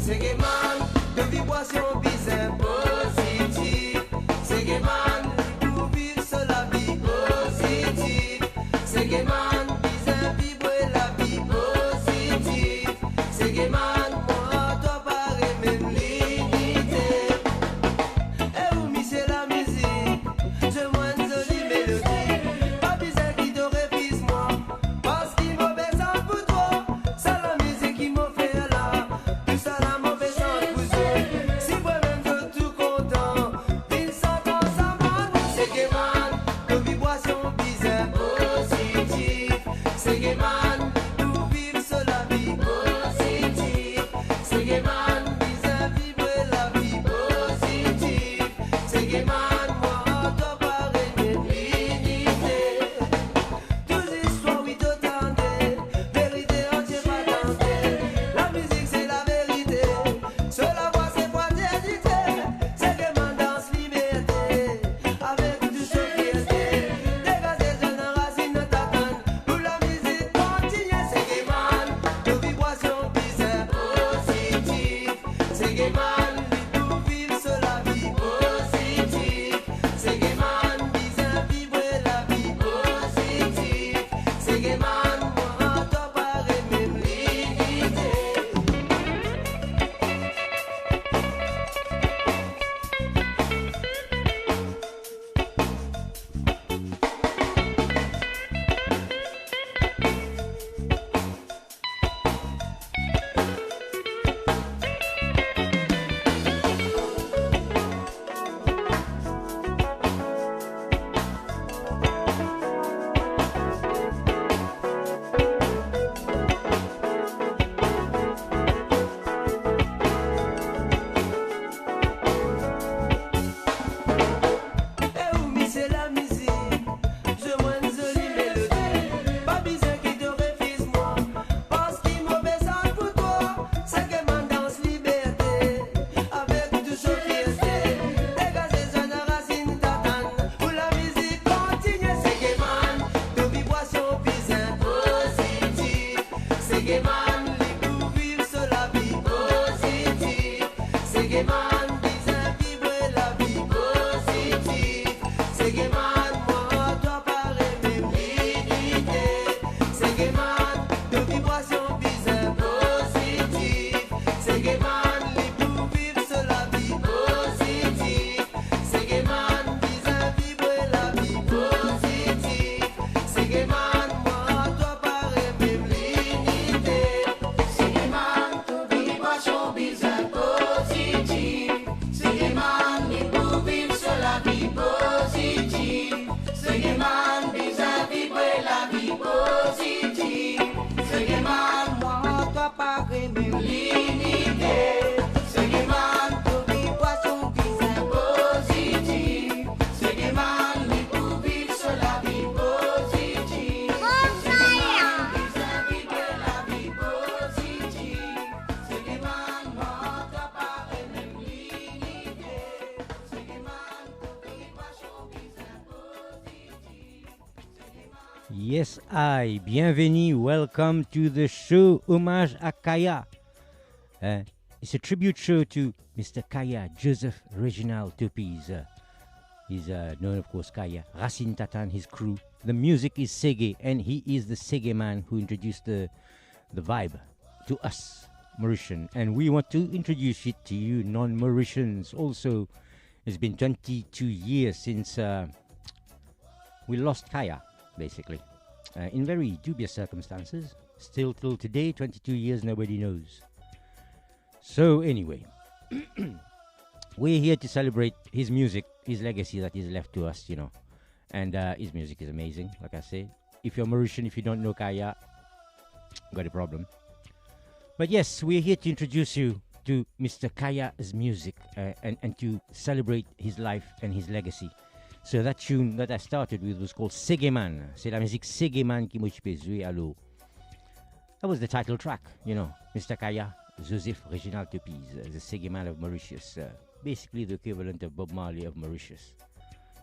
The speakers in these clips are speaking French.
Segeman, de vibration bizarre positive. Segeman, pour vivre sur la vie positive. Segeman, bizarre vibrer la vie positive. Segeman, moi, toi, pareil, même limité. Et où c'est la musique, je moins une jolie mélodie. Pas bizarre qui te révise moi, parce qu'il m'a besoin pour toi. C'est la musique qui m'a fait là, tout ça là m'a besoin pour toi. Si vraiment je tout content, il s'entend ça man. C'est que man, de vibration bizarre positive. C'est que man, pour vivre sur la vie positive. C'est que man, bizarre vibrer la vie positive. C'est que man, moi, toi, pareil, même limité. Toutes les histoires, oui, t'entendais. Vérité entière, pas tentée. La musique, c'est la vérité. Seule la voix, c'est pas d'hésiter. C'est que man danse liberté. Avec tout ce fierté. Dégager jeune racine de ta canne. Pour la musique, continue. C'est que man, de vibration bizarre positive. C'est que man, pour vivre sur la vie positive. C'est que man, bizarre vibrer la vie positive. C'est que man, moi, toi, pareil, même limité. Et où c'est la musique, je moins une jolie mélodie. Pas besoin qui te réfise moi, parce qu'il m'a besoin pour toi. C'est que man danse liberté, avec tout ce fierté. Dégager jeune racine tatane, pour la musique continue. C'est que man, de vibration bizarre positive. C'est que man, libre pour vivre sur la vie positive. C'est que man, bizarre vibrer la vie positive. C'est que man, moi, toi, pareil, même limité. C'est que man, de vibration bizarre positive. C'est que man, libre pour vivre sur la vie positive. C'est que man, bizarre vibrer la vie positive. C'est que man, moi, toi, pareil, même limité. C'est que man, de vibration bizarre positive. C'est que man, libre pour vivre sur la vie positive. C'est que man, bizarre vibrer la vie positive. C'est que man, moi, toi, pareil, même limité. C'est que man, de vibration bizarre positive. C'est que man, libre pour vivre sur la vie positive. C'est que man, bizarre vibrer la vie positive. C'est que man, moi, toi, pareil, même limité. C'est que man, de vibration bizarre positive. C'est que man. Yes, bienvenue, welcome to the show Hommage à Kaya. It's a tribute show to Mr. Kaya, Joseph Reginald Topis. He's known, of course, Kaya, Racine Tatan, his crew. The music is Sege, and he is the Sege man who introduced the vibe to us, Mauritian. And we want to introduce it to you, non-Mauritians. Also, it's been 22 years since we lost Kaya, basically, in very dubious circumstances. Still till today, 22 years, nobody knows. So anyway, we're here to celebrate his music, his legacy that he's left to us, you know. And his music is amazing, like I say. If you're Mauritian, if you don't know Kaya, got a problem. But yes, we're here to introduce you to Mr. Kaya's music and to celebrate his life and his legacy. So that tune that I started with was called Segeman. C'est la musique Segeman qui m'a joué à l'eau. That was the title track, you know. Mr. Kaya, Joseph Reginald Topis, the Segeman of Mauritius. Basically the equivalent of Bob Marley of Mauritius.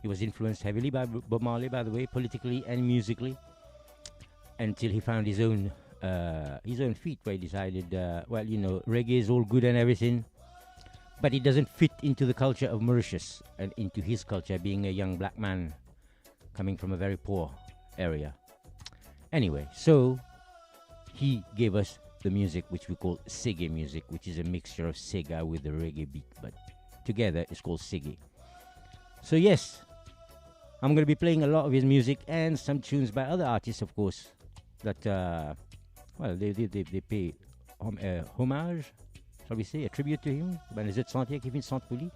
He was influenced heavily by Bob Marley, by the way, politically and musically, until he found his own his own feet, where he decided, well, you know, reggae is all good and everything, but it doesn't fit into the culture of Mauritius and into his culture, being a young black man coming from a very poor area. Anyway, so he gave us the music which we call Sege music, which is a mixture of Sega with the reggae beat, but together it's called Sege. So yes, I'm going to be playing a lot of his music and some tunes by other artists, of course, that, well, they pay homage, shall we say, a tribute to him. Ben les autres sentiers qui viennent centre pour lui.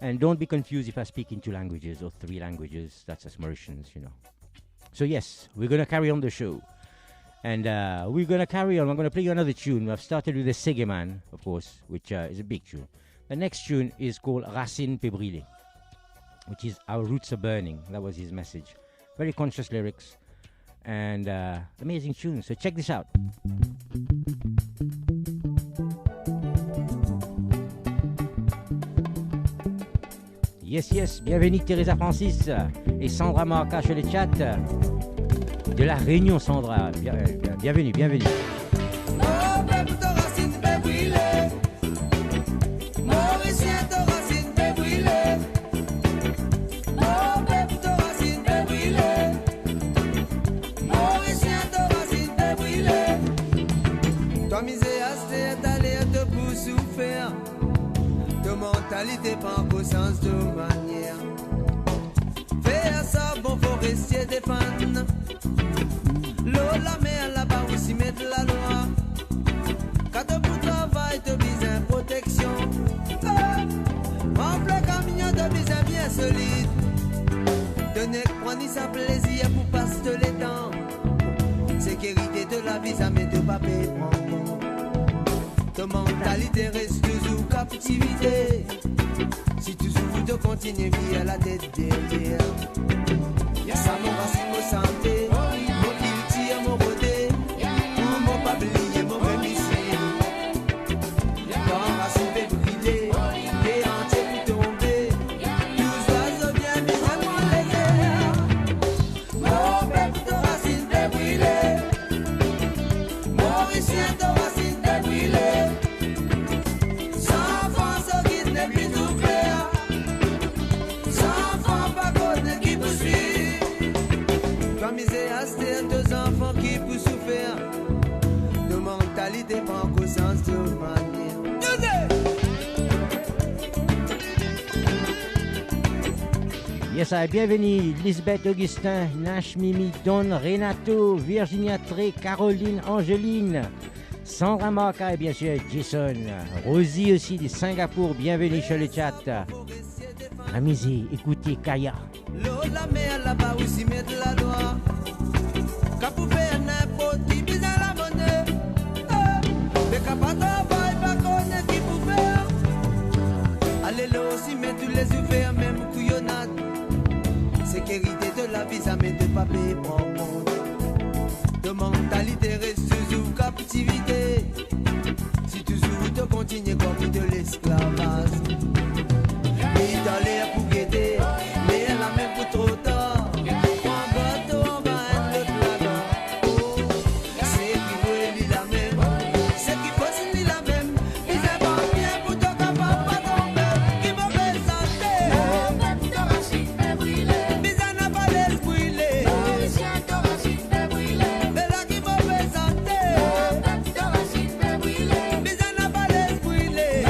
And don't be confused if I speak in 2 languages or 3 languages. That's us Mauritians, you know. So yes, we're going to carry on the show. And we're going to carry on. I'm going to play you another tune. I've started with the Sege Man, of course, which is a big tune. The next tune is called Racine peut brûler, which is Our Roots Are Burning. That was his message. Very conscious lyrics and amazing tune. So check this out. Yes, yes, bienvenue Teresa Francis et Sandra Marca sur le chat de la Réunion. Sandra, bienvenue, bienvenue. Toi miséas t'es allé te pour souffrir. De mentalité pas en sens de manière. Fais ça bon forestier des fans. L'eau la mer là-bas aussi mettre la loi. Quand pour travail te besoin protection. Remplis camion de besoin bien solide. Tenez prendre sa plaisir pour passer les temps. Sécurité de la vie, ça met de papier prendre. Ta mentalité reste toujours captivité. Si tu souffres de continuer vie à la tête derrière. Ça mon racine, mon santé, mon culture, mon beauté. Pour mon pas oublier, mon rémission. Ton racine peut briller, et entier pour tomber. Tous oiseaux bien mis à moi les airs. Mon peuple, ton racine peut briller. Mauricien, ton racine peut briller. Sans France, au guide n'est plus tout clair. Sans France, pas qu'on qui poursuit. Comme ils aient 2 enfants qui poussent souffrir. De mentalité, pas en conscience de manière. Yes, bienvenue Lisbeth, Augustin, Nash, Mimi, Don, Renato, Virginia Tré, Caroline, Angeline, Sandra Marca et bien sûr Jason, Rosie aussi de Singapour, bienvenue sur le chat. Amusez, écoutez Kaya. L'eau, la mer là-bas aussi met de la loi. Quand vous faites n'importe qui bise la monnaie. Mais quand pas travail, pas connaître qui vous faire. Allez là aussi, mais tous les ouvriers, même couillonnade. Sécurité de la vie, ça met de papier pour le monde. De mentalité reste toujours captivité. Si toujours te continues comme de l'esclavage. Et dans l'air pour guetter, mais elle a même pour trop tard. Prends bateau, on va être le plateau. Oh, c'est qui veut lui la même, c'est qui faut lui la même. Ils aiment pas bien pour toi, capable pas tomber. Qui me fait santé. Oh, même ton racine fait brûler. Mais ça n'a pas laissé brûler. Mauricien, ton racine fait brûler. Mais là qui me fait santé. Oh, même ton racine fait brûler. Mais ça n'a pas laissé brûler.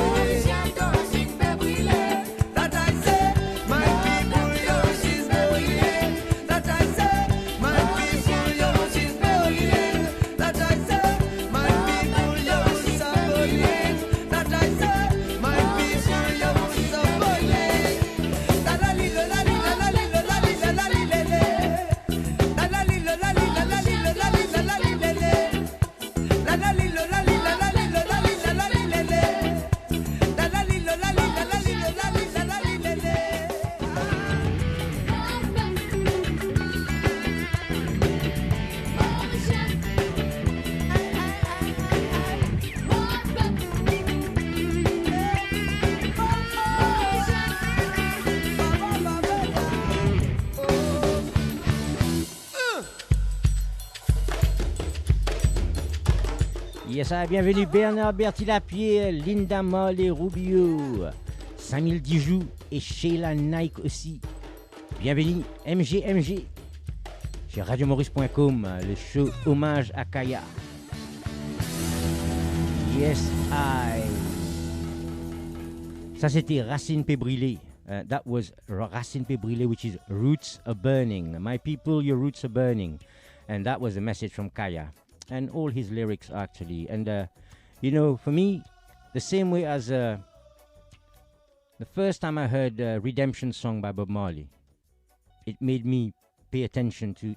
Yes, bienvenue Bernard Bertilapier, Linda Moll et Rubio, 5000 Dijoux et Sheila Nike aussi. Bienvenue MG chez radiomaurice.com, le show hommage à Kaya. Yes, Ça c'était Racine Pébrilé. That was Racine Pébrilé, which is Roots Are Burning. My people, your roots are burning. And that was a message from Kaya. And all his lyrics actually. And, you know, for me, the same way as the first time I heard Redemption song by Bob Marley, it made me pay attention to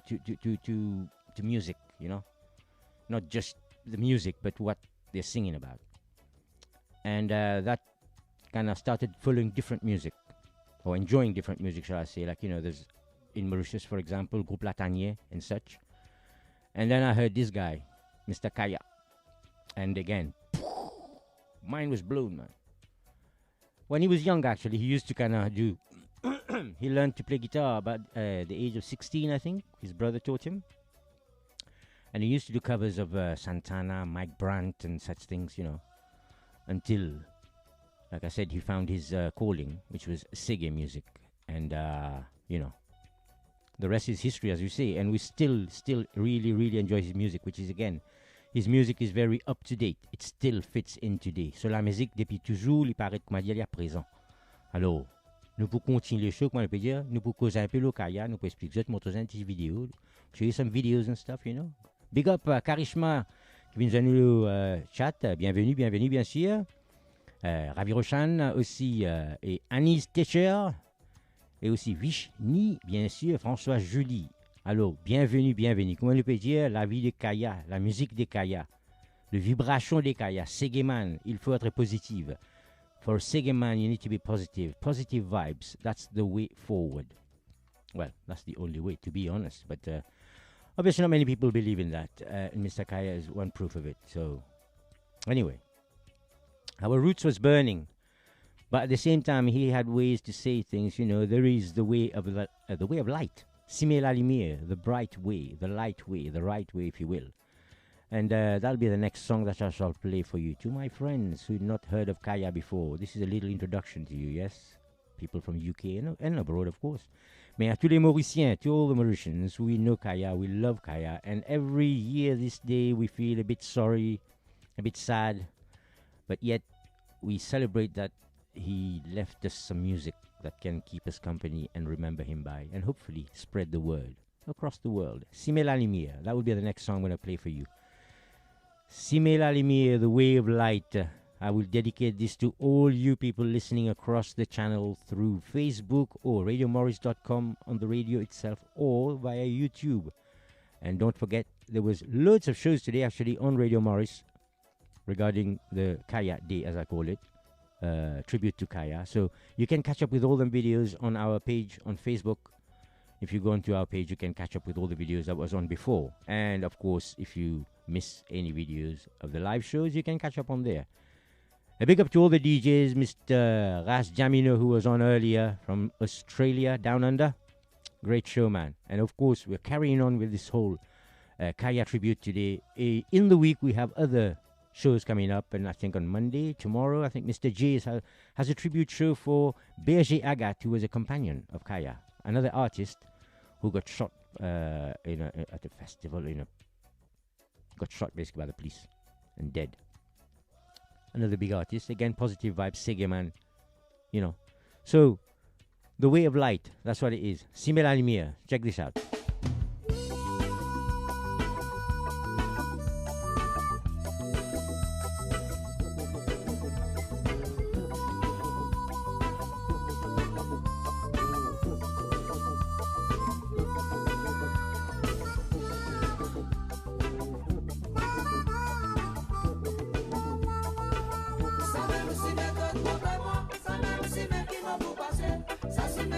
music, you know. Not just the music, but what they're singing about. And that kind of started following different music, or enjoying different music, shall I say. Like, you know, there's in Mauritius, for example, Groupe Latanier and such. And then I heard this guy, Mr. Kaya. And again, mind was blown, man. When he was young, actually, he used to kind of do... he learned to play guitar about the age of 16, I think. His brother taught him. And he used to do covers of Santana, Mike Brandt, and such things, you know. Until, like I said, he found his calling, which was Sege music. And, you know, the rest is history, as you say. And we still really, really enjoy his music, which is, again, his music is very up-to-date. It still fits in today. So la musique, depuis toujours, il paraît comme il y a présent. Alors, nous pouvons continuer le show, comment on peut dire, nous pouvons causer un peu le Kaya, nous pouvons expliquer, montrer une petite vidéo, show you some videos and stuff, you know. Big up Karishma, qui vient de nous chat. Bienvenue, bien sûr. Ravi Roshan aussi, et Anis Techer. Et aussi Vishni, bien sûr, François Julie. Alors, bienvenue. Comment on peut dire, la vie de Kaya, la musique de Kaya, la vibration de Kaya, Segeman, il faut être positive. For Segeman, you need to be positive. Positive vibes, that's the way forward. Well, that's the only way, to be honest. But obviously not many people believe in that. And Mr. Kaya is one proof of it. So, anyway, our roots was burning. But at the same time, he had ways to say things. You know, there is the way of light. Simer la lumière, the bright way, the light way, the right way, if you will. And that'll be the next song that I shall play for you. To my friends who've not heard of Kaya before, this is a little introduction to you, yes? People from UK and abroad, of course. Mais à tous les Mauriciens, to all the Mauritians, we know Kaya, we love Kaya. And every year this day, we feel a bit sorry, a bit sad. But yet, we celebrate that he left us some music that can keep us company and remember him by, and hopefully spread the word across the world. Simer la lumière, that will be the next song I'm going to play for you. Simer la lumière, the way of light. I will dedicate this to all you people listening across the channel through Facebook or radiomaurice.com on the radio itself or via YouTube. And don't forget, there was loads of shows today actually on Radio Maurice regarding the Kaya Day, as I call it. Tribute to Kaya. So you can catch up with all the videos on our page on Facebook. If you go onto our page, you can catch up with all the videos that was on before. And of course, if you miss any videos of the live shows, you can catch up on there. A big up to all the DJs, Mr. Ras Jamino, who was on earlier from Australia, down under. Great show, man. And of course, we're carrying on with this whole Kaya tribute today. In the week, we have other shows coming up, and I think on Monday, tomorrow, I think Mr. J has a tribute show for Berger Agat, who was a companion of Kaya, another artist who got shot at a festival, got shot basically by the police and dead. Another big artist, again, positive vibes, Segeman, you know. So, the way of light, that's what it is. Simer la lumière, check this out. Ça, c'est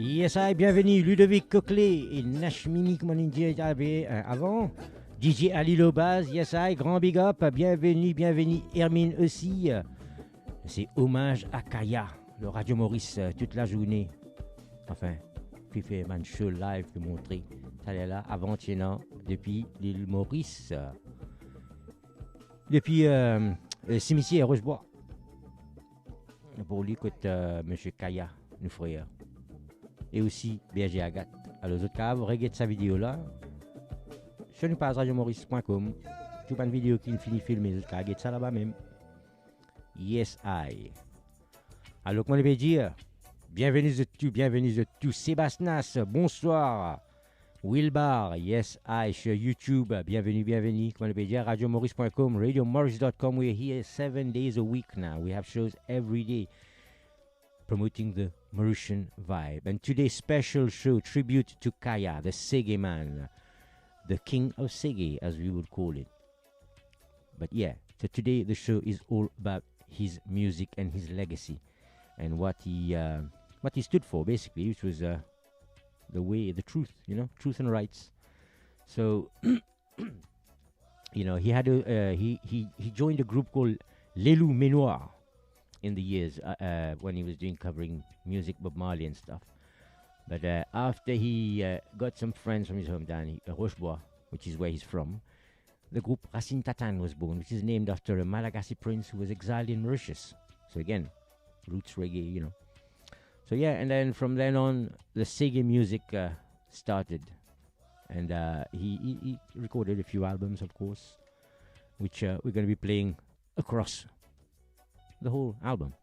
Yes, I, bienvenue Ludovic Coquelet et Nash Mimi, comme on dit avant. DJ Ali Lobaz, yes, I, grand big up, bienvenue Hermine aussi. C'est hommage à Kaya, le Radio Maurice, toute la journée. Enfin, puis fait man show live de montrer. Ça est là, avant-hier, depuis l'île Maurice. Depuis Cimetière à Rochebois. Pour lui, écoute, monsieur Kaya, nous frères. Et aussi Berger Agathe. Alors, les autres cas, vous regardez sa vidéo là. Sur nous passe radiomaurice.com. Tu pas une vidéo qui finit filmée, les autres cas, regardez ça là-bas même. Yes, I. Alors, comment je vais dire? Bienvenue de tout. Sébastien, bonsoir. Wilbar, yes, I, sur YouTube. Bienvenue. Comment je vais dire? radiomaurice.com, radiomaurice.com. We're here 7 days a week now. We have shows every day promoting the Mauritian vibe. And today's special show, tribute to Kaya, the Sege man, the king of Sege, as we would call it. But yeah, so today the show is all about his music and his legacy, and what he stood for, basically, which was the truth, truth and rights. So, he had he joined a group called Les Loups Menoir in the years when he was covering music, Bob Marley and stuff. But after he got some friends from his hometown, Rochebois, which is where he's from, the group Racine Tatan was born, which is named after a Malagasy prince who was exiled in Mauritius. So again, roots reggae, So yeah, and then from then on, the Sege music started. And he recorded a few albums, of course, which we're going to be playing across the whole album.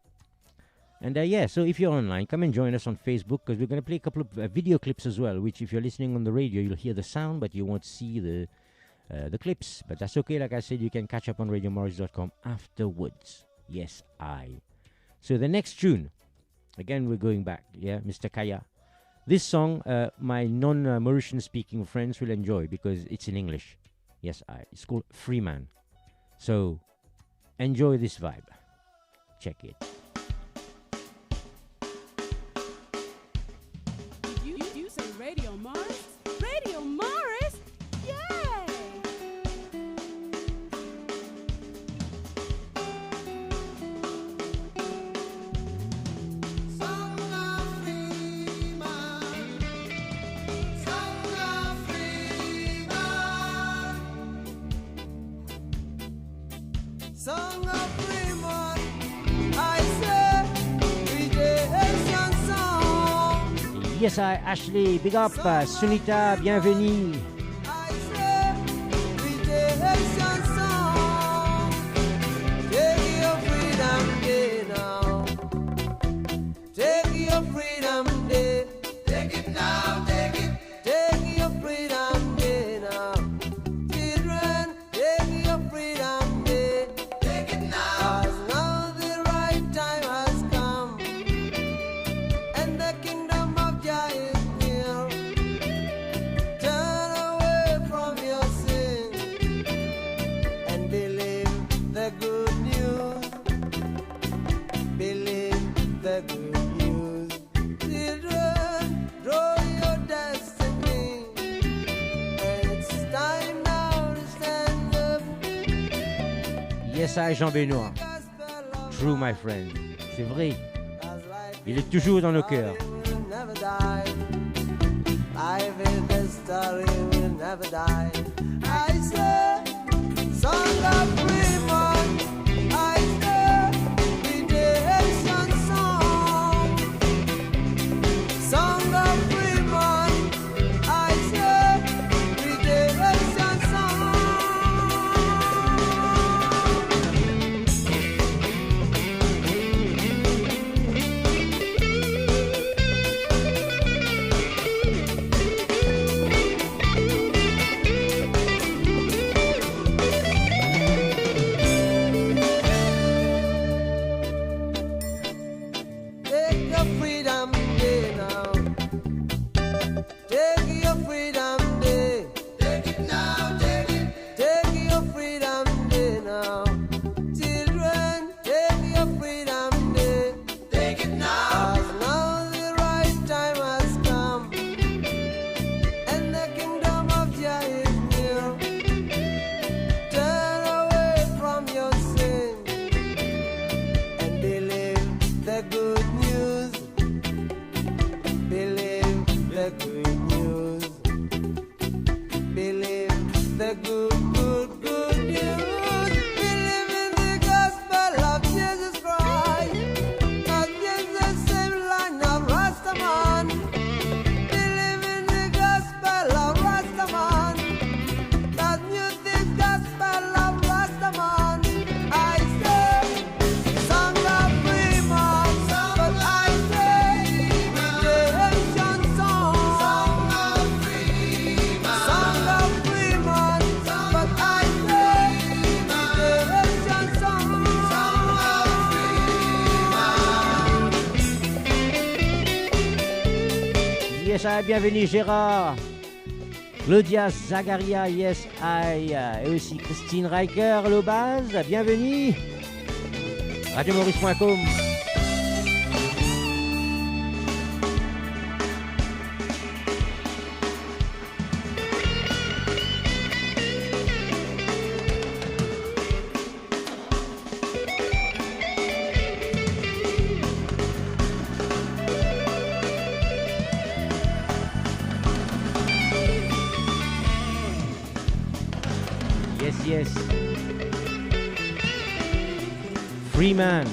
And so if you're online, come and join us on Facebook, because we're going to play a couple of video clips as well, which if you're listening on the radio, you'll hear the sound, but you won't see the clips. But that's okay. Like I said, you can catch up on radiomaurice.com afterwards. Yes, I. So the next tune, again, we're going back, Mr. Kaya. This song, my non-Mauritian speaking friends will enjoy because it's in English. Yes, I. It's called Freeman. So enjoy this vibe. Check it. You say Radio Morris? Radio Morris? Yay! Song of Freeman, Song of Freeman, Song of Freeman. I say redemption song. Yes, I, Ashley, big up. Sunita, bienvenue. I say redemption song. Take your freedom day now. Take your freedom day. Take it now, take it. Take your freedom day now. Children, take your freedom day. Take it now. 'Cause now the right time has come. And the kingdom of Jah is near. Turn away from your sin and believe the good news. Believe the good news. Children, draw your destiny. And it's time now to stand up. Yes, I, Jean Benoît. Gospel of True, my friend. C'est vrai. As life Il est toujours dans nos cœurs. will never die. Life is the story will never die. I say, song of freedom. I say, redemption song. Song of freedom. I say, redemption song. Elsa, bienvenue Gérard. Claudia Zagaria, yes I. Et aussi Christine Riker, Lobaz, bienvenue. RadioMaurice.com. Yes. Freeman.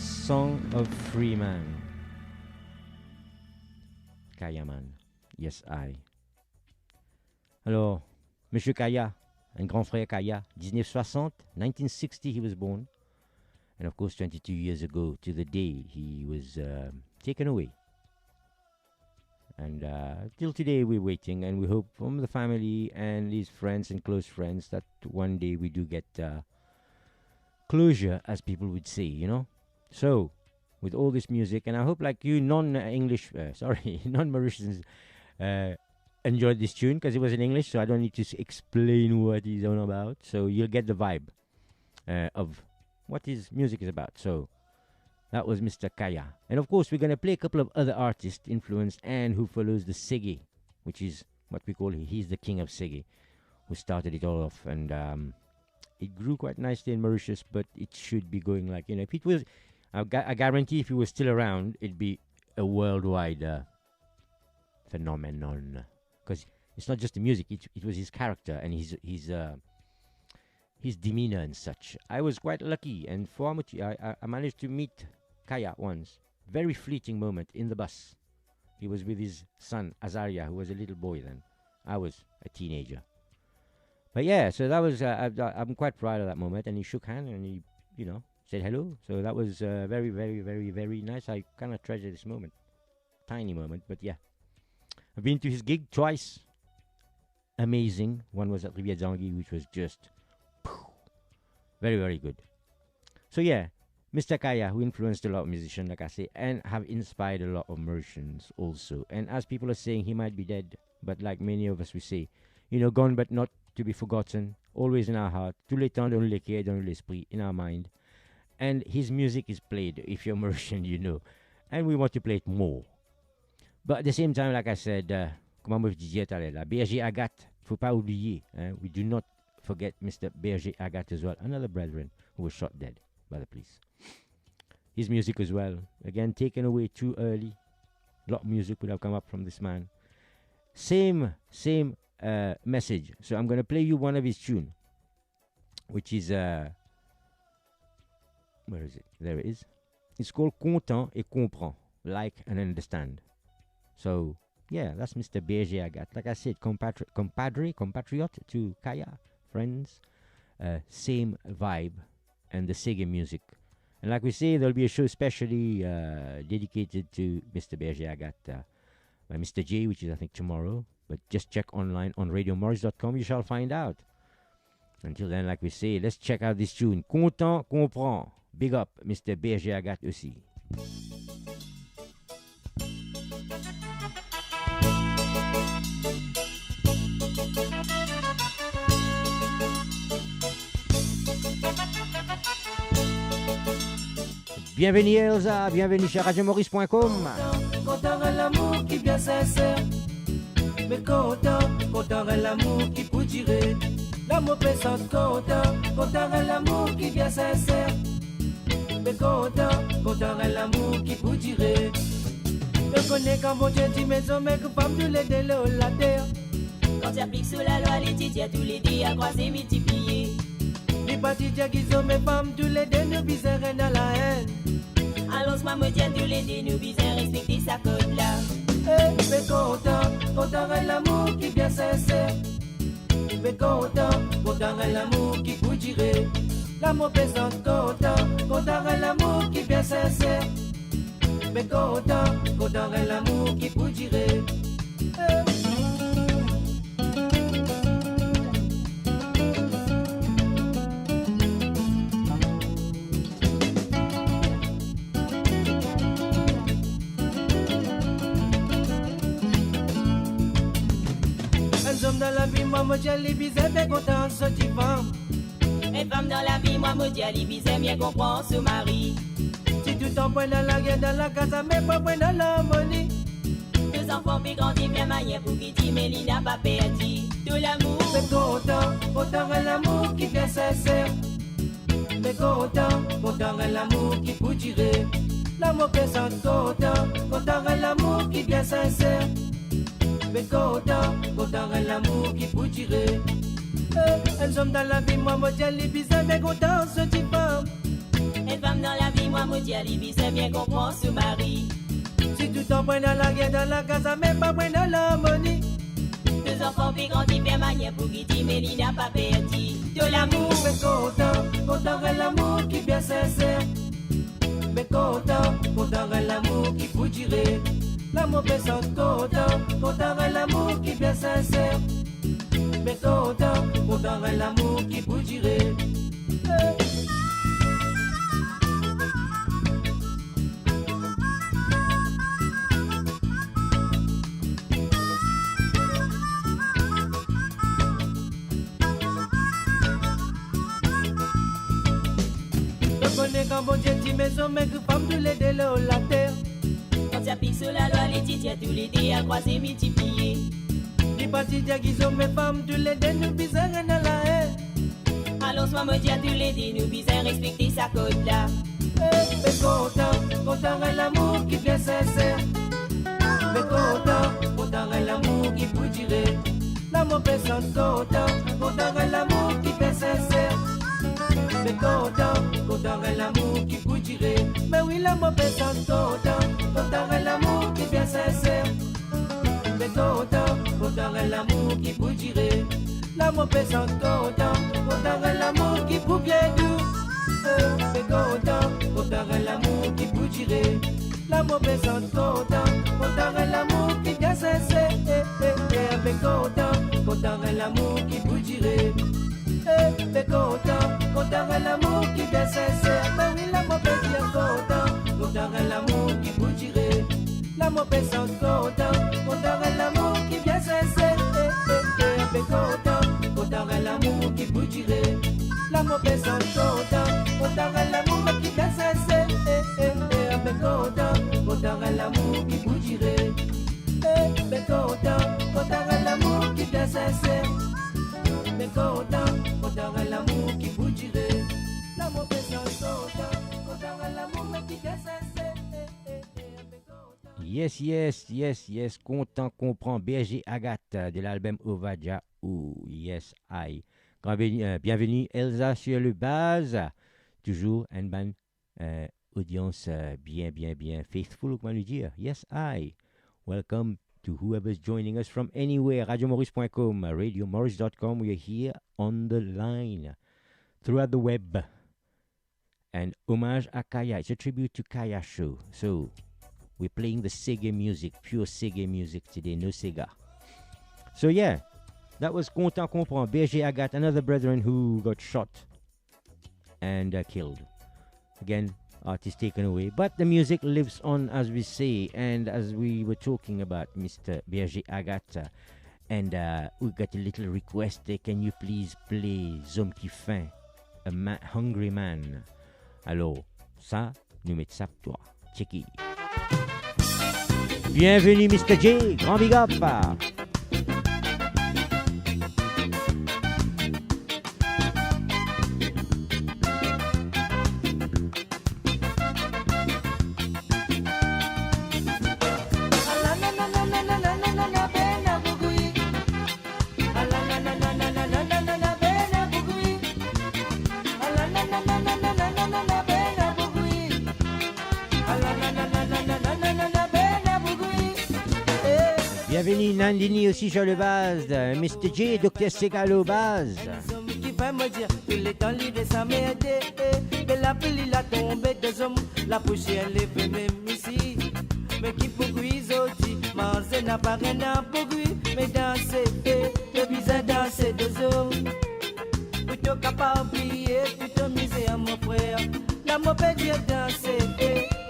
Song of Freeman. Kayaman. Yes, I. Alors, Monsieur Kaya, un grand frère Kaya, 1960, 1960 he was born. And of course, 22 years ago to the day he was taken away. And till today we're waiting, and we hope from the family and his friends and close friends that one day we do get closure, as people would say, you know. So, with all this music, and I hope like you non-English, non-Mauritians enjoyed this tune, because it was in English, so I don't need to explain what it's all about. So you'll get the vibe of what his music is about. So that was Mr. Kaya. And of course, we're going to play a couple of other artists influenced and who follows the Sege, which is what we call, he's the king of Sege, who started it all off. And it grew quite nicely in Mauritius, but it should be going like, you know, if it was, I guarantee if he was still around, it'd be a worldwide phenomenon. Because it's not just the music, it was his character and his demeanor and such. I was quite lucky, and I managed to meet Kaya once. Very fleeting moment in the bus. He was with his son Azaria, who was a little boy then. I was a teenager. But yeah, so that was I'm quite proud of that moment. And he shook hand and he, you know, said hello. So that was very, very, very, very nice. I kind of treasure this moment. Tiny moment, but yeah. I've been to his gig twice. Amazing. One was at Rivière Zangui, which was just very, very good. So yeah, Mr. Kaya, who influenced a lot of musicians, like I say, and have inspired a lot of Mauritians also. And as people are saying, he might be dead, but like many of us we say, you know, gone but not to be forgotten, always in our heart, tous les temps dans le cœur, dans l'esprit, in our mind. And his music is played, if you're Mauritian, you know. And we want to play it more. But at the same time, like I said, comme on me disait tout à l'heure, Berger Agathe, faut pas oublier. We do not forget Mr. Berger Agathe as well, another brethren who was shot dead by the police. His music as well, again, taken away too early. A lot of music would have come up from this man. Same message. So I'm going to play you one of his tunes, which is, where is it? There it is. It's called Content et Comprend, like and understand. So, yeah, that's Mr. Berger Agathe. Like I said, compatriot to Kaya, friends, same vibe, and the Sege music. And like we say, there'll be a show specially dedicated to Mr. Berger Agathe by Mr. J, which is, I think, tomorrow. But just check online on radiomaurice.com, you shall find out. Until then, like we say, let's check out this tune. Content, comprend. Big up, Mr. Berger Agathe aussi. Bienvenue Elsa, bienvenue sur RadioMaurice.com. Content à l'amour qui bien sincère. Mais content à l'amour qui peut durer. L'amour présente content à l'amour qui bien sincère. Mais content à l'amour qui peut durer. Je connais quand mon Dieu dit mes hommes que femme de l'aider la terre. Quand tu appliques sous la loi, les titres, tous les dés à croiser, multiplier. Les partis qui sont mes femmes, tous les deux nous visent rien à la haine. Allons-moi me dire tous les dés, nous visons respecter sa code là. Mais content à l'amour qui bien sincère. Mais content à l'amour qui peut durer. L'amour présente content à l'amour qui bien sincère. Mais content à l'amour qui peut durer. moi j'ai les bisous, bien content, sorti femme. Et femme dans la vie, moi, me dis à l'ibisé, bien comprend son mari. Si tout en point dans la guerre, dans la casa, mais pas point dans l'harmonie. Deux enfants puis grandis bien manière pour qui dit, mais il n'a pas perdu tout l'amour. Mais content, content est l'amour qui est sincère. Mais content, content est l'amour qui peut tirer. L'amour personne content, content est l'amour qui est sincère. Mais content, content est l'amour qui peut tirer. Elles sont dans la vie, moi, moi, j'ai les bisous, mais content, ce type femme. Et femme dans la vie, moi, me dis à l'ibisé, bien comprend son mari. Si tout en point dans la guerre, dans la casa, mais pas point dans l'harmonie. Deux enfants puis grandis bien manière pour qui dit, mais il n'a pas perdu tout l'amour. Mais content, content est l'amour qui est bien sincère. Mais content, content est l'amour qui peut tirer. L'amour personne content, content est l'amour qui est bien sincère. Mais content, content est l'amour qui peut tirer. Quand bon Dieu dit maison, mais que femme tous les deux là la terre. Quand tu appliques sur la loi, les titres, tous les dés à croiser, multiplier. Les partis qui sont mes femmes, tous les deux nous bisons dans la haine. Allons, soit me dire tous les dés, nous bisons respecter sa côte là. Mais content, content est l'amour qui est sincère. Mais content, content est l'amour qui peut tirer. L'amour personne content, content est l'amour qui est sincère. Mais content, content est l'amour qui peut tirer. Mais oui, l'amour personne content, content est l'amour qui est sincère. Mais content, content est l'amour qui peut tirer. L'amour personne content, content est l'amour qui peut bien doux. Mais content, content est l'amour qui peut tirer. L'amour personne content, content est l'amour qui est sincère. Mais content, content est l'amour qui peut tirer. Mais content, content est l'amour qui est sincère. Mais oui, l'amour peut dire content, content est l'amour qui peut tirer. L'amour personne content, content est l'amour qui est sincère. Mais content, content est l'amour qui peut tirer. L'amour personne content, content est l'amour qui est sincère. Mais content, content est l'amour qui peut tirer. Mais content, content est l'amour qui est sincère. Mais content, content est l'amour qui peut tirer. L'amour personne content, content est l'amour qui est sincère. Yes, yes, yes, yes. Content comprend Berger Agathe de l'album Ovadia ou Yes I. Bienvenue Elsa sur le base. Toujours une bonne audience bien faithful, comment le dire. Yes I. Welcome to whoever's joining us from anywhere. RadioMaurice.com, RadioMaurice.com. We are here on the line throughout the web. And Homage à Kaya. It's a tribute to Kaya show. So we're playing the Sega music, pure Sega music today, no Sega. So yeah, that was Content Comprend, Berger Agathe, another brethren who got shot and killed. Again, artist taken away. But the music lives on, as we say, and as we were talking about Mr. Berger Agathe, and we got a little request there, can you please play Zom qui faim, Hungry Man. Alors, ça, nous mettons ça pour toi. Check it. Bienvenue Mr. J, grand big up. Bienvenue Nandini aussi sur le base, Mr. J, Dr. Segalo base. Qui fait me dire que les temps libres ça m'a aidé. Que la pluie la tombée des hommes, la poussière lève même ici. Mais qui pour aussi, manger n'a pas rien à pour mais danser, le bizarre danser des hommes. Plutôt capable d'oublier, plutôt miser à mon frère. La mauvaise dire danser,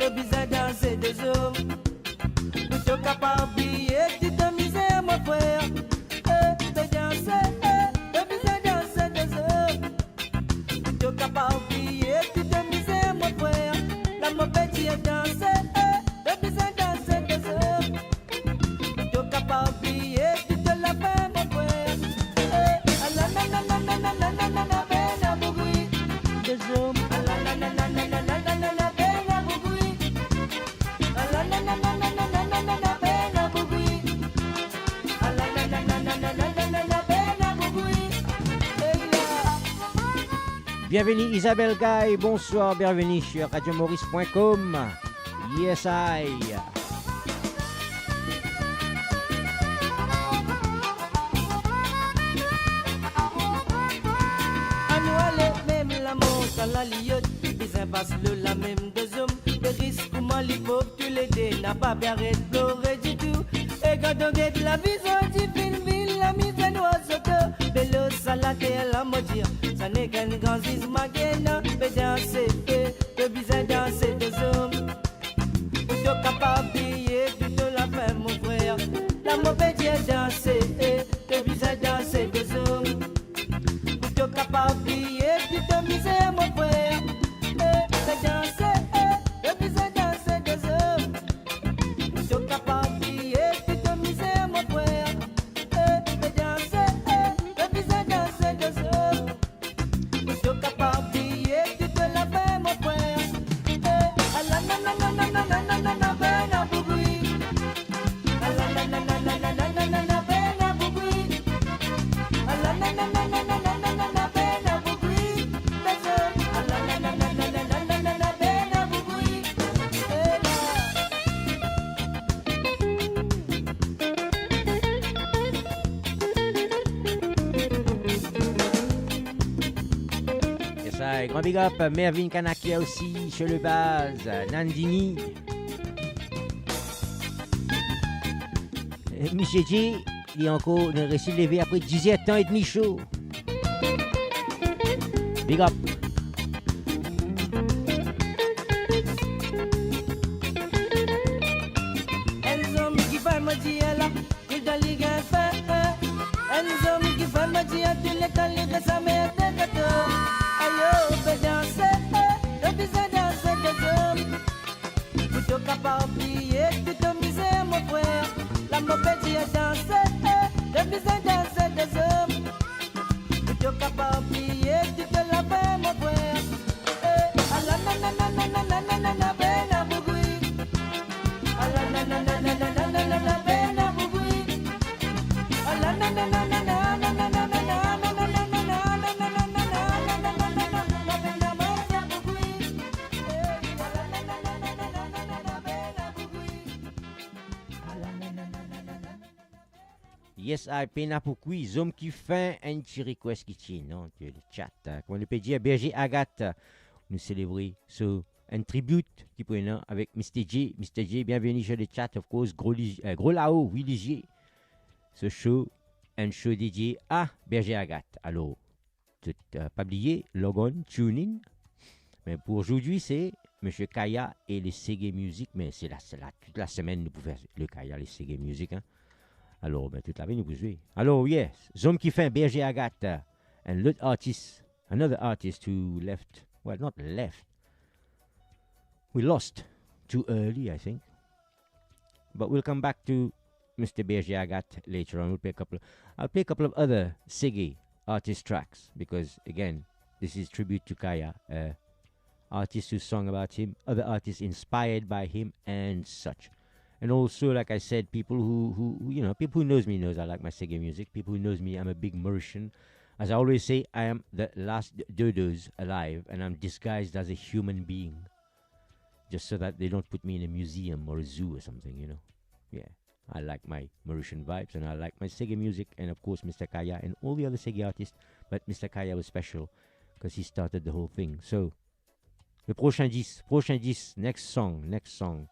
le bizarre danser des hommes. Plutôt capable d'oublier, plutôt miser à mon frère. Danser, Bienvenue Isabelle Guy, bonsoir, bienvenue sur radiomaurice.com. Yes, I. Annuelle, même la monte à la liotte, les impasses le la même deux hommes, les risques ou mal il faut que tu l'aides, n'a pas bien pleurer du tout. Et quand on guette la vision du film, la mise à oiseau de le salade et la moitié, ça n'est qu'un grand zizma gagnant, mais danser, de bizarre danser deux hommes. Plutôt capable de la fin, mon frère, la mauvaise danser, de bizarre danser deux hommes. Plutôt capable de misère, mon frère, de danser, de bizarre danser deux hommes. Plutôt capable de misère, mon frère, de danser, de bizarre danser deux hommes. Plutôt capable de la fin, mon frère, ah la na na na na na na na na na ben a bougui, ah la na na na na na na na na na ben a bougui, ah la na na na na na na na na na ben a bougui, des hommes, ah la na na na na na na na na na ben a bougui, Yes, I. Grand big up, Mervyn Kanakia aussi, chez le base, Nandini. Michel J, il est encore ne réussi de lever après 17 ans et demi chaud. Big up. Enzo mi fa magia la, il da liga fa. Enzo mi fa magia tu le tali che sa me te gato. Ayo be danser, le bizarre danser de zoom. Plutôt capable de te miser mon frère. La mauvaise danser, le bizarre danser de zoom. Plutôt capable de te laver mon frère. Ah la na na na na na na na na na ben a bougui. Ah la na na na na na na na na na ben a bougui. Ah la na na na na na na na na na na na na na na na na na na Yes, I pena pour qui, zoom qui fait un petit request qui tient, non, tu le chat. Comme le peut dire, Berger Agathe, nous célébrer ce un tribute qui prend avec Mr. J. Mr. J, bienvenue sur le chat, of course, gros là-haut, oui, Ligier. Ce show, un show dédié à Berger Agathe. Alors, tout pas oublier, logon, tune in. Mais pour aujourd'hui, c'est M. Kaya et les Segé Music, mais c'est là, toute la semaine, nous pouvons faire le Kaya, les Segé Music, hein. Alors, toute la vie, nous pouvons jouer. Alors, yes, Zom qui fait Berger Agathe, and l'autre artist, another artist who left, well, not left, we lost too early, I think. But we'll come back to Mr. Berger Agathe later on. I'll play a couple of other Segé artist tracks, because, again, this is tribute to Kaya, artists who sung about him, other artists inspired by him, and such. And also, like I said, people who you know, people who knows me knows I like my Segé music. People who knows me, I'm a big Mauritian. As I always say, I am the last dodos alive, and I'm disguised as a human being, just so that they don't put me in a museum or a zoo or something, you know. Yeah, I like my Mauritian vibes, and I like my Segé music, and of course Mr. Kaya and all the other Segé artists. But Mr. Kaya was special because he started the whole thing. So, le prochain 10, next song.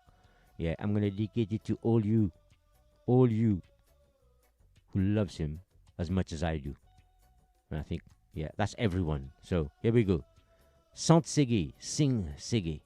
Yeah, I'm going to dedicate it to all you who loves him as much as I do. And I think, yeah, that's everyone. So, here we go. Sant Segé, sing Segé.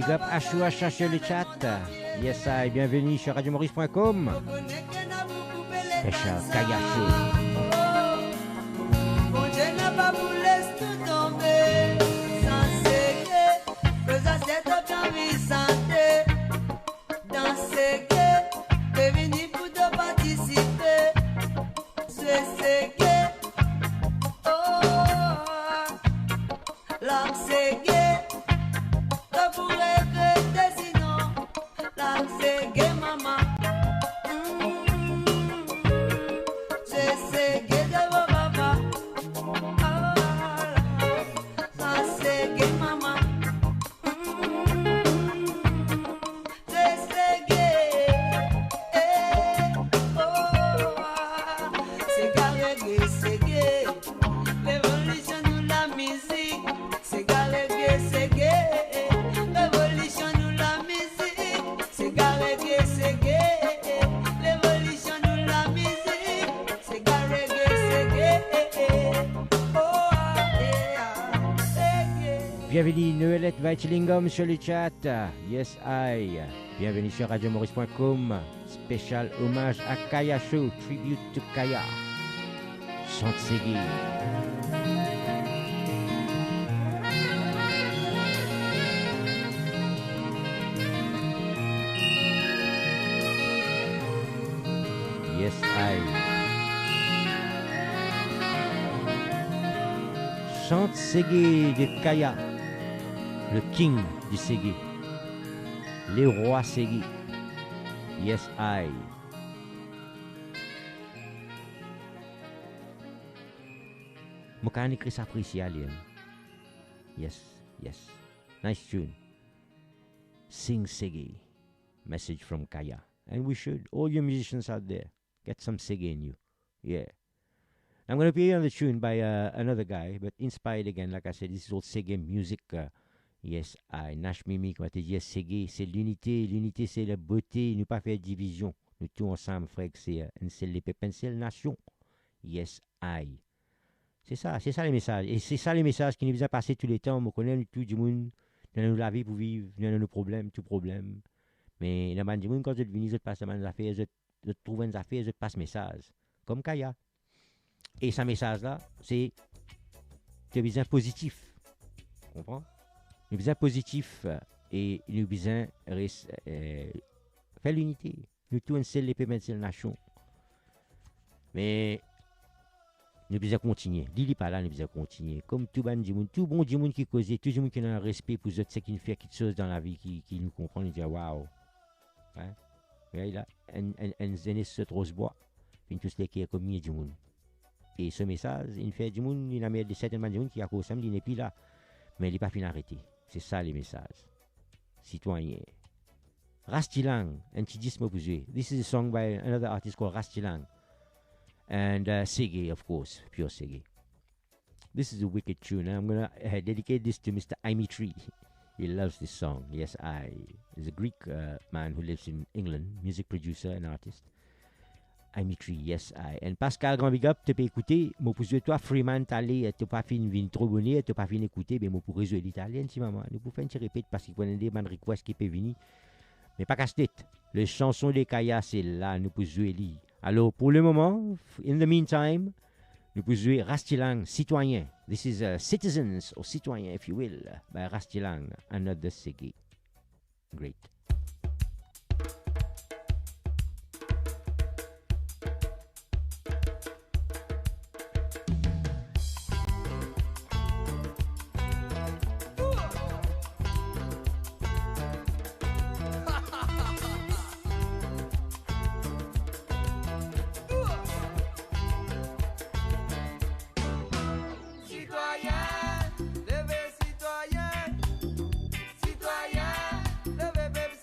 Big up HOH sur le chat. Yes, I. Bienvenue sur radiomaurice.com. Special Kaya Show. Mon Dieu n'a pas voulu laisser tout tomber. Sans séquer, faisant cette envie santé. Dans séquer, t'es venu pour te participer. C'est séquer, oh, l'âme séquer. T'as pour regretter sinon, l'âme séquer, maman. C'est séquer de vos papas. Ça séquer, maman. C'est séquer, oh, c'est carré, c'est gay. L'évolution de la musique, c'est carré, c'est gay. L'évolution de la musique, c'est carré, c'est gay. L'évolution de la musique, c'est carré, c'est gay. Oh, yeah, c'est gay. Bienvenue Noëlette Weitlingum sur le chat. Yes, I. Bienvenue sur radiomaurice.com. Spécial hommage à Kaya Show. Tribute to Kaya. Chante Segui. Yes, I. Chante Segui de Kaya. Le king du Segui. Les rois Segui. Yes, I. Mo kan écrit ça apprécié alien. Yes, yes. Nice tune. Sing Segui. Message from Kaya. And we should. All you musicians out there, get some Segui in you. Yeah. I'm going to play another tune by another guy, but inspired again, like I said, this is all Segui music. Yes, I. Nash Mimi, comme tu dis, Segui, c'est l'unité. L'unité, c'est la beauté. Nous pas faire division. Nous tous ensemble, frère, c'est une seule épée, une seule nation. Yes, I. C'est ça les messages. Et c'est ça les messages qui nous ont passé tous les temps. On connaît tout du monde. Nous la vie pour vivre, nous avons nos problèmes, tout problème. Mais la man du monde, quand vous êtes venu, vous passez des affaires, vous trouvez des affaires, vous passez message. Comme Kaya. Et ce message-là, c'est un besoin positif. Tu comprends? Un besoin positif et un besoin faire l'unité. Nous tous, une seule épée, une seule nation. Mais nous devons continuer. Dis pas là, nous devons continuer. Comme tout bon monde qui cause, tout le monde qui a un respect pour eux, c'est qui fait quelque chose dans la vie, qui nous comprend, nous dit waouh. Hein? Et là, un zénith se trouve bois. Puis tout ce qui est commis du monde. Et ce message, il fait du monde, il a mis certainement du monde qui a causé, il n'est plus là. Mais il n'est pas fini d'arrêter. C'est ça les messages. Citoyens. Rastilang, un petit disque pour jouer. This is a song by another artist called Rastilang. And Segui, of course, pure Segui. This is a wicked tune. I'm going to dedicate this to Mr. Imitri. He loves this song. Yes, He's a Greek man who lives in England, music producer and artist. Imitri, yes, And Pascal Grand Big Up, tu peux écouter. Moi, pour toi, Freeman, t'allais, tu pas fini trop bonnet, tu pas fini écouter, mais moi, pour résoudre l'italien, si maman. Nous pouvons faire un petit répète parce qu'il y a des man requests qui peuvent venir. Mais pas casse-tête. Les chansons des Kaya, c'est là, nous pouvons jouer. Alors, pour le moment, in the meantime, nous pouvons jouer Rastilang, Citoyen. This is Citizens, or Citoyen, if you will, by Rastilang, another Segui. Great. Citoyen, levez citoyen, citoyen, levez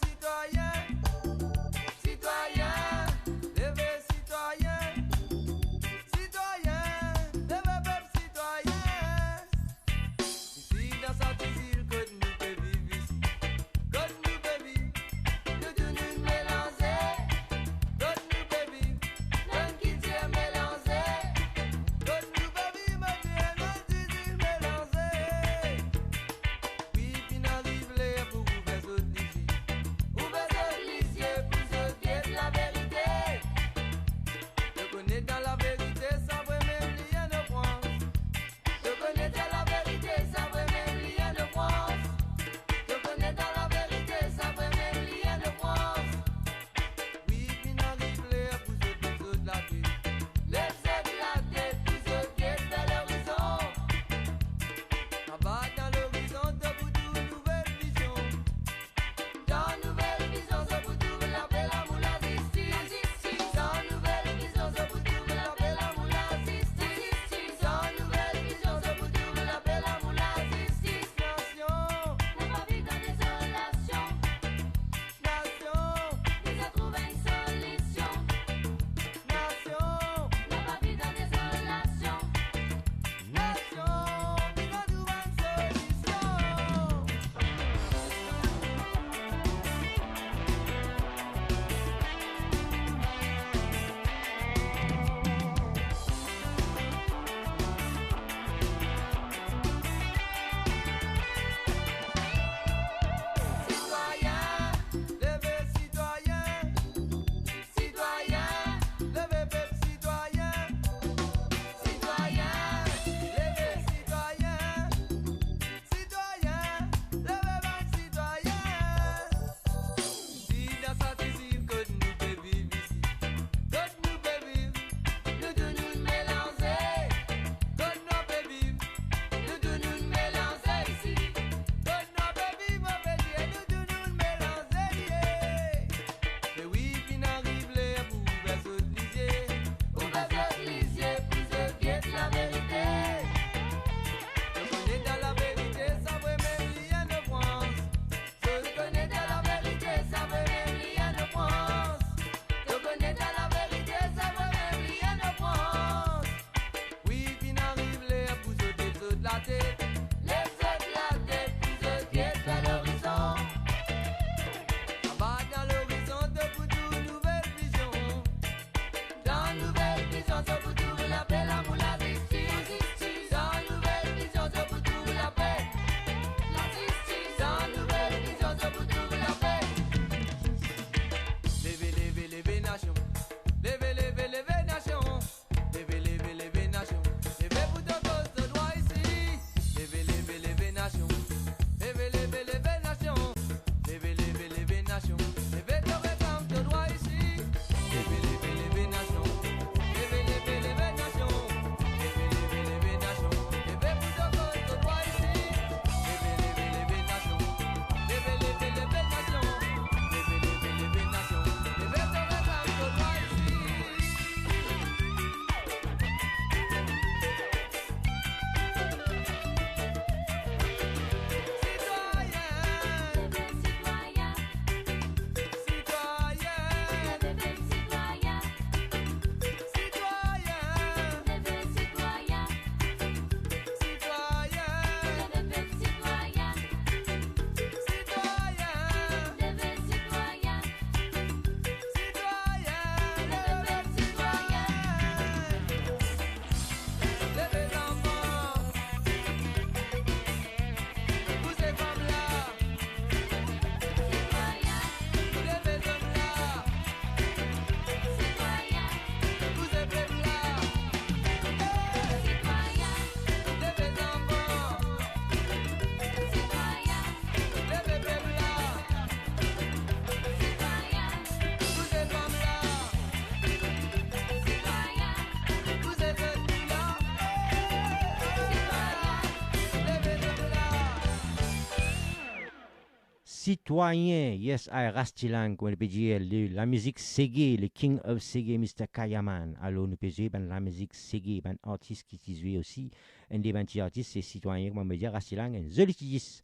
citoyen, yes, I Rastilang, comme on peut dire, la musique Segé, le King of Segé, Mr. Kayaman. Alors, nous pouvons dire, ben, la musique Segé, ben, artiste qui joué aussi, un des petits artistes, c'est citoyen, comme on peut dire, Rastilang, un Zolitis.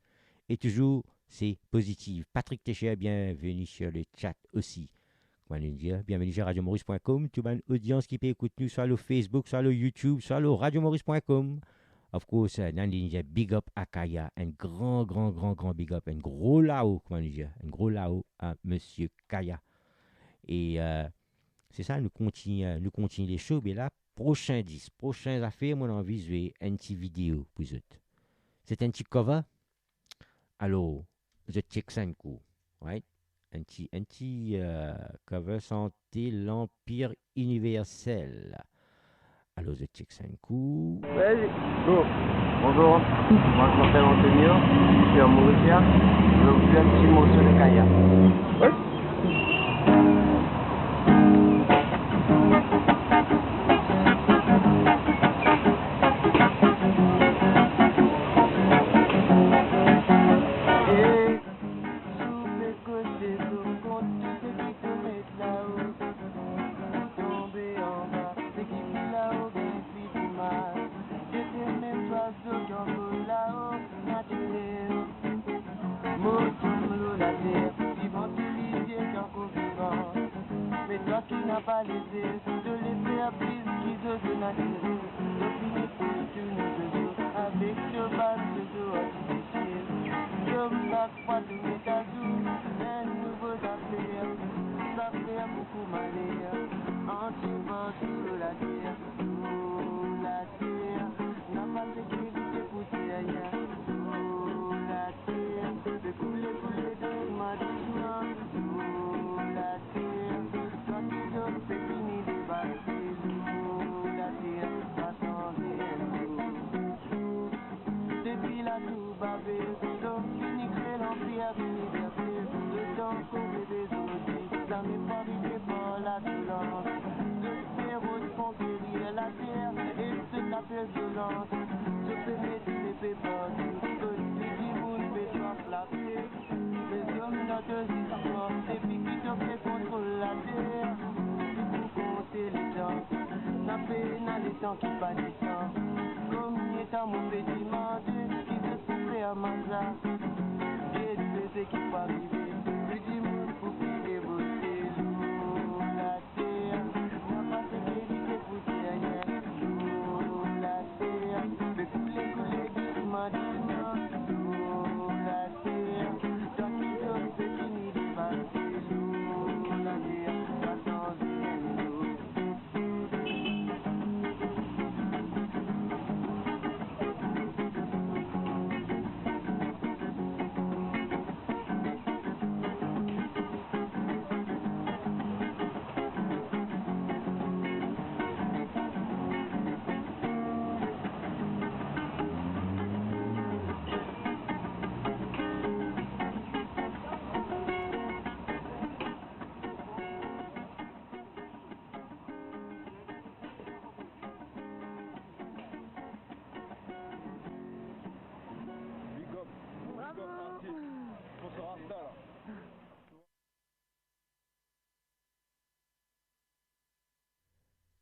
Et toujours, c'est positif. Patrick Técher, bienvenue sur le chat aussi. Comment nous dire, bienvenue sur radiomaurice.com, toute une audience qui peut écouter nous, soit le Facebook, soit le YouTube, soit le radiomaurice.com. Of course, Nandi big up à Kaya, un grand big up, un gros là-haut, comment dire, un gros là-haut à Monsieur Kaya. Et c'est ça, nous continuons les shows, mais là, prochain 10, prochaines affaires, mon envie de jouer une petite vidéo pour vous. C'est un petit cover. Alors, je check ça un coup, right? Un petit cover santé l'Empire universel. Alors, je check ça un coup. Vas-y, go. Bonjour, moi je m'appelle Antonio, je suis un Mauricien. Je vais vous faire un petit mot sur le Kaya. Ouais.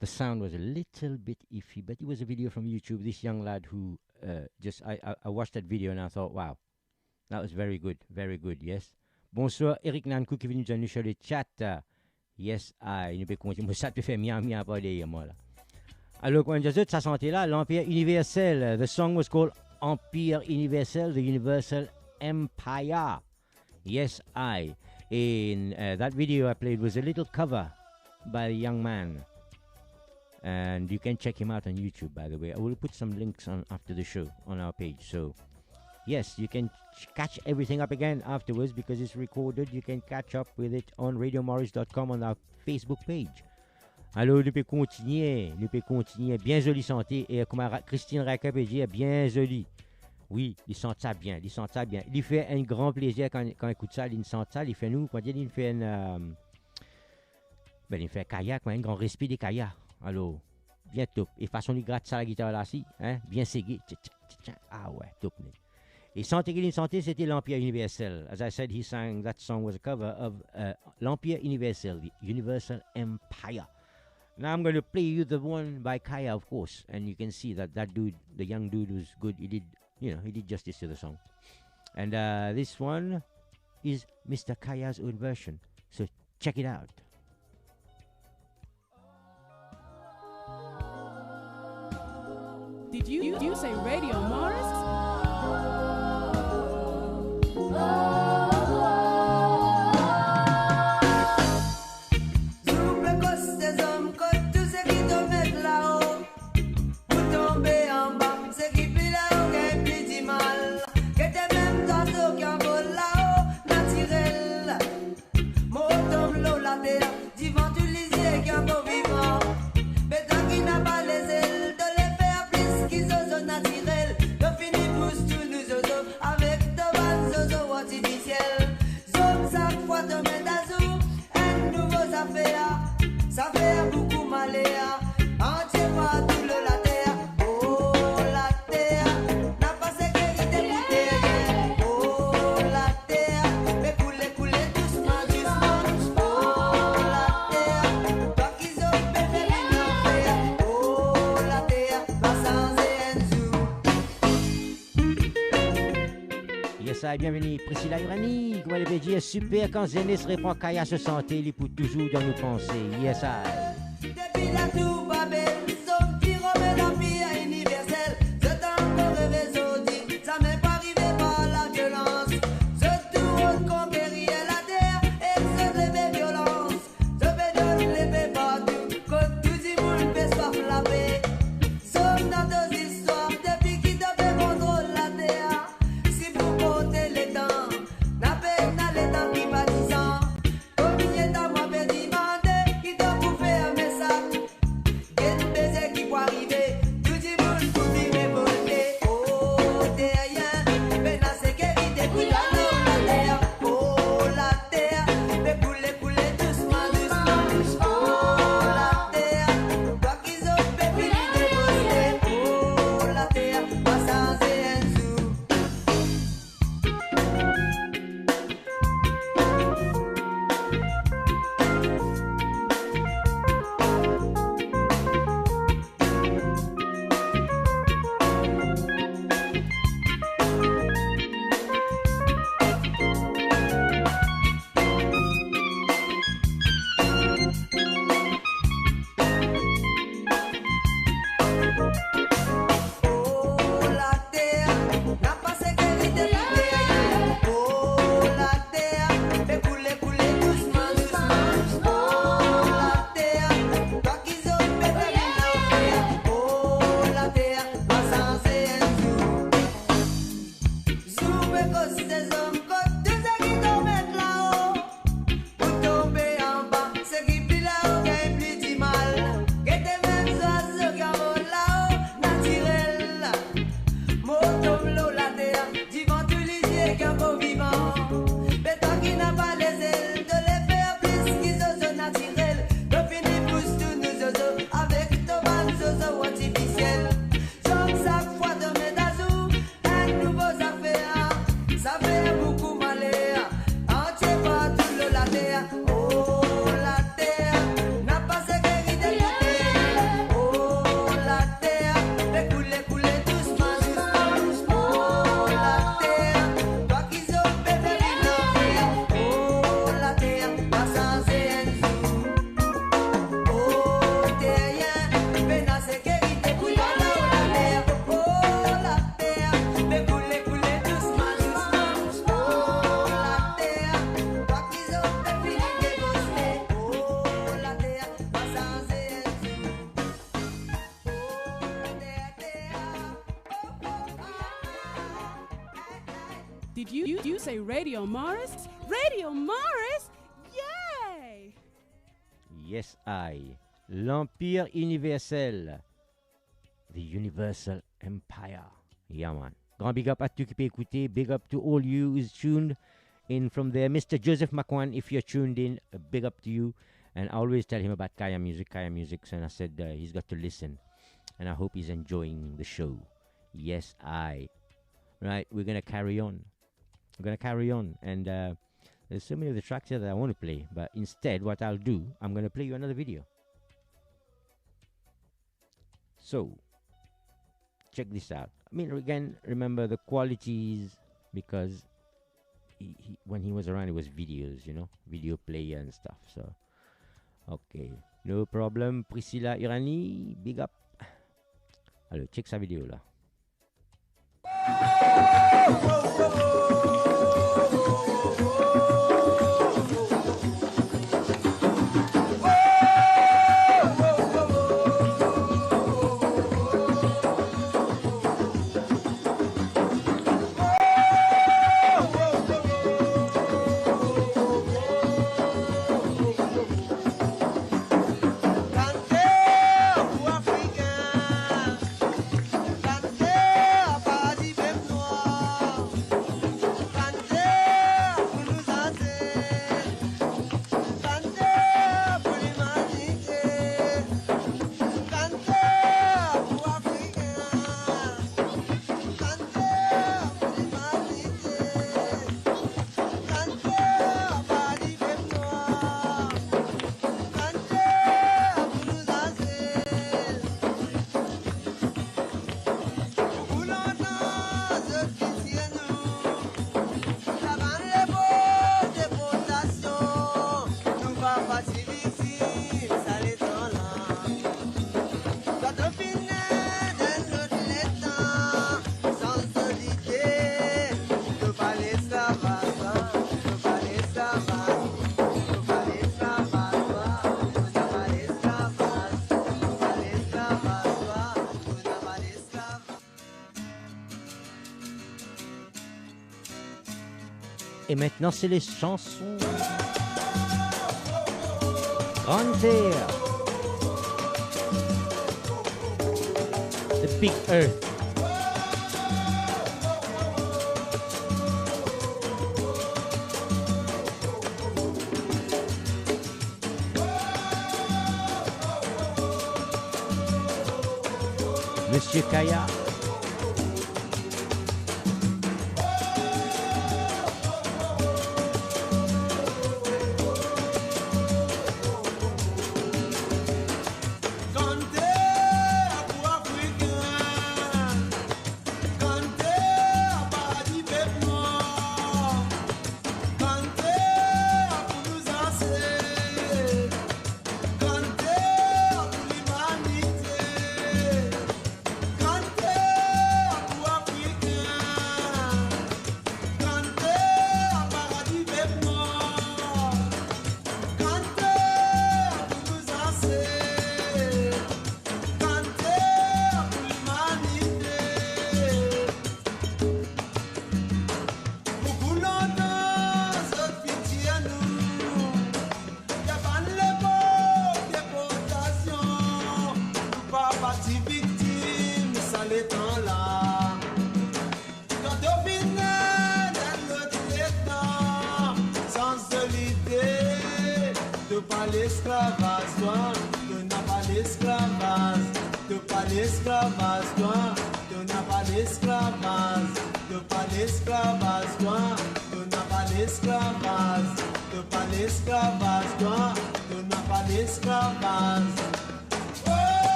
The sound was a little bit iffy, but it was a video from YouTube. This young lad who I watched that video and I thought, wow, that was very good, yes. Bonsoir, Eric Nankou qui est venu nous sur le chat. Yes, il peut continuer. Ça peut faire miam pas derrière moi là. Alors, quand je dis ça santé là, l'Empire universel. The song was called Empire Universel, the Universal Empire. Yes, I. In that video I played was a little cover by a young man. And you can check him out on YouTube, by the way. I will put some links on after the show on our page. So, yes, you can catch everything up again afterwards because it's recorded. You can catch up with it on radiomorris.com on our Facebook page. Alors, nous pouvons continuer. Bien jolie santé. Et comme Christine Raquel peut dire, bien jolie. Oui, il sent ça bien. Il fait un grand plaisir quand il écoute ça. Il sent ça. Il fait nous, il fait il fait kayak, un grand respect des kayaks. Alors, bien top. Et façon, il gratte ça la guitare là, si, hein, bien ségué. Ah ouais, top. Et Santé Guéline Santé, c'était l'Empire Universel. As I said, he sang, that song was a cover of l'Empire Universel, the Universal Empire. Now I'm going to play you the one by Kaya, of course. And you can see that that dude, the young dude, was good. He did, he did justice to the song. And this one is Mr. Kaya's own version. So check it out. Did you say Radio Morris? Ça fait beaucoup maléa, entier pas tout le la terre. Oh la terre, n'a pas sécurité pour terre. Oh la terre, mais couler doucement, doucement. Oh la terre, toi qui ont fait l'affaire. Oh la terre, va sans Yes, bienvenue Priscilla Urani. Comment les pédiers, super quand Zénis répond Kaya se santé, il pour toujours dans nos pensées. Yes, depuis la tour Babel, son petit Romain l'empire universel. Je t'en encore rêvé, Zodi, ça m'est pas arrivé par la violence. Je tourne conquérir la terre et je lève violence. Je vais donner l'épée partout, que tout le monde peut soif la paix. Somme dans deux histoires, depuis qui te fait contrôle la terre. Si vous comptez les dents, n'a peine à les dents qui bâtissent. Combien de temps moi vais demander qui t'a bouffé un message. Quel baiser qui peut arriver, tout le monde pour vivre volter. Oh, terrien, mais la sécurité pour la terre. Oh, la terre, mais couler doucement, doucement. Oh, la terre, toi qui ont fait finir de bosser. Oh, la terre, pas sans un sou. Oh la terre, n'a pas sécurité pour terre. Oh la terre, fait couler doucement, doucement. Oh la terre, toi qui ont fait l'affaire. Oh la terre, va sans un jour. Jour que ces hommes, que tous ceux qui tombent là-haut, pour tomber en bas, ceux qui plus là-haut gagnent plus du mal. Que tes mêmes oiseaux qui volent là-haut, naturel. Motom l'eau, la terre, du vent tous les yeux qui sont vivants. Mais toi qui n'as pas les ailes, de les faire plus qu'ils osent naturel. De finir pousse tous nos oiseaux avec ton van zozo artificiel. Comme chaque fois de mes d'azou, un nouveau affaire. Ça fait beaucoup malheur, entier pas tout le la terre. Oh la terre, n'a pas sécurité pour terre. Oh la terre, fait couler doucement, doucement. Oh la terre, toi qui ont fait l'affaire. Oh la terre, pas sans un jour. Oh terrien, mais la sécurité pour toi là la terre. Oh la terre, fait couler doucement, doucement. Oh la terre, toi qui ont fait finir de bosser. Oh la terre, pas sans un jour. Oh terre, Did you say Radio Morris? Radio Morris? Yay! Yes, l'Empire Universel. The Universal Empire. Yeah, man. Grand big up à tous qui peut écouter. Big up to all you who's tuned in from there. Mr. Joseph Makwan, if you're tuned in, a big up to you. And I always tell him about Kaya Music. And I said he's got to listen. And I hope he's enjoying the show. Yes, right? We're gonna carry on. And there's so many of the tracks here that I want to play, but instead, what I'll do, I'm gonna play you another video. So, check this out. I mean, again, remember the qualities, because when he was around, it was videos, you know, video player and stuff. So, okay, no problem. Priscilla Irani, big up. Alors, check sa vidéo là. Et maintenant, c'est les chansons. Grande Terre. The Big Earth. Monsieur Kaya.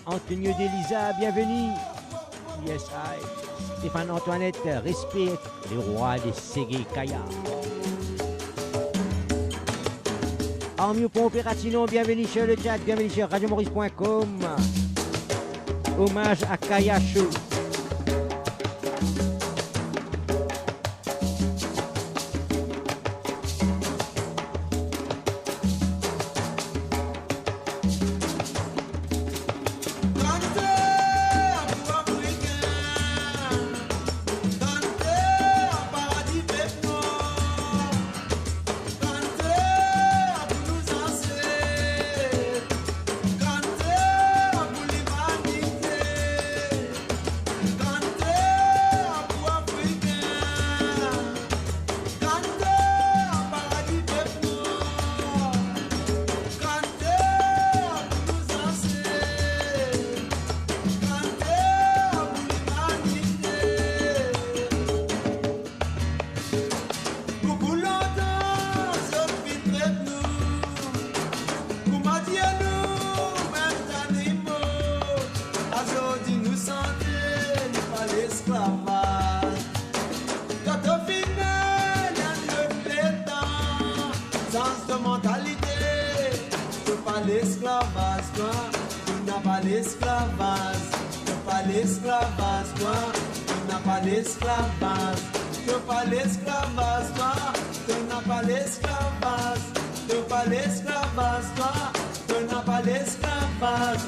Antonio Delisa, bienvenue. Yes, I. Stéphane Antoinette, respect les rois des Ségué Kaya. Armio Pomperatino, bienvenue sur le chat, bienvenue sur radiomaurice.com. Hommage à Kaya Show. Cante l'esclavage, toi, tu n'as pas l'esclavage, tu n'as pas l'esclavage, toi, tu n'as pas l'esclavage, tu n'as pas l'esclavage, toi, tu n'as pas l'esclavage, tu n'as pas l'esclavage, toi, tu n'as pas l'esclavage.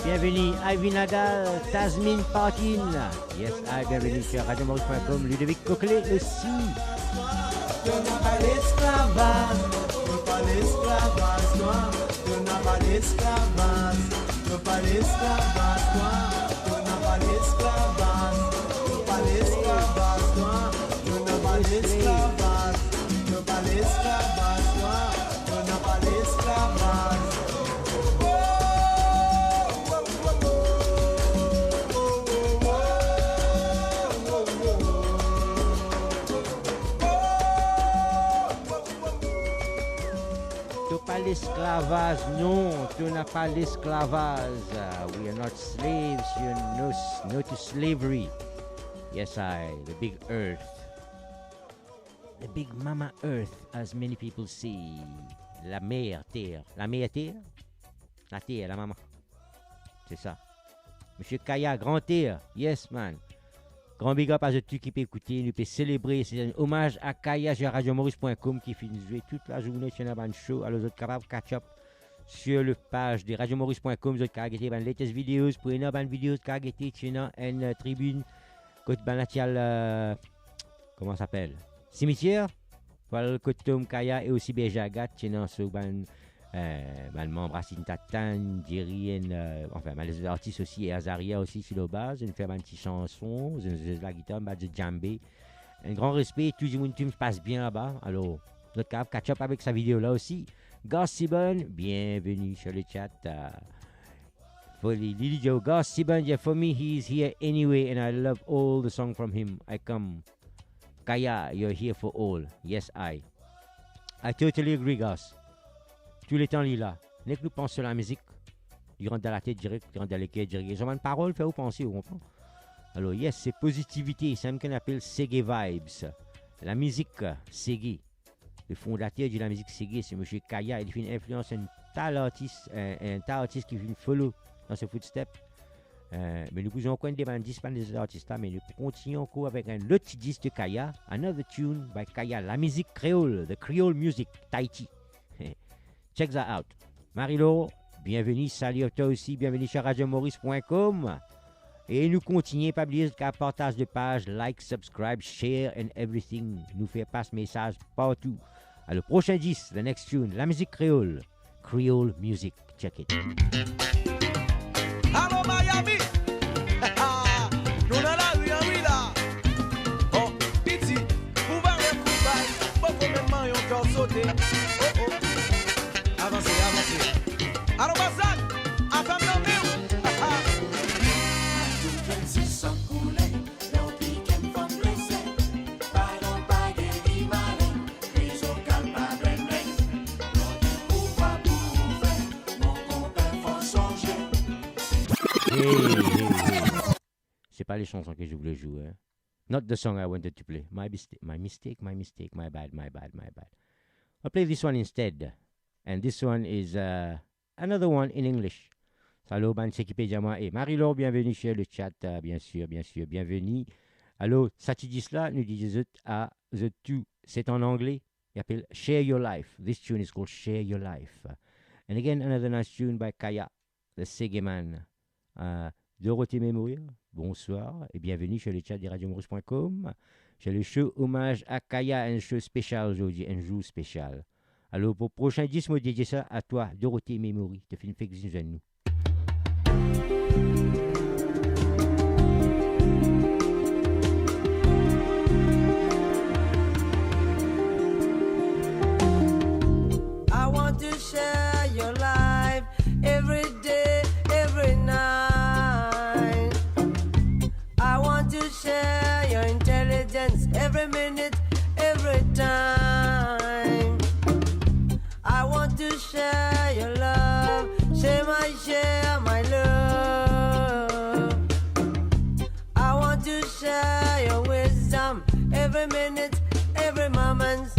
Bienvenue Ivy Nadal, Tasmin Parkin. Yes, bienvenue sur radiomaurice.com. Ludovic Coquelet aussi. Tu n'as pas l'esclavage, tu n'as pas l'esclavage, toi. Tu n'as pas l'esclavage, tu n'as pas l'esclavage, toi. Tu n'as pas l'esclavage, tu n'as pas l'esclavage, toi. Tu n'as pas l'esclavage, tu n'as pas l'esclavage, toi. Tu n'as pas l'esclavage. Pas l'esclavage, non, tu n'as pas l'esclavage. We are not slaves, you're no to slavery. Yes, the big earth. The big mama earth, as many people say. La mère terre. La mère terre? La terre, la maman. C'est ça. Monsieur Kaya, grand terre. Yes, man. Grand big up à ceux qui peut écouter, nous peut célébrer. C'est un hommage à Kaya sur radiomaurice.com qui finit de jouer toute la journée sur un show. Alors, vous êtes capable de catch up sur la page de radiomaurice.com. Vous êtes capable de regarder les latest vidéos. Pour une bonne vidéo, vous êtes capable de une tribune. Côté banatial, comment ça s'appelle? Cimetière. Voilà le côté Tom Kaya et aussi Bejagat. Sur le membre Racine Tatan, Jerry, enfin, les artistes aussi, et Azaria aussi sur la base. Ils font une petite chanson, ils ont la guitare, de djembé. Un grand respect, tout le monde se passe bien là-bas. Alors, notre cap catch up avec sa vidéo là aussi. Gus Sibon, bienvenue sur le chat. For Lily Joe, Gus Sibon, yeah, for me, he's here anyway, and I love all the songs from him. I come. Kaya, you're here for all. Yes, I totally agree, Gus. Tous les temps, là. Dès que nous pensons sur la musique, il rentre dans la tête direct, il rentre dans les quais direct. Ils ont une parole, fait vous penser, vous comprenez? Alors, yes, c'est positivité. C'est ce qu'on appelle Segé Vibes. La musique Segé. Le fondateur de la musique Segé, c'est M. Kaya. Il fait une influence, un tas d'artistes qui viennent follow dans ses footsteps. Mais nous pouvons encore des bandes des artistes, mais nous continuons encore avec un autre disque de Kaya. Another tune by Kaya. La musique créole, the Creole music, Tahiti. Check that out. Marie-Laure, bienvenue, salut à toi aussi, bienvenue sur radiomaurice.com. Et nous continuons, pas oublier qu'à partage de page, like, subscribe, share and everything. Nous fait passer message partout. Alors, prochain 10, the next tune, la musique créole. Creole music, check it. Allô Miami, nous dans la rue en rue là. Oh, Piti, vous parlez de coup, pas comme un yon cœur sauté. Oh oh. Avancez. Allô Bazan, à femme dans le C'est pas les chansons que je voulais jouer. Hein? Not the song I wanted to play. My mistake, my bad. I'll play this one instead. And this one is another one in English. Salut, ban s'équiper diamant. Et Marie-Laure, bienvenue sur le chat. Bien sûr, bienvenue. Allô, Satidisla nous dit à The Two. C'est en anglais. Il appelle Share Your Life. This tune is called Share Your Life. And again, another nice tune by Kaya, the Segé man. Dorothée Mémorial, bonsoir et bienvenue sur le chat de radiomaurice.com. J'ai le show hommage à Kaya, un show spécial aujourd'hui, un jour spécial. Alors pour le prochain 10 mots dédié ça à toi, Dorothée Mémorial, te fais une fête de nous. I want to share your life every day, every night. I want to share your intelligence every minute, every time. I want to share your love, share my love. I want to share your wisdom every minute, every moment.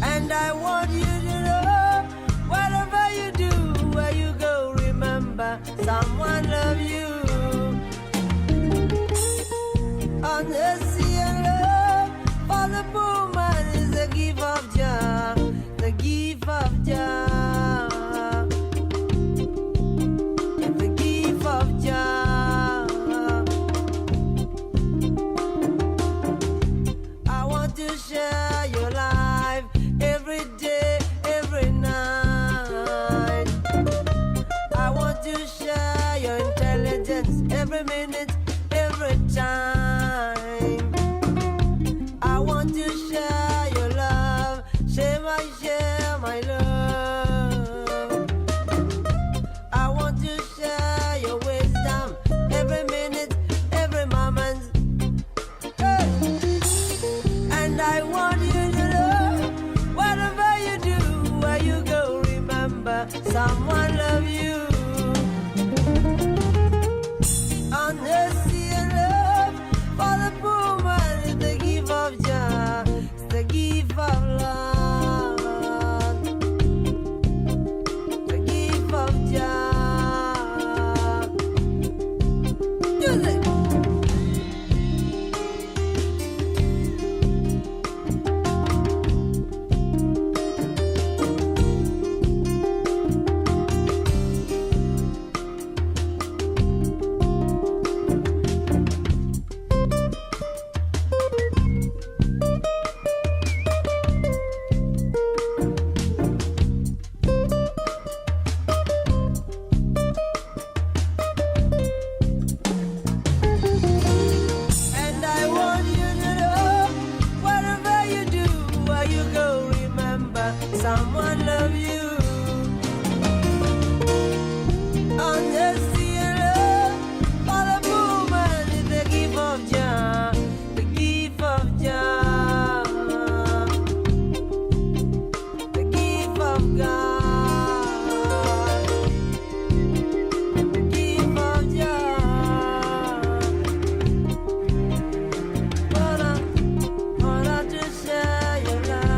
And I want you to know, whatever you do, where you go, remember, someone love you. Honesty and love for the poor man is the gift of Jah, the gift of Jah, the gift of Jah. I want to share your life every day, every night. I want to share your intelligence every minute, every time. I want to share your love, share my love. I want to share your wisdom every minute, every moment. Hey. And I want you to know, whatever you do, where you go, remember, someone love you. Honesty and love for the poor man is the gift of Jah, it's the gift of love, the gift of Jah. Music. And I want you to know, whatever you do, where you go, remember, someone love you. Honesty and love for the poor man is the gift of Jah, the gift of Jah, the gift of God, the gift of Jah. Wanna to share your love,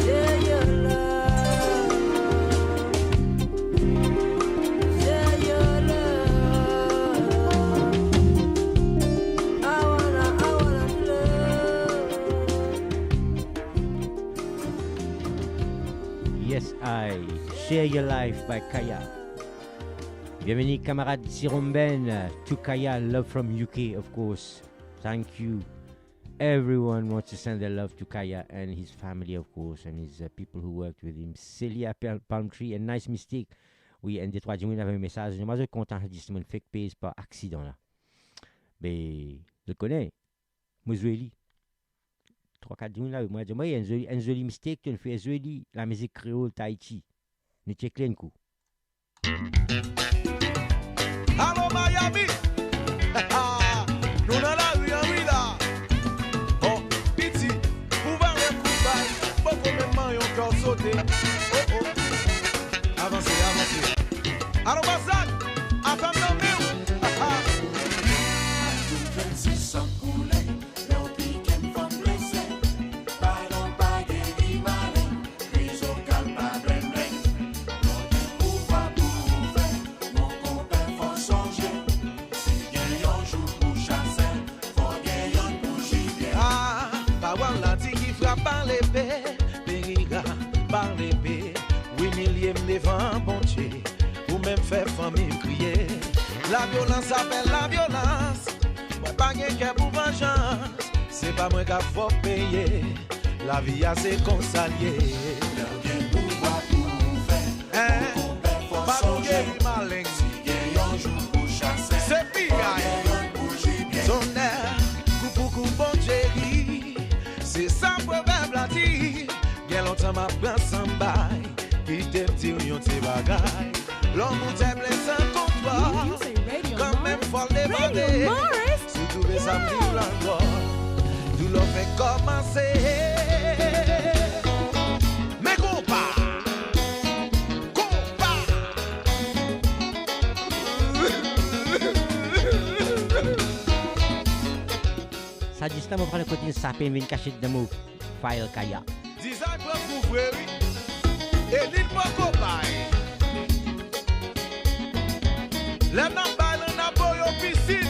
share your love, share your love. I wanna love. Yes, I Share Your Life by Kaya. Bienvenue camarade Siromben to Kaya, love from UK of course. Thank you. Everyone wants to send their love to Kaya and his family of course and his people who worked with him. Celia Palmtree and Nice Mystique. Oui, un des trois jours, il avait un message. Je suis content de dire que fake page par accident là. Mais je le connais. Moi, Zueli. 3-4 jours là, moi, je dis, un joli mistake, tu fais Zueli, la musique créole Tahiti. Nous checkons un coup. Allô Miami, nous dans la rue en rue là. Oh, piti, pour voir le coup bail, beaucoup même yon corps sauté. Oh oh, avancez, avancez. Allô Bazak, attends nous. Par l'épée, périra par l'épée. Oui, devant bon Dieu, ou même faire famille crier. La violence appelle la violence. Moi pas qu'un pour vengeance. C'est pas moi qui faut payer. La vie a ses consaliers. Pas pour guérir malin. C'est pire. Son air, coucou bon Jerry. C'est ça proverbe la dit. Bien longtemps m'a pris sans bail. Puis t'es petit yon te bagay. L'homme ou t'es blessé contre toi. You say Radio Quand même Morris? faut le Radio demander. Morris? Si tous les samedis l'envoi, tout le fait commencer. Mais compas, Ça dit ça, mon frère, le côté sapin vient cacher dans mon file Kaya. design pour couvrir, et l'île pour copain. Les nambales n'a pas eu piscine.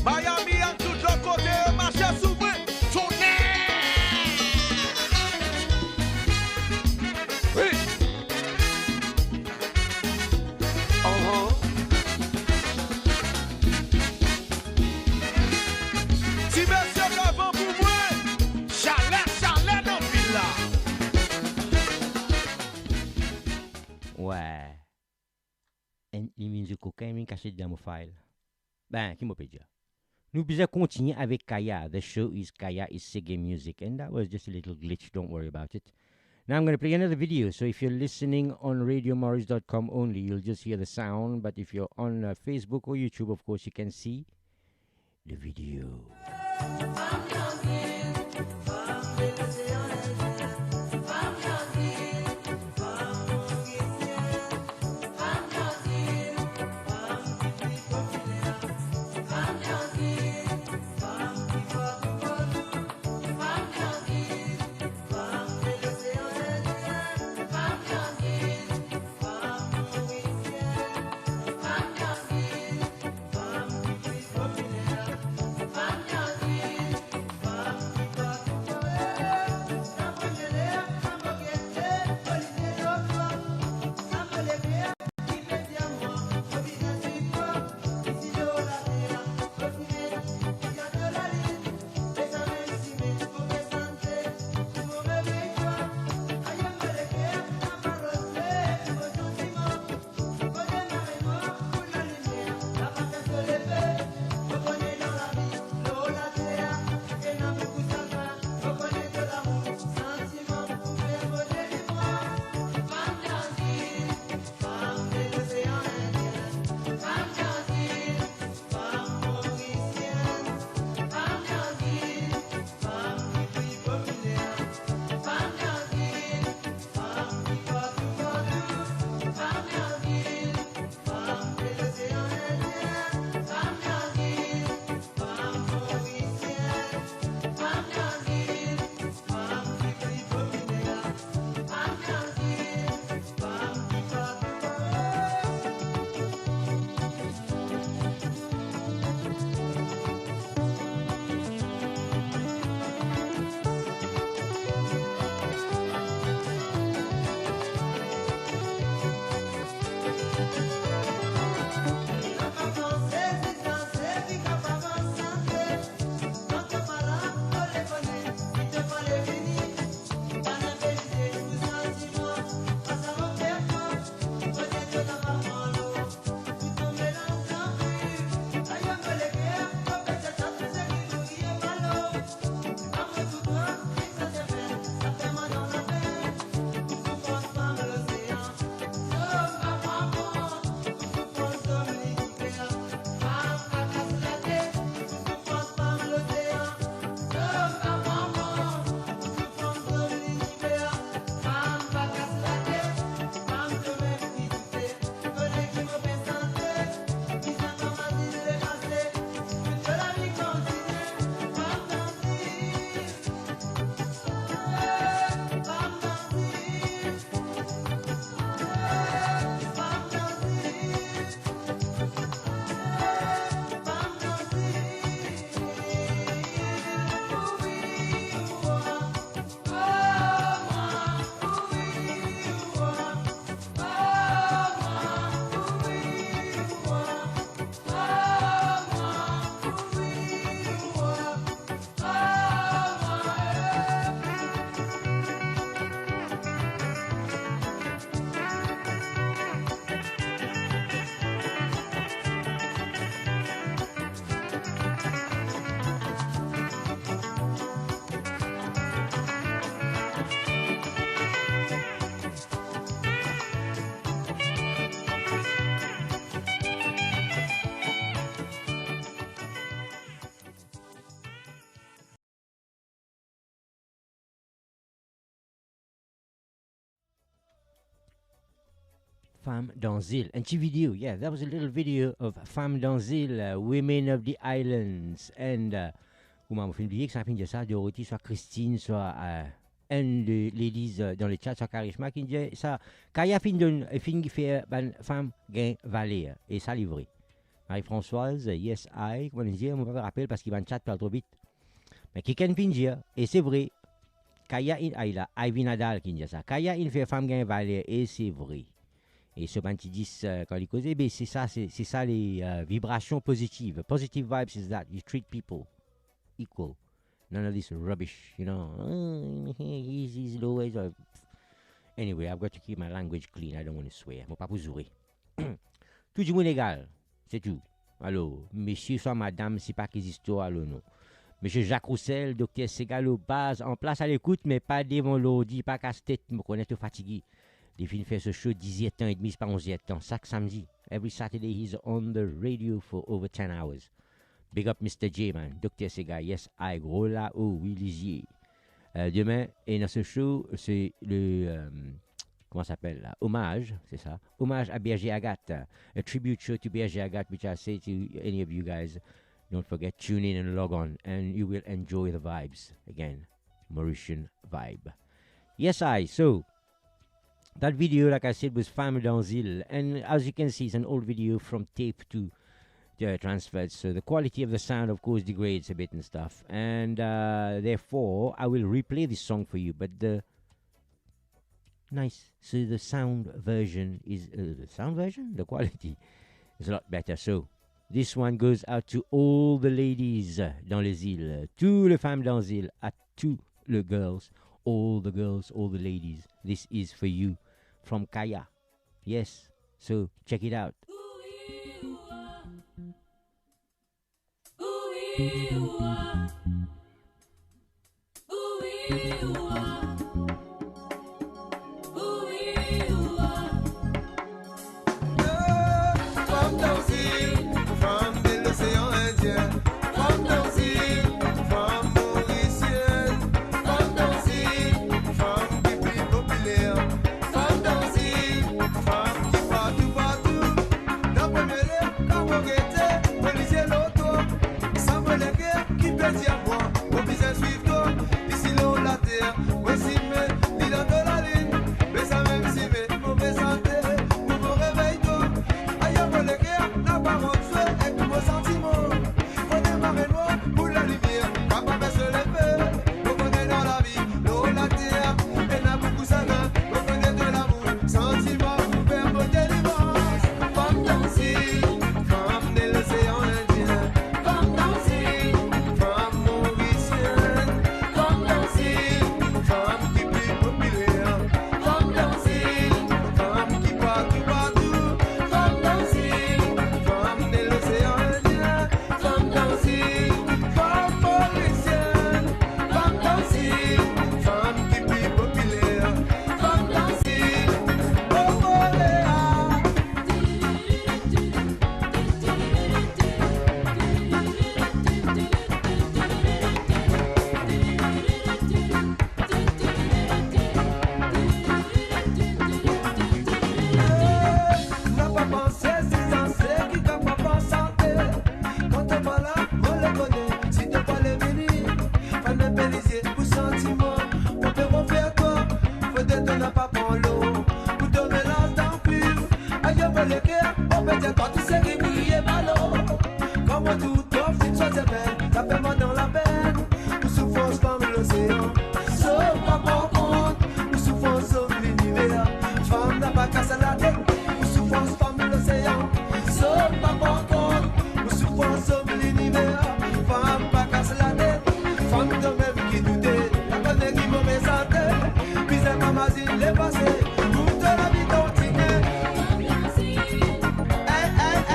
Miami en tout l'autre côté, marché s'ouvre, tourner. Oui. Si monsieur avant pour moi, chalet dans villa. Ouais. Et les musiques coquins viennent cacher dans mon file. Ben, qui m'a dit? Nous pouvons continuer avec Kaya. The show is Kaya is Siggy Music. And that was just a little glitch. Don't worry about it. Now I'm going to play another video. So if you're listening on RadioMorris.com only, you'll just hear the sound. But if you're on Facebook or YouTube, of course, you can see the video. Femme Femmes dans île. Un petit vidéo, yeah, that was a little video of Femmes dans île, Women of the Islands. And, ou m'a fait oublier que ça a fait ça, Dorothy, soit Christine, soit un de ladies dans le chat, soit Karishma, qui dit ça. Kaya fin qui fait femme gain valet, et ça livré. Marie-Françoise, yes, I, comment dire, on me rappelle parce qu'il va en chat pas trop vite. Mais qui can fin dire, et c'est vrai, Kaya in Aïla, Ivy Nadal qui dit ça. Kaya in fait femme gain valet, et c'est vrai. Et ce banti 10, quand il cause, c'est ça les vibrations positives. Positive vibes is that you treat people equal. None of this rubbish, you know. He's low. Anyway, I've got to keep my language clean. I don't want to swear. Je ne pas pour jouer. Tout le monde égal, c'est tout. Alors, monsieur soit madame, c'est pas qu'ils histoires, alors non. Monsieur Jacques Roussel, docteur Segalo, base en place à l'écoute, mais pas devant l'ordi, pas casse-tête, me connaît tout fatigué. Il finit faire ce show 17 ans et demi, c'est pas 11 ans. Chaque samedi, every Saturday, he's on the radio for over 10 hours. Big up Mr. J, man. Dr. Sega, yes, I, gros là, oh, oui, lisier. Demain, et dans ce show, c'est le, comment ça s'appelle là? Hommage, c'est ça. Hommage à Berger Agathe. A tribute show to Berger Agathe, which I say to any of you guys. Don't forget, tune in and log on, and you will enjoy the vibes. Again, Mauritian vibe. Yes, so, that video, like I said, was Femmes dans île. And as you can see, it's an old video from tape to transferred. So the quality of the sound, of course, degrades a bit and stuff. And therefore, I will replay this song for you. But the sound version is... the quality is a lot better. So this one goes out to all the ladies dans les îles. Tous les femmes dans les îles. À tous les girls, all the ladies. This is for you. From Kaya. Yes. So check it out. Femme dans île, femme de l'océan Indien. Femme dans île, femme mauricienne. Femme dans île, femme qui prie populaire. Femme dans île, femme qui partout. Dans le mêlé, quand vous guettez, policier l'auto. Sans me léguer, qui peut dire moi, au business suivre toi. Ici l'eau, la terre, voici mes l'île de la ligne. Mais ça même si mes mauvais santé, vous vous réveillez toi. Ailleurs, mon léguer, n'a pas mon souhait et tous vos sentiments. Faut démarrer noir pour la lumière, papa va se lever. Vous connaissez dans la vie, l'eau, la terre, et n'a beaucoup ça va. Vous connaissez de l'amour, sentiment, vous faire vos délivrances. Femme dans île, femme de l'océan Indien. Femme dans île, femme mauricienne. Femme dans île, femme qui prie populaire. Femme dans île, femme qui partout. Femme dans île, femme de l'océan Indien. Femme dans île, femme mauricienne. Femme dans île, femme qui prie populaire. Femme dans île, oh Léa. N'a pas pensé, c'est censé, qui n'a pas pensé. Quand t'es pas là, on le connaît. Si t'es pas les venir, pas de bêtisier ou sentiment. On peut refaire toi, faut te donner pas pour l'eau. Pour te mélange dans pur. Aïe, on le cœur, on peut dire quand tu sais qu'il brille malo. Comme tout offre, une chose est belle, ça fait mal dans la peine. Nous souffrons comme l'océan, sauf pas pour compte. Nous souffrons comme l'univers, femme n'a pas cassé la tête. Nous souffrons comme l'océan, sauf pas pour compte. Nous souffrons comme l'univers, femme pas cassé la tête. Femme de même qui doutait, la connaît qui mauvaise santé. Puis c'est comme asile les passés, pour te la vie continuer. Hey, hey, hey.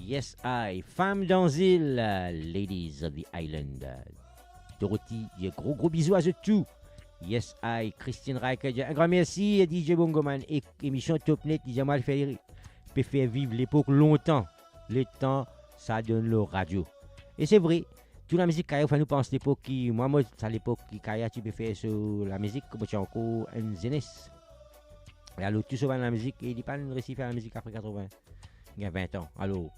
Yes, I. Femme d'Anzil, ladies of the island. Dorothy, un gros bisous à tout. Yes, I. Christine Reiker, un grand merci. DJ Bongoman et émission Topnet, DJ Mal peut faire vivre l'époque longtemps. Le temps, ça donne le radio. Et c'est vrai, toute la musique Kaya, nous pense l'époque qui, moi, c'est l'époque qui Kaya, tu peux faire sur la musique, comme tu as encore une jeunesse. Et alors, tout souvent la musique, il n'est pas réussi à faire la musique après 80. Il y a 20 ans. Alors,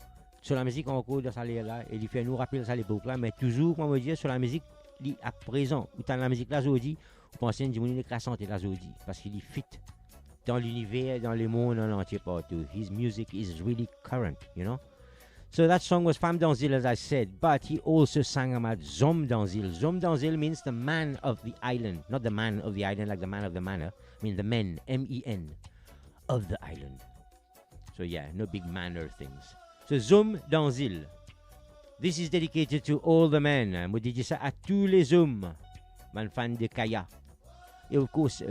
sur la musique, encore dans ça là, il fait nous rappeler ça l'époque là, mais toujours, moi, je dis, sur la musique, à présent, ou dans la musique là, je dis, vous pensez que c'est la santé là, je dis, parce qu'il est fit dans l'univers, dans le monde en entier partout. His music is really current, you know. So that song was Femme d'Anzil, as I said, but he also sang about Zom d'Anzil. Zom d'Anzil means the man of the island, not the man of the island like the man of the manor. I mean the men, M-E-N, of the island. So yeah, no big manor things. So Zom d'Anzil. This is dedicated to all the men. Moi, je dis ça à tous les hommes, man fan de Kaya. Et of course,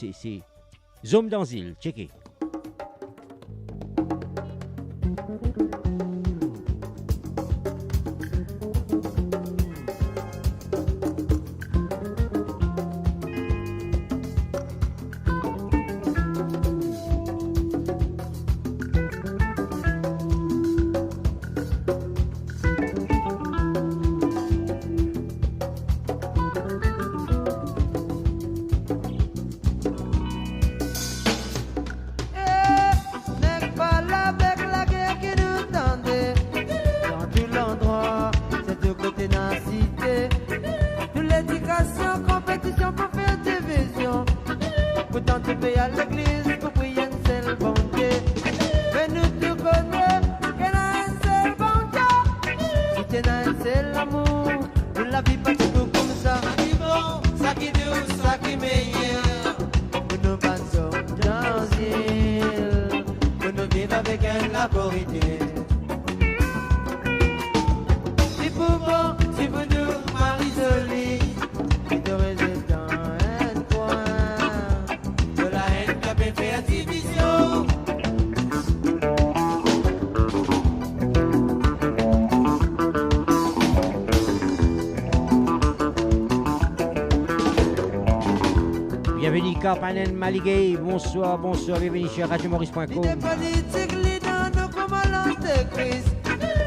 c'est Zom d'Anzil. Checkez. Panen Maligay, bonsoir, bienvenue sur radiomaurice.com. L'idée politique, l'idée de comment l'antéchrist.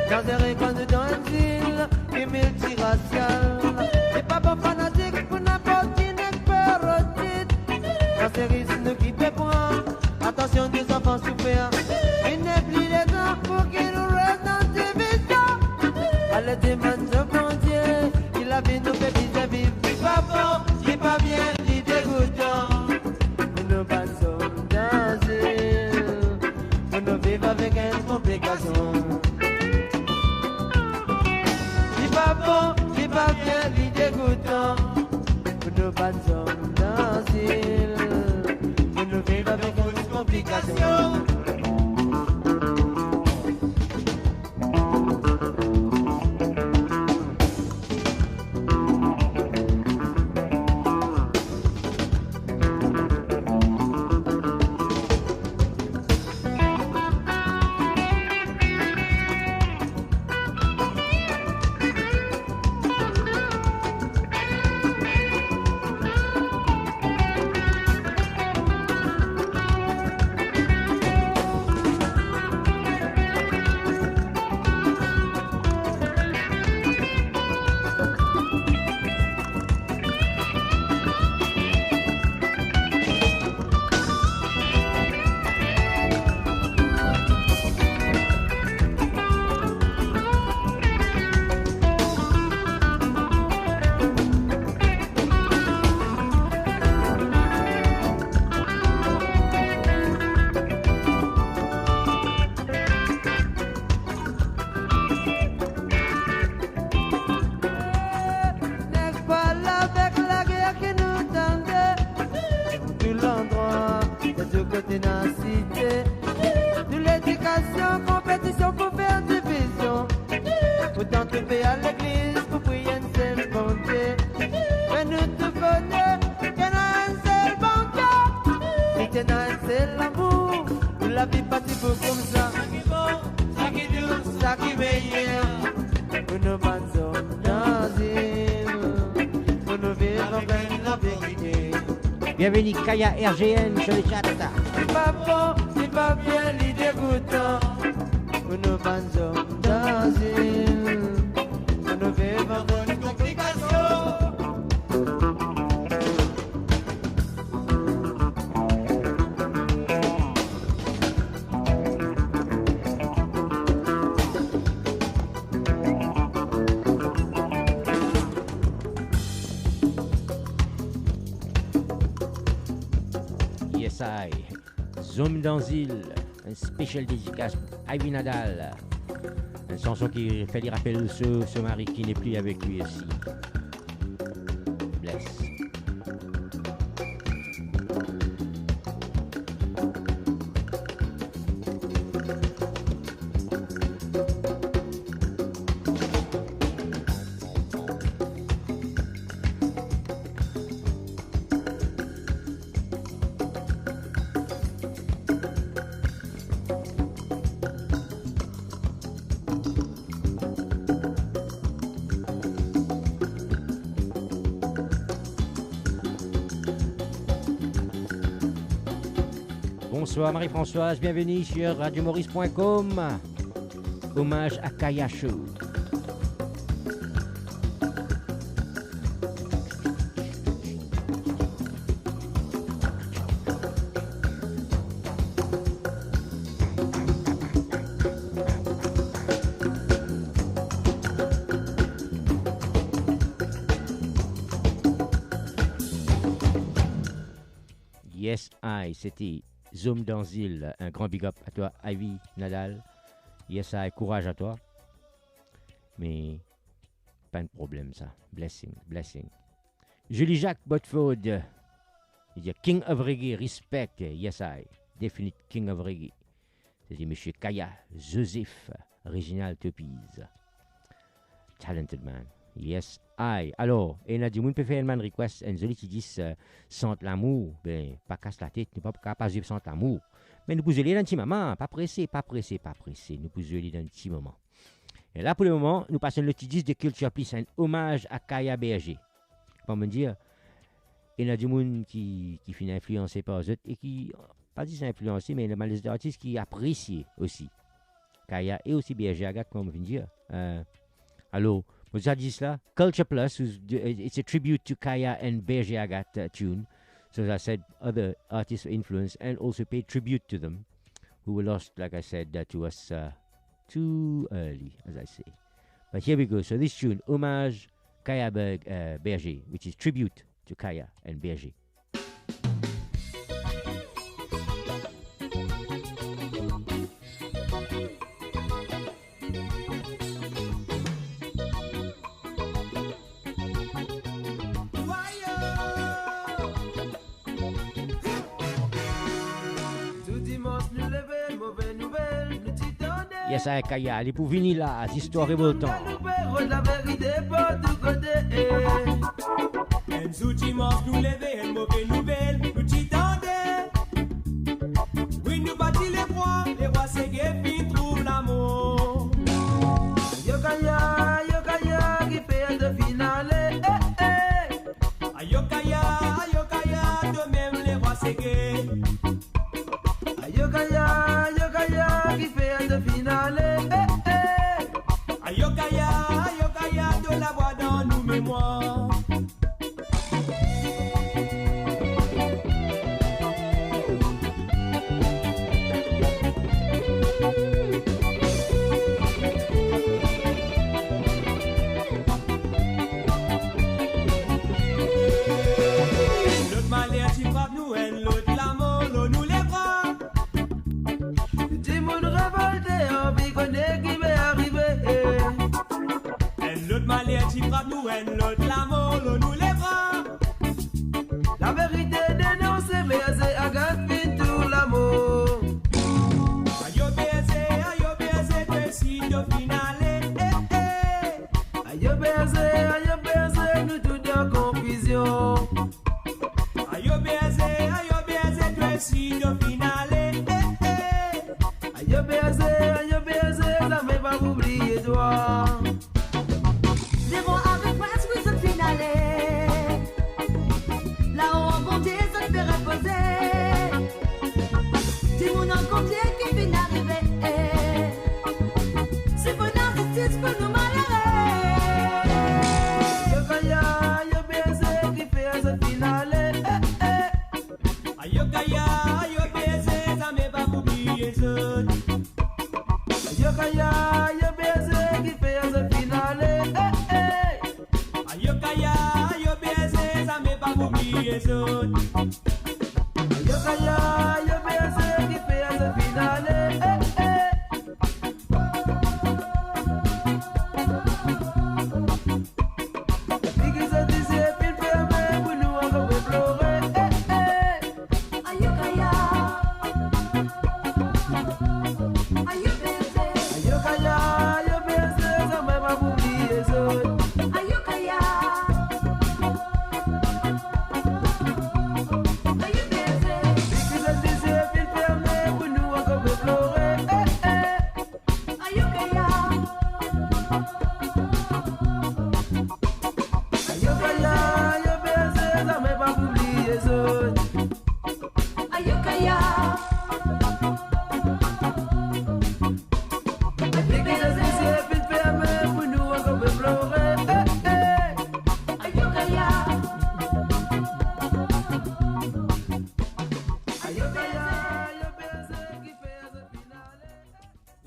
Dans des réponses dans une ville qui est multiraciale. C'est pas bon fanatique pour n'importe qui n'est pas rotite. Dans ces risques qui peut prendre, attention des enfants souffrants. Il n'est plus le temps pour qu'ils nous restent dans des visions. Allez, demande au bon Dieu, il a vu nous fait vivre. C'est pas bon, c'est pas bien, il dégoûtant. Avec une complication. C'est pas bon, c'est pas bien, c'est dégoûtant. Pour nous battons dans l'île, pour nous vivre avec une complication. La vie partie pour comme ça. Ça qui est bon, ça qui est dur. ça qui meilleur. Pour nous banzo dans île, pour nous vivre en pleine la vérité. Bienvenue Kaya RGN sur le chat. C'est pas bon, c'est pas bien, ni dégoûtant. Pour nous banzo dans île, pour nous vivre en pleine complication. Zoom dans île, un spécial dédicace pour Ivy Nadal. Une chanson qui fait lui rappeler ce mari qui n'est plus avec lui ici. Bless. Bonsoir Marie-Françoise, bienvenue sur radiomaurice.com. Hommage à Kaya Show. Yes, c'était Zoom dans île, un grand big up à toi, Ivy Nadal. Yes, courage à toi. Mais pas de problème, ça. Blessing, blessing. Julie-Jacques Botford, il dit King of Reggae, respect. Yes, definite King of Reggae. C'est Monsieur Kaya Joseph, Original Topies. Talented man. Yes, alors, et a dit, moun peut faire un request, un joli qui dit, sans l'amour, ben, pas casse la tête, n'est pas capable de sans l'amour. Mais nous pouvons aller dans un petit moment, pas pressé, nous pouvons aller dans un petit moment. Et là, pour le moment, nous passons le petit disque de Culture Plus, un hommage à Kaya Berger. Pour me dire, il y a du monde qui finit influencé par eux autres, et qui, pas dit influencé, mais le des artistes qui apprécient aussi Kaya et aussi Berger Agathe, comme on vient de dire. Alors, vous avez dit cela, Culture Plus, it's a tribute to Kaya and Berger Agathe tune. So as I said, other artists of influence and also pay tribute to them, who were lost, like I said, to us too early, as I say. But here we go. So this tune, Hommage Kaya Berger, which is tribute to Kaya and Berger. Yes, I Kaya, les pour venir là, l'histoire révoltante. La vérité pour tout côté. Un sous-dimanche nous lever, une mauvaise nouvelle, nous t'y-tendais. Oui, nous bâtis les rois c'est qui trouvent l'amour. Yo Kaya, qui fait de finale. Ayo Kaya, de même les rois c'est qui. Yo Kaya, qui fait de finale. Ayo Kaya, de la voix dans nos mémoires. L'autre malheur qui frappe nous, elle, l'autre l'amour, l'eau nous les bras. Dis mon révolté, envie connaît qui va arriver. L'autre malheur qui frappe nous, elle, l'autre l'amour, l'eau nous les bras. La vérité dénoncée, mais c'est Agathe fin tout l'amour. Ayo baiser, te si de finale. Ayo baiser, nous tout en confusion. Ayo baiser, te si de finale. Ayo baiser, la main va oublier. Ayokaya, yo baiser qui fait ce finale. Ayokaya, yo baiser, ça m'est pas oublié zone. Ayokaya, yo baiser qui fait ce finale.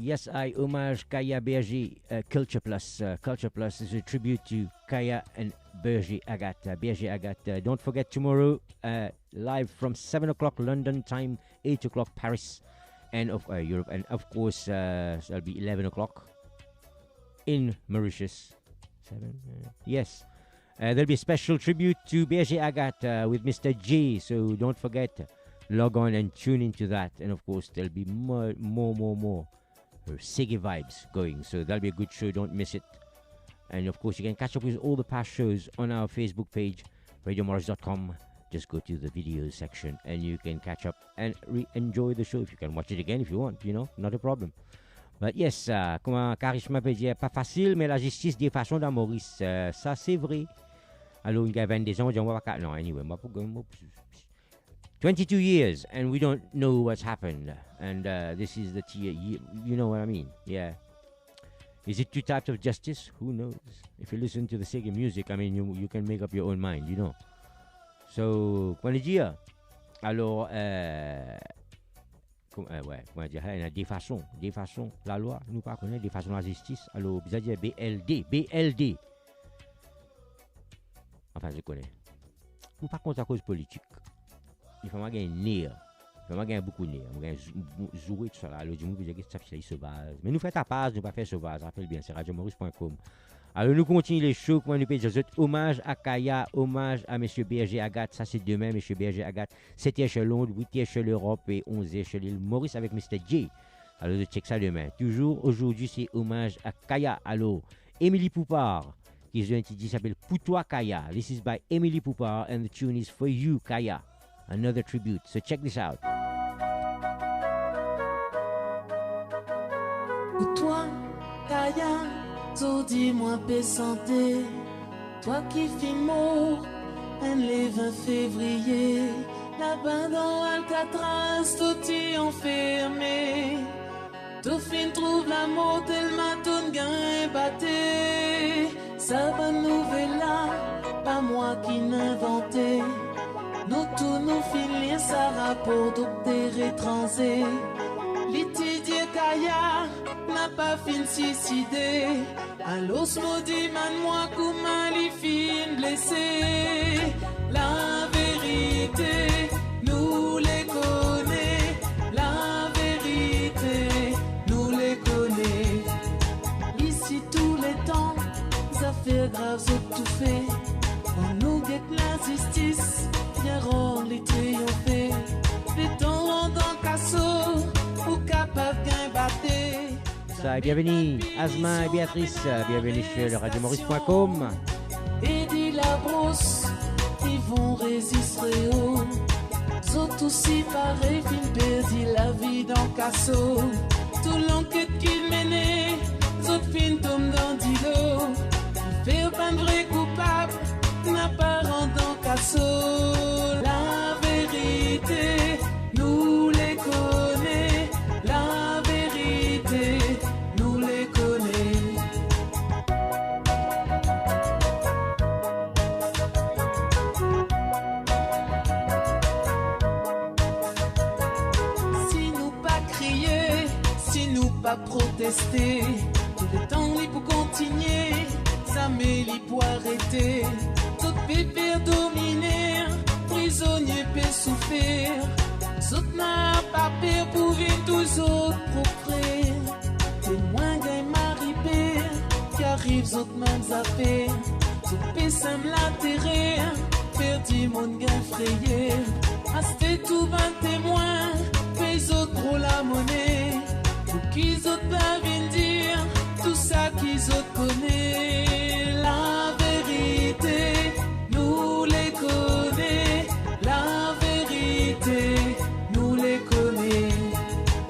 Yes, I homage Kaya Berger Culture Plus. Culture Plus is a tribute to Kaya and Berger Agathe. Berger Agathe. Don't forget tomorrow, live from 7 o'clock London time, 8 o'clock Paris, and of Europe, and of course it'll be 11 o'clock in Mauritius. 7. Yes. There'll be a special tribute to Berger Agathe with Mr. J. So don't forget, log on and tune into that, and of course there'll be more Siggy vibes going, so that'll be a good show. Don't miss it. And of course you can catch up with all the past shows on our Facebook page, RadioMaurice.com. Just go to the videos section and you can catch up and enjoy the show. If you can watch it again if you want, not a problem. But yes, comme Karishma peut dire, pas facile, mais la justice des façons dans Maurice, ça c'est vrai. Alors il y a 22 ans, on dit on va pas. Non, anyway, 22 years and we don't know what's happened, and this is the you know what I mean. Yeah, is it two types of justice? Who knows? If you listen to the Siggy music, I mean you can make up your own mind, So comment dire? Alors comment dire, il y a des façons, la loi nous pas connaît des façons la justice. Alors vous dire BLD, enfin je connais, ou par contre à cause politique. Il faut gagner nerf. Il faut gagner beaucoup de nerfs. Il faut gagner jouer tout ça là. Le dimanche, vous avez ça fait sauvage. Mais nous faisons ta passe, nous pas faire sauvage. Rappelle bien, c'est radiomaurice.com. Alors nous continuons les shows. Comment nous pouvons dire hommage à Kaya, hommage à M. Berger Agathe. Ça c'est demain, M. Berger Agathe. 7e chez Londres, 8e chez l'Europe et 11e chez l'île Maurice avec Mr. J. Alors je check ça demain. Toujours aujourd'hui, c'est hommage à Kaya. Alors, Émilie Poupard, qui s'appelle Pour toi Kaya. This is by Émilie Poupard and the tune is For You Kaya. Another tribute. So check this out. Pour toi, Kaya, tout dis-moi paix santé. Toi qui fis mort, le 20 février, là-bas dans Alcatraz, tout y enfermé. Tout fin trouve la mort, tellement tout gain batté. Ça va nouvelle là, pas moi qui n'inventais. Nous tous nous filons ça rapport docteur étranger. L'étudier Kaya n'a pas fin suicidé. Alors maudit man moi comment les fin blessé. La vérité nous les connaît. La vérité nous les connaît. Ici tous les temps affaires graves ont tout fait. On nous guette la justice. Rond les triompher, les temps dans casso, ou capable d'un batté. Ça, bienvenue Asma et Béatrice, bienvenue sur le radiomaurice.com. Et dit la brosse, ils vont résister aux autres aussi pareil, ils perdent la vie dans casso. Tout l'enquête qu'ils menaient, autres fin tombent dans d'îlot. Ils font pas de vrai coupable, n'a pas rendu dans casso. La vérité, nous les connaît. La vérité, nous les connaît. Si nous pas crier, si nous pas protester. Tout le temps, il pour continuer. Ça m'élit pour arrêter. Tout pépère dominer. Prisonnier peut souffrir. Saute n'a pas peur pour vivre tous autres propres. Témoin gagne mari père. Qui arrive autres mêmes affaires. Tout pécem la terre. Perdu mon gain frayé. Resté tout 20 témoins. Paye autres gros la monnaie. Pour qu'ils autres peuvent dire tout ça qu'ils autres connaissent. La vérité, nous les connaissons. La vérité, nous les connaissons.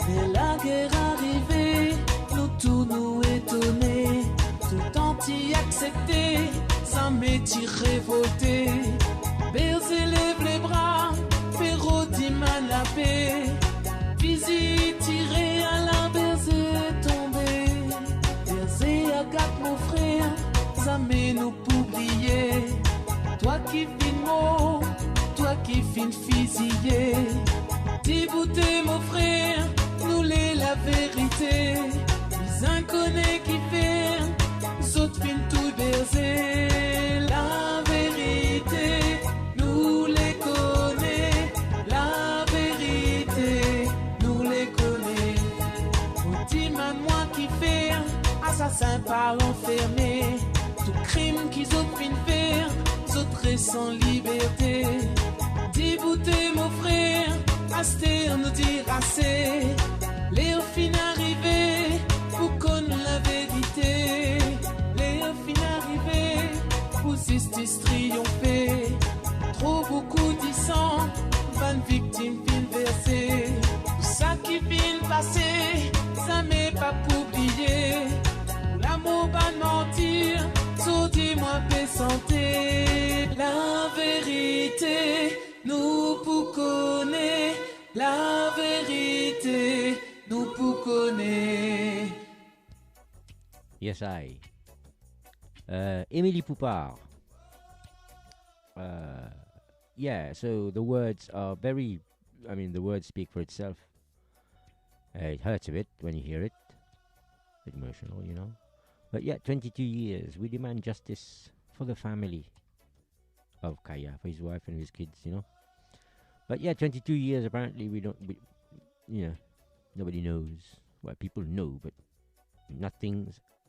Mais la guerre arrivée, nous tous nous étonnés. Tout entier accepté, sans métier révolté. Bercé lève les bras, Perrault dit mal la paix. Visite tiré à la bercé tombé. Bercé à quatre mon frère, ça met nous pour oublier. Toi qui fin mot, toi qui fin fusillé. Débouté mon frère, nous les la vérité. Les inconnus qui ferment, les autres fin tout bercé. La vérité, nous les connaissons. La vérité, nous les connaissons. On dit man moi qui fait, assassin par enfermé. Tout crime qu'ils ont fin faire, autres sans liberté. Débouté mon frère, Asté nous dire assez. Les fin arrivés, pour qu'on la vérité. Les fin arrivés, pour justice triompher. Trop beaucoup de sang, 20 victimes fin versées. Tout ça qui vient passer, ça m'est pas pour oublier. L'amour va mentir, so dis-moi paix santé. La vérité, nous pour connaître. La vérité, nous pour connaître. Yes, I. Émilie Poupard. Yeah, so the words are very, I mean, the words speak for itself. It hurts a bit when you hear it. Bit emotional, you know. But yeah, 22 years. We demand justice for the family of Kaya, for his wife and his kids, you know. But yeah, 22 years, apparently you know, nobody knows. Well, people know, but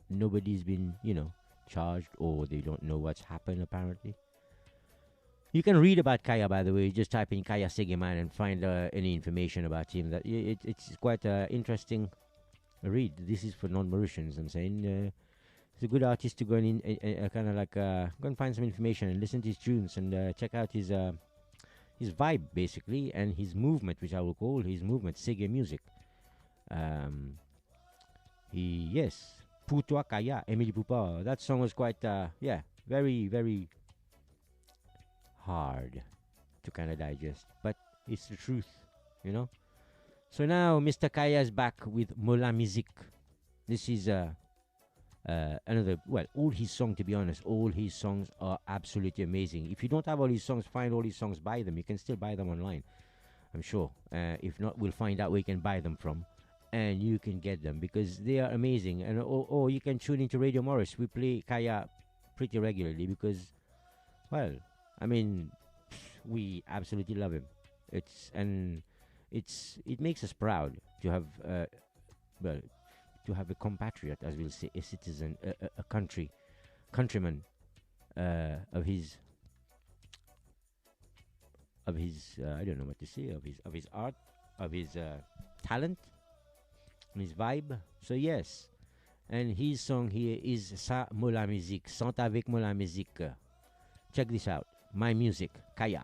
nobody's been, you know, charged, or they don't know what's happened, apparently. You can read about Kaya, by the way. Just type in Kaya Segeman and find any information about him. That it's quite interesting read. This is for non-Mauritians, I'm saying. He's a good artist to go in kind of like go and find some information and listen to his tunes and check out his vibe, basically, and his movement, which I will call his movement, Sege music. Yes, Putua Kaya, Émilie Poupard. That song was quite, very, very hard to kind of digest, but it's the truth, you know. So now Mr. Kaya is back with Mola Music. This is another, well, all his songs, to be honest, all his songs are absolutely amazing. If you don't have all his songs, find all his songs, buy them. You can still buy them online, I'm sure. If not, we'll find out where you can buy them from, and you can get them because they are amazing. And or you can tune into Radio Morris. We play Kaya pretty regularly because, well, I mean, we absolutely love him. It makes us proud to have to have a compatriot, as we'll say, a citizen, a countryman of his I don't know what to say, of his art, of his talent, and his vibe. So yes, and his song here is Sa Mola Music, Chante avec Mola Music. Check this out, My Music, Kaya.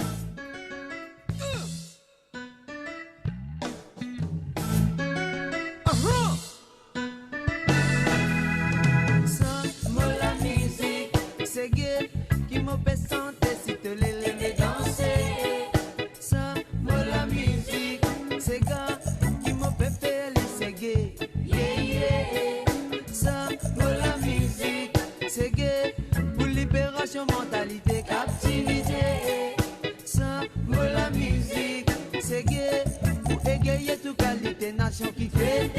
Mentalité captivité, ça, la musique, c'est gay, pour égayer toute qualité, nation qui fête.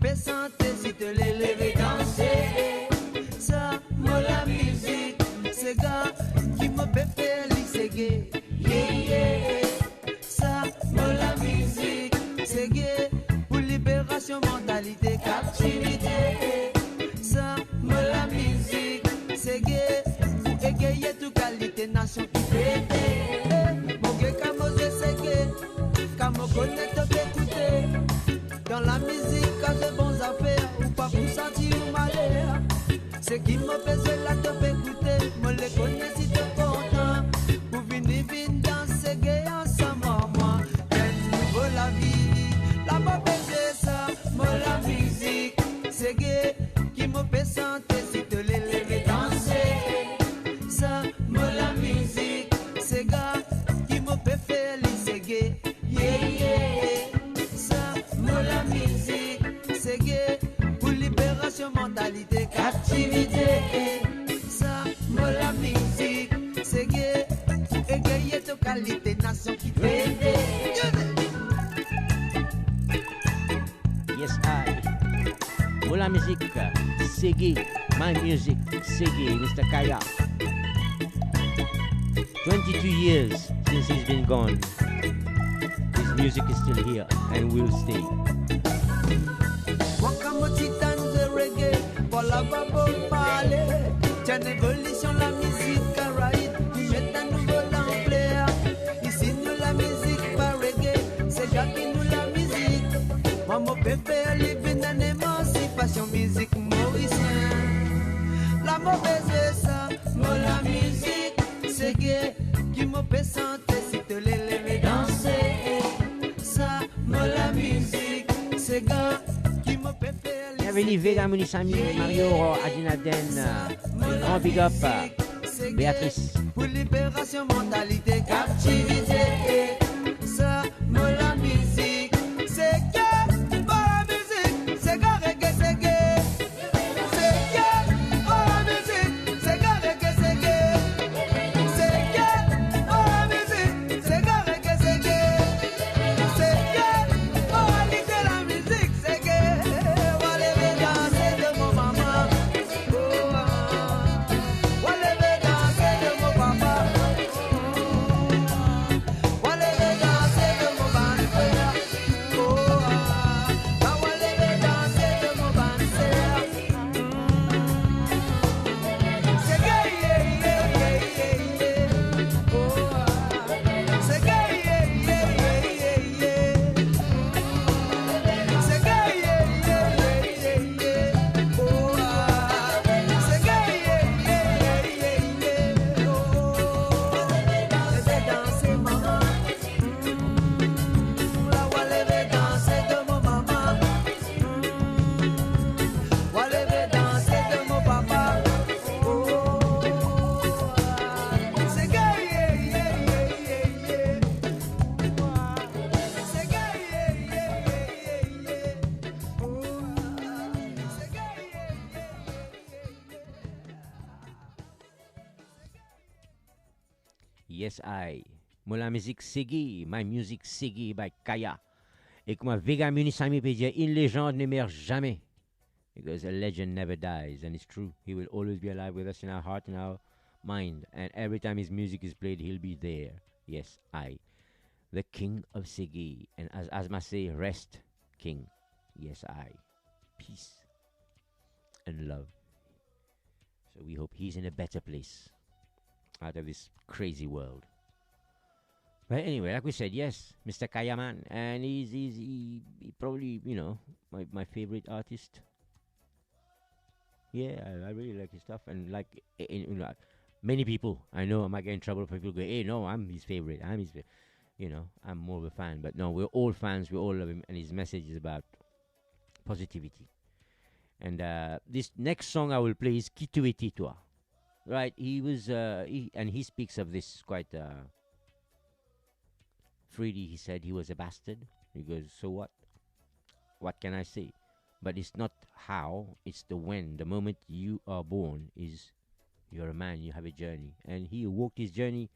peut chanter si te les lever danser. Ça, moi la musique, c'est gars qui me fait faire l'issegé. Yeah, yeah. Ça, moi la musique, c'est gay pour libération, mentalité, captivité. Ça, moi la musique, c'est gay pour égayer toute qualité, nation qui fait. Mon gars, comme je sais que, comme on connaît, te fait écouter. Dans la musique, quand j'ai bons affaires, ou pas pour sentir ou malheur. Ce qui me faisait la te fait écouter, moi les connais si t'es content. Pour venir danser gay ensemble, moi, j'aime nouveau la vie. La m'a fait ça, moi la musique, c'est gay qui me fait sentir si te les lever danser. Ça, moi la musique, c'est gars qui me fait faire les gay. Yeah, yeah. Ça, moi la musique, c'est gay pour libération, mentalité, captivité. Ça, moi la musique, c'est gay pour égayer toute qualité, nation qui fait. Yes, I. Mula Music, Siggy, my music, Siggy, Mr. Kaya. 22 years since he's been gone. His music is still here and will stay. Wakamochitan de reggae, pour la babo parler. Tiens, évolution la musique caraïbe, qui met un nouveau l'ampleur. Ici nous la musique pas reggae, c'est gars qui nous la musique. Maman peut faire les en émancipation musique mauricien. La mauvaise c'est ça, moi la musique, c'est gay qui me fait sentir si te les lever danser. Ça, moi la musique, c'est gars qui me fait faire les Bienvenue Vega Munisami, Mario Adinaden, grand big up, Béatrice. pour libération, mentalité, captivité. Ça, moi la musique, c'est gay. Moi la musique, c'est gay, reggae, c'est gay. C'est gay. Moi la musique, c'est gay, reggae, c'est gay. C'est gay. Moi la musique, c'est gay, reggae, c'est gay. C'est gay. Moralité, la musique, c'est gay. On va lever danser de mon maman. Oh, on va lever danser de mon papa. On va lever danser de mon banquier. Oh, on va lever danser de mon banquier. C'est gay, yeah, yeah, yeah, yeah. Oh, c'est gay, yeah, yeah, yeah, yeah. C'est gay, yeah, yeah, yeah, yeah. Oh, c'est gay, yeah, yeah, yeah, yeah. Oh, je vais danser, maman. Là, on va lever danser de mon maman. On va lever danser de mon papa. Oh, c'est gay, yeah, yeah, yeah, yeah, yeah. C'est gay, yeah, yeah, yeah, yeah, yeah. Oh, c'est gay, yeah, Yes, I. Mula Music Siggy, my music Siggy by Kaya. Et comme Vega Munisami peut dire, une légende ne meurt jamais. Because a legend never dies, and it's true. He will always be alive with us in our heart and our mind. And every time his music is played, he'll be there. Yes, I. The King of Siggy. And as Asma say, rest, King. Yes, I. Peace and love. So we hope he's in a better place out of this crazy world. But anyway, like we said, yes, Mr. Kayaman, and he probably, you know, my favorite artist. Yeah, I really like his stuff, and like many people I know, I might get in trouble if people go, "Hey, no, I'm his favorite. You know, I'm more of a fan." But no, we're all fans. We all love him, and his message is about positivity. And this next song I will play is Kitue Titwa. Right, he speaks of this quite freely. He said he was a bastard. He goes, so what? What can I say? But it's not how, it's the when. The moment you are born is you're a man, you have a journey. And he walked his journey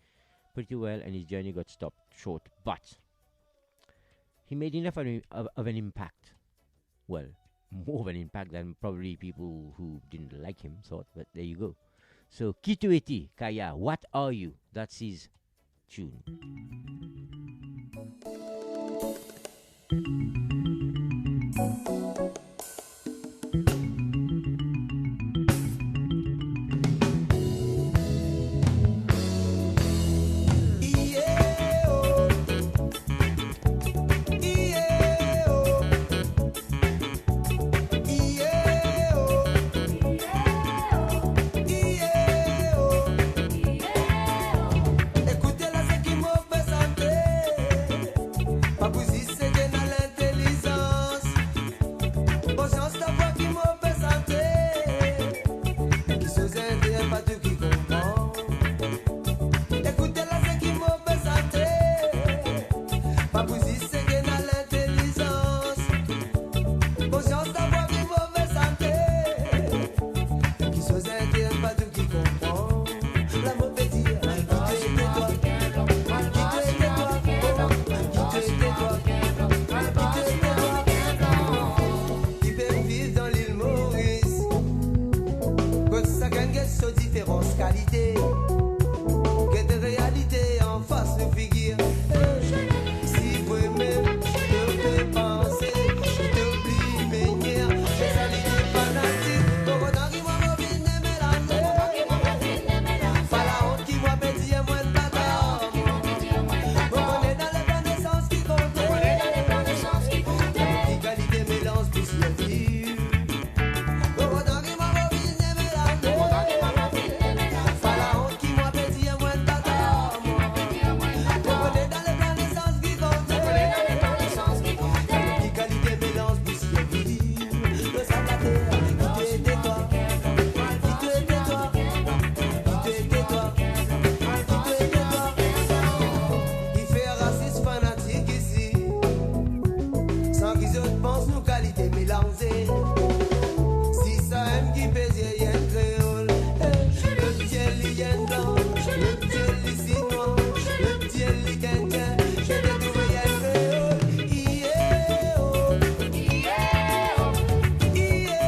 pretty well, and his journey got stopped short. But he made enough of an impact. Well, more of an impact than probably people who didn't like him thought. But there you go. So Kitueti Kaya, what are you? That's his tune. Écoutez-la, ce qui m'a fait santé. Pas pousser, c'est que dans l'intelligence. Conscience, ta voix qui m'a fait santé. Qui se sent pas tout qui comprend. Écoutez-la, ce qui m'a fait santé. Pas pousser, c'est que dans l'intelligence. Conscience, ta voix qui m'a fait santé. Qui se sent pas tout qui comprend. La mauvaise dire. Différentes qualités, que de réalité en face nous figure. Si vous-même te fais penser, t'oublies manière, j'ai sali des fanatiques. Pour autant qui m'a mobile ne mélange. Pas la honte qui m'a pédi et moins de bâtard. On est dans le plan de sens qui compte. La qualité mélange plus le vivre. Pour autant qui m'a mobile ne mélange. Pas la honte qui m'a pédi et moins de bâtard. On est dans le plan de sens qui compte. La qualité mélange plus le vivre. Le sable à terre, qui te tais-toi. Qui te tais-toi. Qui te tais-toi. Qui te tais-toi. Il fait raciste fanatique ici. Sans qu'ils autres pensent nos qualités mélangées. Si ça aime qui pèse, il y a un créole. Le petit il y a un blanc. Le petit il chinois. Le petit il quinquin. J'ai découvert il y a un créole. Ié-oh. Ié-oh. Ié-oh.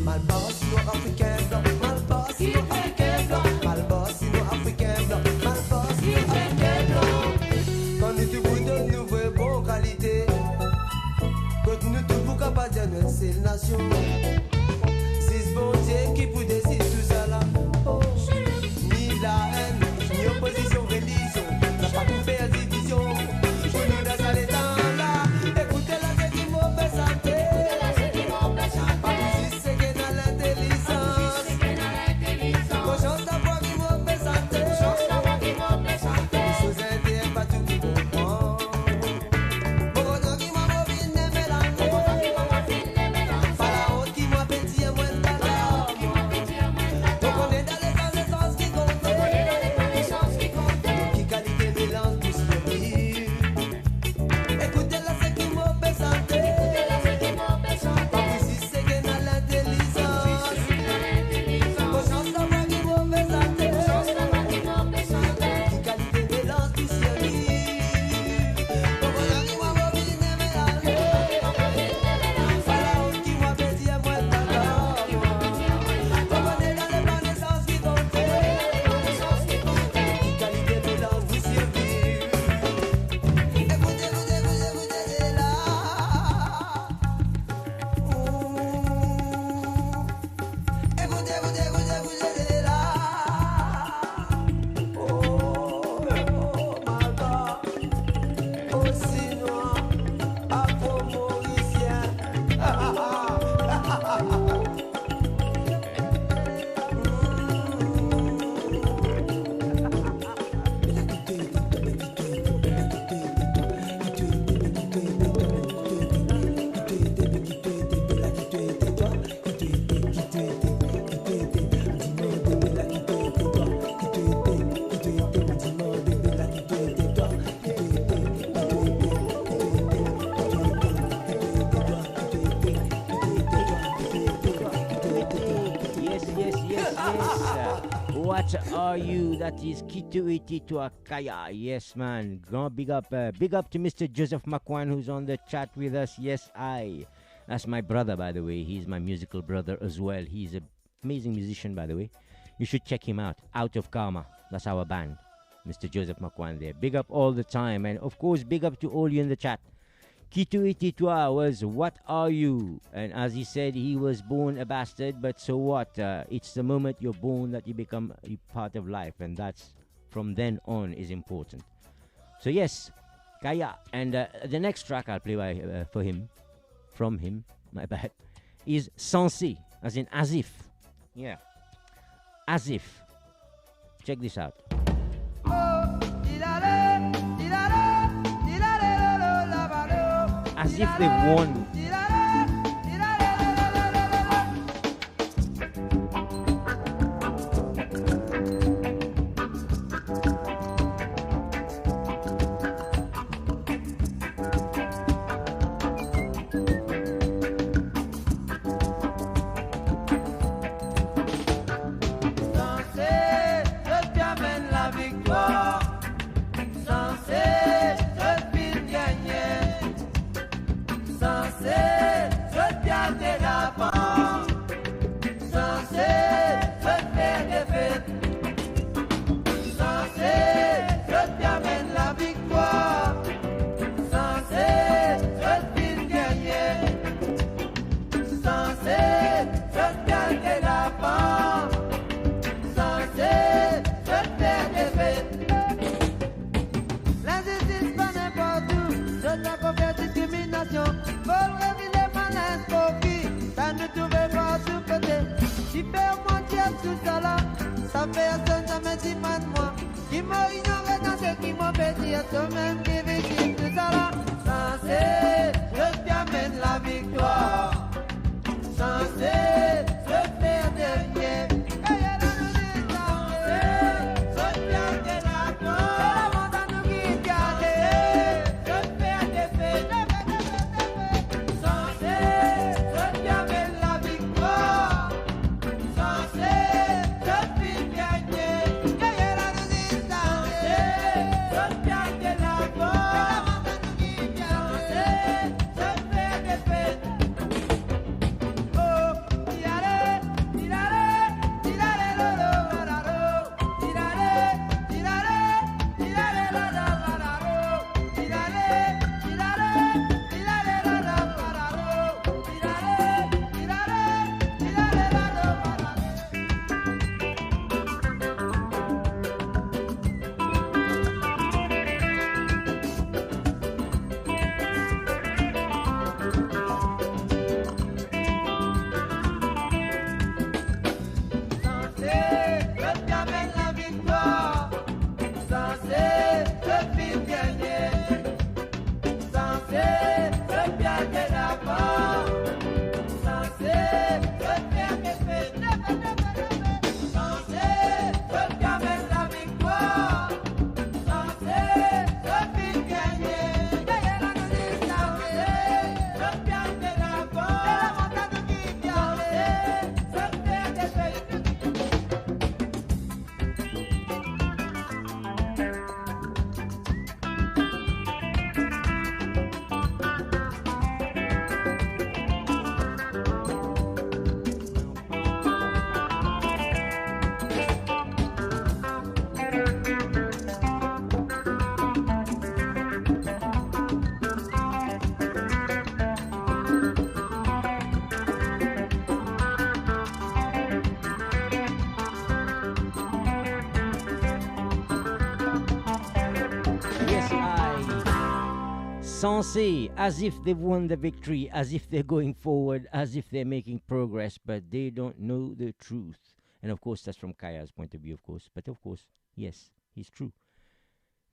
Malboss, sino-africain blanc. Malboss, sino-africain blanc. Malboss, sino-africain blanc. Malboss, sino-africain blanc. Quand nous trouvons de nouvelles bonnes qualités, quand nous trouvons capable de dire c'est la nation. C'est ce bon Dieu qui peut décider tout ça là. Oh, ni la haine, ni opposition, religion. N'a pas pu faire division. Pour nous dans ça les temps là. Écoutez-la, c'est qui m'a fait santé. Pas plus c'est que dans l'intelligence. Conscience d'avoir qui m'a fait santé. Les choses intimes, pas tout qui comprend. Pour autant qui m'a mobile ne mélange. Pas la honte qui m'a pédi et moins de bâtard. What are you? That is Kituiti to Akaya. Yes, man. Go big up to Mr. Joseph Makwan, who's on the chat with us. Yes, that's my brother, by the way. He's my musical brother as well. He's an amazing musician, by the way. You should check him out. Out of Karma. That's our band. Mr. Joseph Makwan there. Big up all the time. And of course, big up to all you in the chat. Kituiti Tua was what are you? And as he said, he was born a bastard, but so what? It's the moment you're born that you become a part of life, and that's from then on is important. So yes, Kaya. And the next track I'll play from him, my bad, is Sensé, as in as if. Yeah. As if. Check this out. As if they won. Sensé, as if they've won the victory, as if they're going forward, as if they're making progress, but they don't know the truth. And of course, that's from Kaya's point of view, of course. But of course, yes, he's true.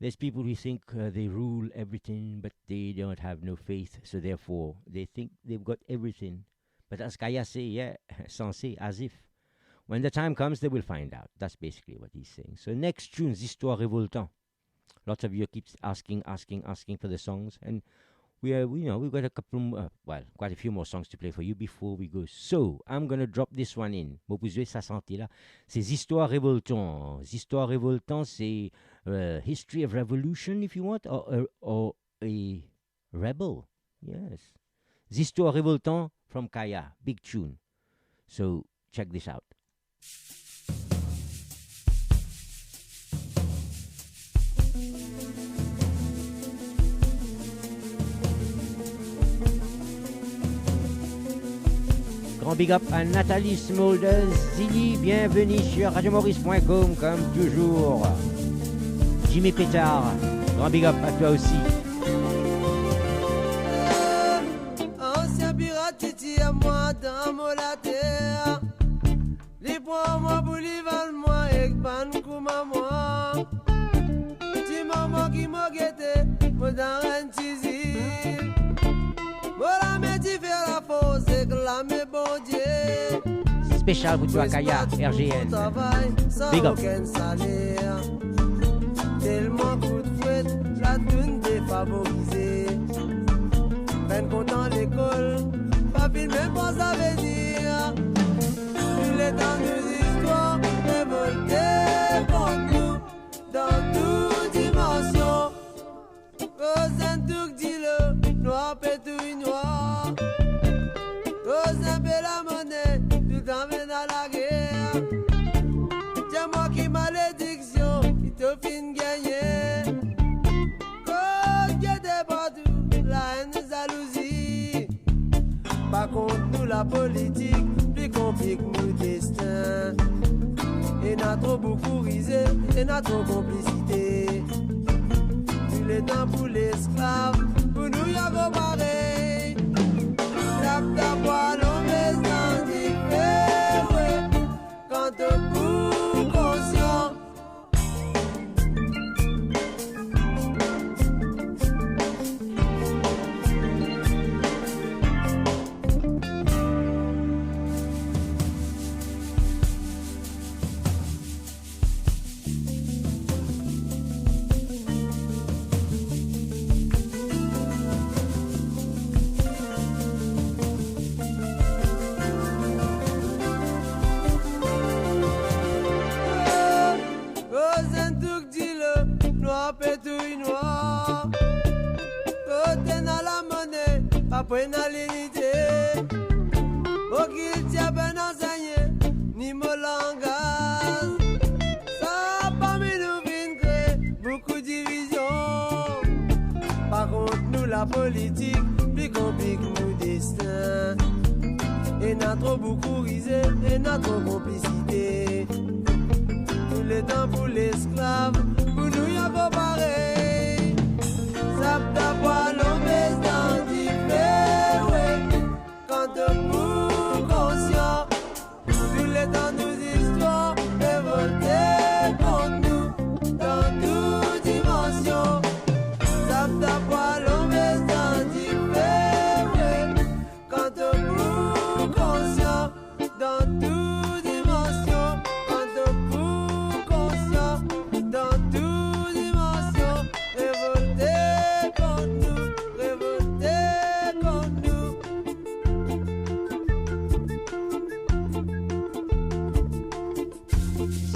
There's people who think they rule everything, but they don't have no faith. So therefore, they think they've got everything. But as Kaya say, yeah, Sensé, as if. When the time comes, they will find out. That's basically what he's saying. So next tune, Histoires Révoltant. Lots of you keep asking for the songs. And we've got a couple, quite a few more songs to play for you before we go. So, I'm gonna drop this one in. Bon, vous jouez sa santé là. C'est Histoires révoltantes. Histoires révoltantes, c'est History of Revolution, if you want, or a rebel. Yes. Histoires révoltantes from Kaya. Big tune. So, check this out. Grand big up à Nathalie Smulders, Zilly, bienvenue sur radiomaurice.com comme toujours. Jimmy Pétard, grand big up à toi aussi. Ancien pirate, titi à moi dans mon la terre. Les points moi pour les moi et ban à moi. Petit maman qui m'a guetté, moi dans un tizi. Voilà mais tu fais la fausse et clamer bon Dieu. Spécial pour toi Kaya, RGN. Big up. Tellement coup de fouette, la toune défavorisée. Ben content l'école, pas film même pas à venir. Tous les temps de l'histoire, révoltés contre nous, dans toute dimension. Cause un truc dis-le, noir pétouille noir. Cause un peu la monnaie, tout emmène à la guerre. Tiens-moi qui malédiction, qui te fin gagner. Cause qui était partout, la haine jalousie. Par contre nous la politique, plus complique nous destin. Et n'a trop beaucoup risé, et n'a trop complicité. Tous les temps pour l'esclave, pour nous y'a go pareil. Tape ta poil, on met sans différer. Quand te pour conscient. Pétouille noir, côté dans la monnaie, après dans l'unité. Au qu'il tient ben enseigné, ni mon langage. Ça a pas mis nous vin créer beaucoup de divisions. Par contre, nous la politique, plus complique nous destin. Et n'a trop beaucoup risé, et n'a trop complicité. Tous les temps pour l'esclave. Pour nous y'a pas pareil. Ça t'a pas l'homme dans différé. Quand te pour conscient. Tous les temps nous histoires révoltés contre nous. Dans toute dimension. Ça t'a pas l'homme dans différé. Quand te pour conscient. Dans toute dimension. Quand te pour conscient. Dans toute dimension, révolté contre nous, révolté contre nous.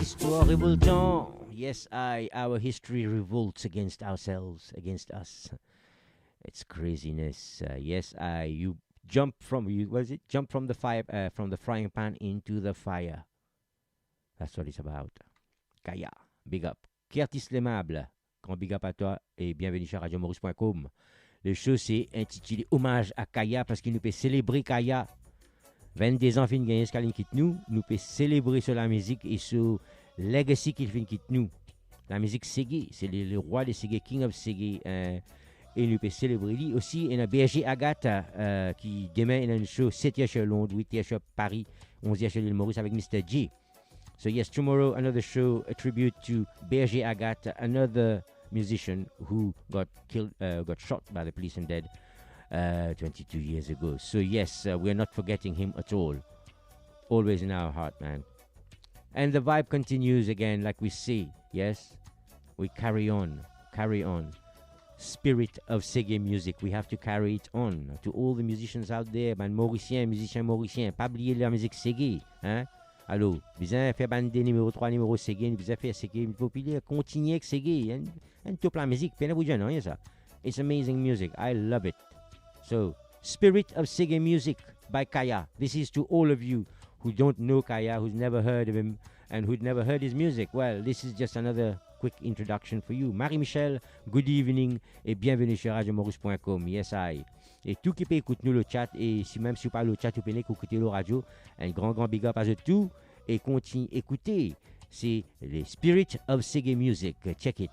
Histoire révoltant. Yes, our history revolts against ourselves, against us. It's craziness. Yes, you jump from jump from the fire, from the frying pan into the fire. That's what it's about. Kaya, big up. Curtis Lemable, grand big up à toi et bienvenue sur radiomaurice.com. Le show c'est intitulé Hommage à Kaya parce qu'il nous peut célébrer Kaya. 22 ans fin gagner ce qu'il quitte nous peut célébrer sur la musique et sur legacy qu'il fin quitte nous. La musique Segé, c'est le roi de Segé, King of Segé. Et nous peut célébrer lui aussi. Il y a Berger Agathe qui demain il a une show 7e sur Londres, 8e sur Paris, 11e sur l'île Maurice avec Mr. J. So yes, tomorrow another show, a tribute to Berger Agathe, another musician who got killed, got shot by the police and dead 22 years ago. So yes, we're not forgetting him at all. Always in our heart, man. And the vibe continues again, like we see. Yes, we carry on, carry on. spirit of Segé music. We have to carry it on. To all the musicians out there, musiciens, pas oublier la musique Segé, hein? Allô, besoin faire bande numéro 3, numéro Segé, besoin faire Segé populaire, continuer avec Segé, and tout la musique, bien vous dire, non, ça. It's amazing music. I love it. So, Spirit of Segé Music by Kaya. This is to all of you who don't know Kaya, who's never heard of him, and who'd never heard his music. Well, this is just another quick introduction for you. Marie-Michel, good evening et bienvenue sur radiomaurice.com. Yes, I. Et tout qui peut écouter nous le chat, et si même si vous parlez le chat, vous pouvez écouter le radio. Un grand big up à tout. Et continuez écouter. C'est le Spirit of Segé Music. Check it.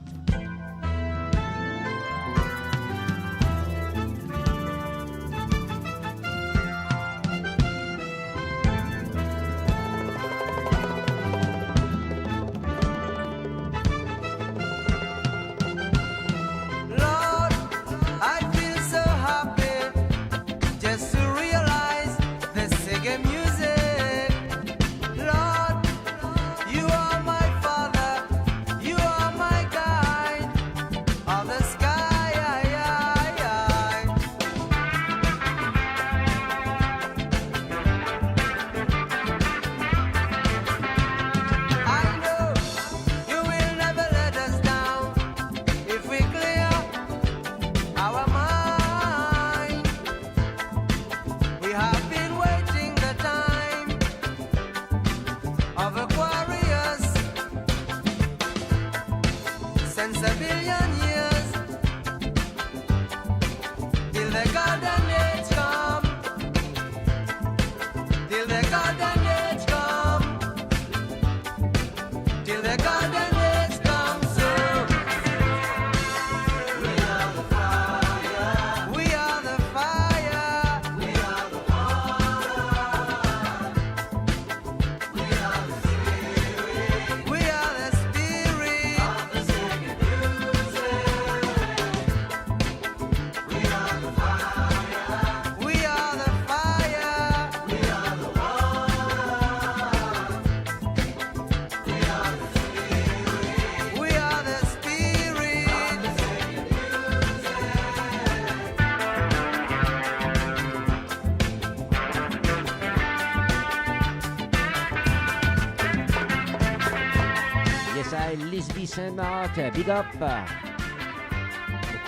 Saint-Marc, big up.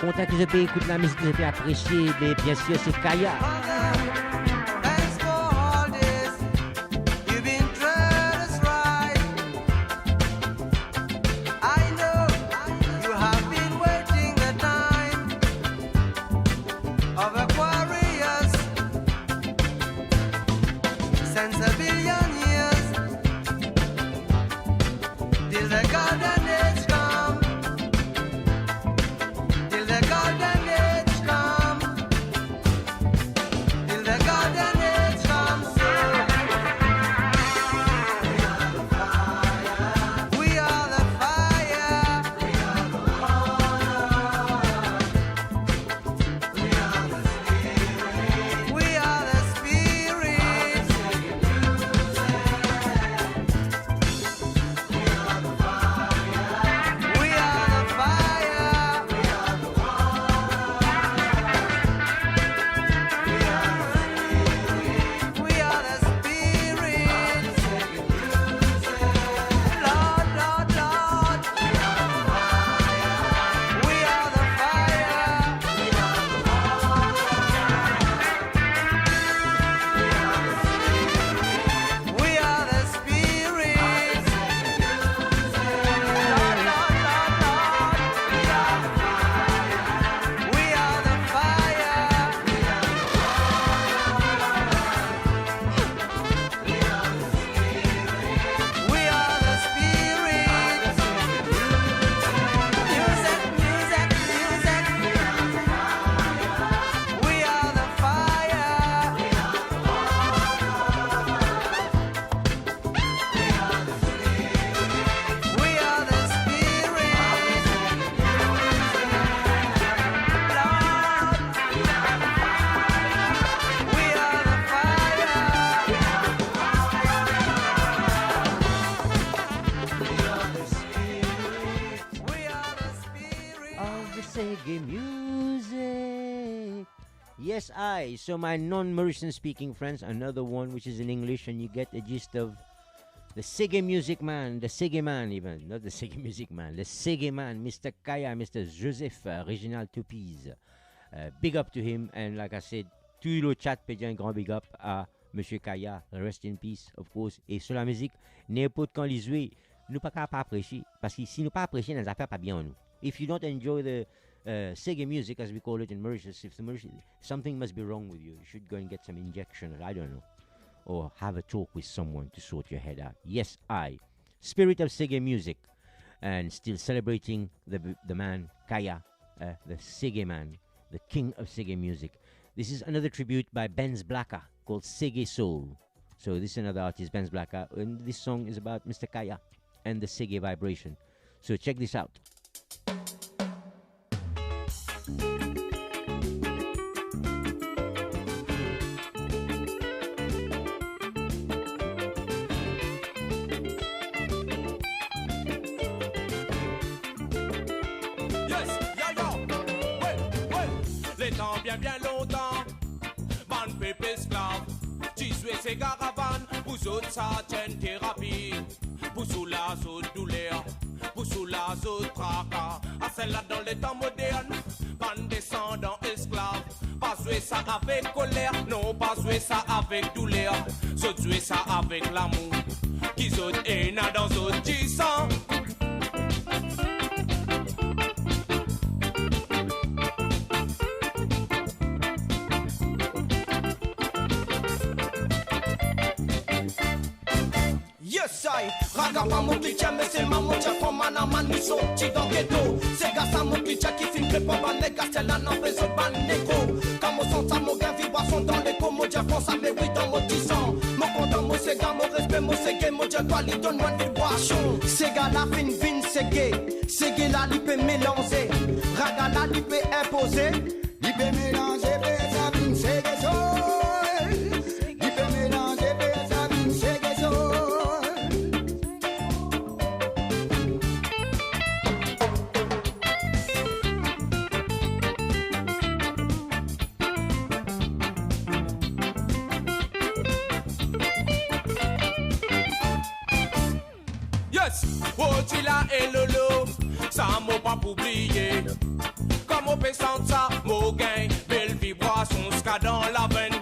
Content que je peux écouter la musique, que je peux apprécier, mais bien sûr c'est Kaya. Reggae music. Yes, I. So my non-Mauritian speaking friends, another one which is in English, and you get a gist of the Reggae music man, the Reggae man even, not the Reggae music man, the Reggae man, Mr. Kaya, Mr. Joseph Reginald Toupies. Big up to him, and like I said, tout le chat peut dire un grand big up à Monsieur Kaya, rest in peace, of course. Et sur la musique, n'importe quand les jouer, nous pas capable apprécier, parce que si nous pas apprécier, les affaires pas bien en nous. If you don't enjoy the Reggae music, as we call it in Mauritius, something must be wrong with you. You should go and get some injection, I don't know, or have a talk with someone to sort your head out. Yes, I. Spirit of Reggae music, and still celebrating the man Kaya, the Reggae man, the king of Reggae music. This is another tribute by Benz Blacker called Reggae Soul. So this is another artist, Benz Blacker, and this song is about Mr. Kaya and the Reggae vibration. So check this out. Bien longtemps, ban peuple esclave, tisoué ces caravanes, pour autres ça tienne thérapie, pour sous la zone douleur, pour sous la zone tracas, à celle-là dans les temps modernes, ban descendants esclaves, pas jouer ça avec colère, non pas jouer ça avec douleur, saute jouer ça avec l'amour, qui saute et n'a dans autres qui sang. Raga mon kicha mais c'est maman tia comme un aman ni sorti dans ghetto. C'est gars ça mon kicha qui filme que pas ban nègre c'est là non fait ce ban négro. Comme on sent ça mon gain vibration dans les comme mon dia pense à mais oui dans mon tissant. Mon content mon c'est gars mon respect mon c'est gay mon dia toi lui donne moi vibration. C'est gars la fin c'est gay. C'est gay là lui peut mélanger. Raga là lui peut imposer. Lui peut mélanger fait ça fin c'est gay soul. Lui peut mélanger fait ça fin c'est gay soul. Ochila et Lolo, ça m'a pas oublié. Comme on peut sentir ça, mon gain, belle vibration, ska dans la veine.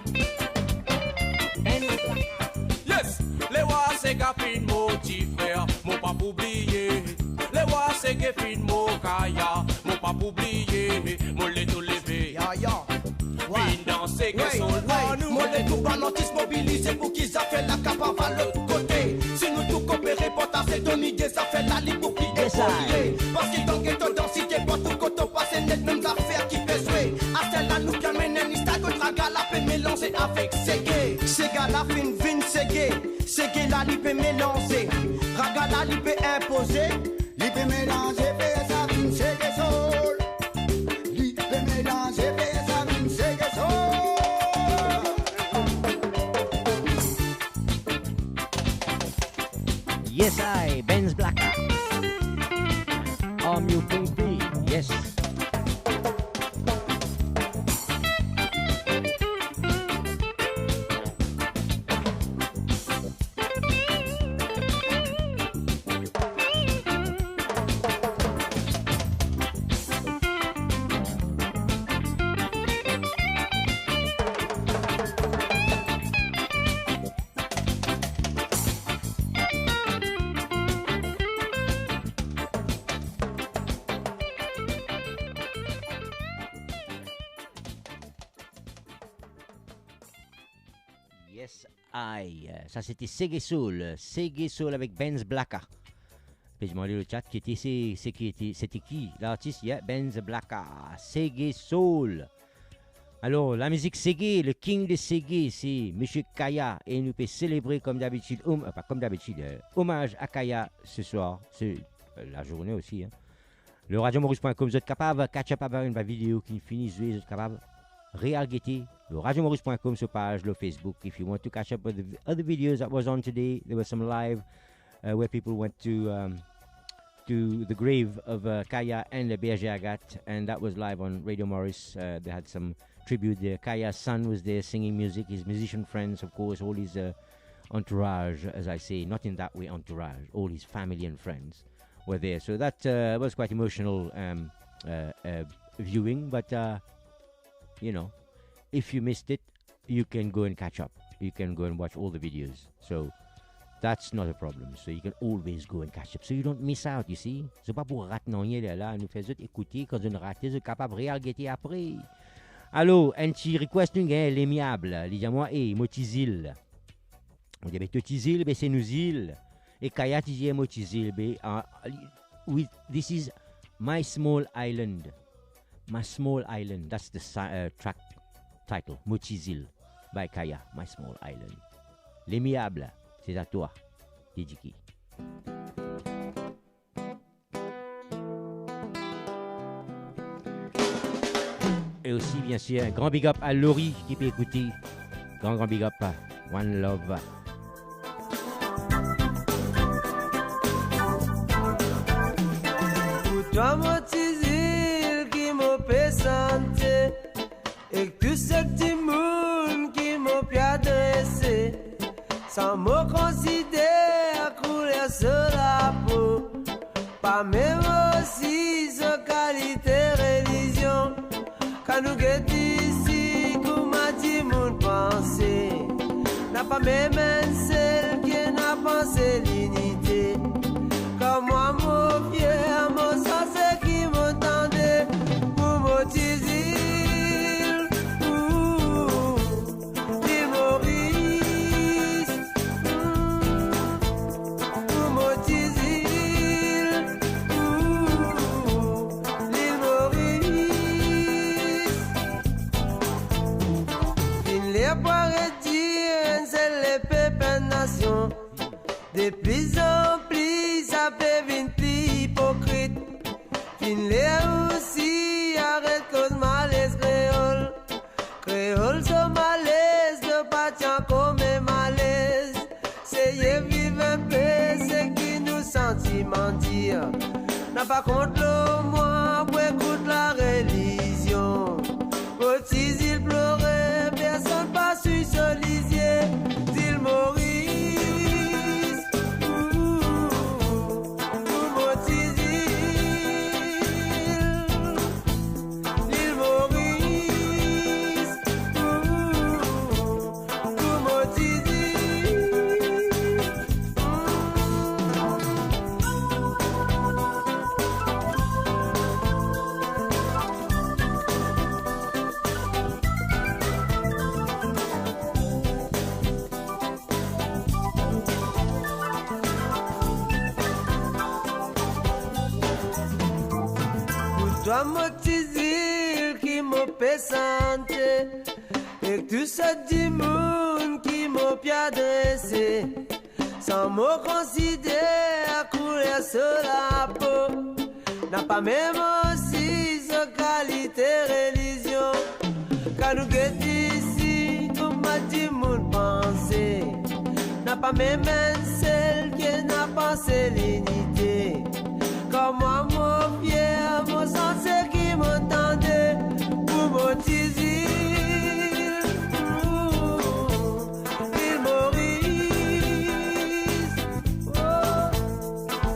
Yes, les wa c'est gafin mon petit frère, mon pas oublié. Les wa c'est gafin mon kaya, mon pas oublié. Mon les tout levé, ya ya. Vin danser que son nous. Mon les tout banotis mobilisé pour qu'ils a fait la capable à l'autre côté. Si nous tout coopérer pour ta c'est ton idée, ça fait la libre pour qui évoluer. Parce qu'il dans ghetto dans cité, pour tout côté passer net, même l'affaire qui fait jouer. À celle-là, nous bien mener, ni stack, traga la peut mélanger avec Reggae. Reggae la fin, vin Reggae. Reggae la li peut mélanger. Raga la li peut imposer. Li peut mélanger, fait ça, vin Reggae soul. Li peut mélanger, fait ça, vin Reggae soul. Yes, I, Benz Blacker. You baby, yes. Ça c'était Reggae Soul avec Benz Blacker. Puis je m'en le chat qui était c'était qui l'artiste, yeah, Benz Blacker, Reggae Soul. Alors la musique Reggae, le king de Reggae, c'est Monsieur Kaya et nous peut célébrer comme d'habitude, pas comme d'habitude, hommage à Kaya ce soir, c'est la journée aussi. Hein. Le radiomaurice.com, vous êtes capable de catch up avec une vidéo qui finit, vous êtes capable Real Getty, le radiomaurice.com sur page, le Facebook. If you want to catch up with the other videos that was on today, there was some live where people went to to the grave of Kaya and the Berger Agathe, and that was live on Radio Morris. They had some tribute there. Kaya's son was there singing music, his musician friends, of course, all his entourage, as I say, not in that way entourage, all his family and friends were there. So that was quite emotional viewing, but you know, if you missed it, you can go and catch up. You can go and watch all the videos. So that's not a problem. So you can always go and catch up. So you don't miss out, you see. C'est pas pour rater non là, nous faisons écouter quand on rate, c'est capable de regarder après. Allô, un petit request nous gagne l'aimable. Il dit moi, motizil. On dit totizil, c'est nous île. Et Kaya dit motizil, with this is My Small Island. My Small Island. That's the track title. Motizil by Kaya. My Small Island. L'aimable, c'est à toi, Didjiki. Et aussi, bien sûr, un grand big up à Laurie qui peut écouter. Grand big up à One Love. Pour toi, mon tizil qui m'a fait santé, et tout ce petit monde qui m'a pu adresser, sans me considérer couler sur la peau, pas même aussi sa qualité religion. Quand nous guettons ici, comme a dit mon pensée, n'a pas même celle qui n'a pensé l'unité. Comme moi, mon vieux, mon sang, c'est qui m'entendait pour m'utiliser. L'île Maurice, pour m'utiliser. L'île Maurice, il les paraît-il, c'est les pépins nations. De plus en plus, ça fait une plus hypocrite. Fin les aussi, arrête cause malaise créole. Créole, ce malaise, ne pas tient comme un malaise. C'est y vivre un peu, c'est qui nous sentiments dire. N'a pas contre le moi, pour écoute la religion. Petit il pleurait, personne pas su ce lisier. D'île Maurice. Toi, mon tizil qui m'a fait santé, et tout ce petit monde qui m'a pu adresser, sans me considérer à couler sur la peau, n'a pas même aussi sa qualité religion. Quand nous guettons ici, comme a dit mon pensée, n'a pas même celle qui n'a pensé l'unité. Comme moi, mon fier, mon sang, c'est qui m'entendait pour m'utiliser. L'île Maurice,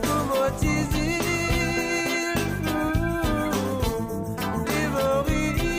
pour m'utiliser. L'île Maurice,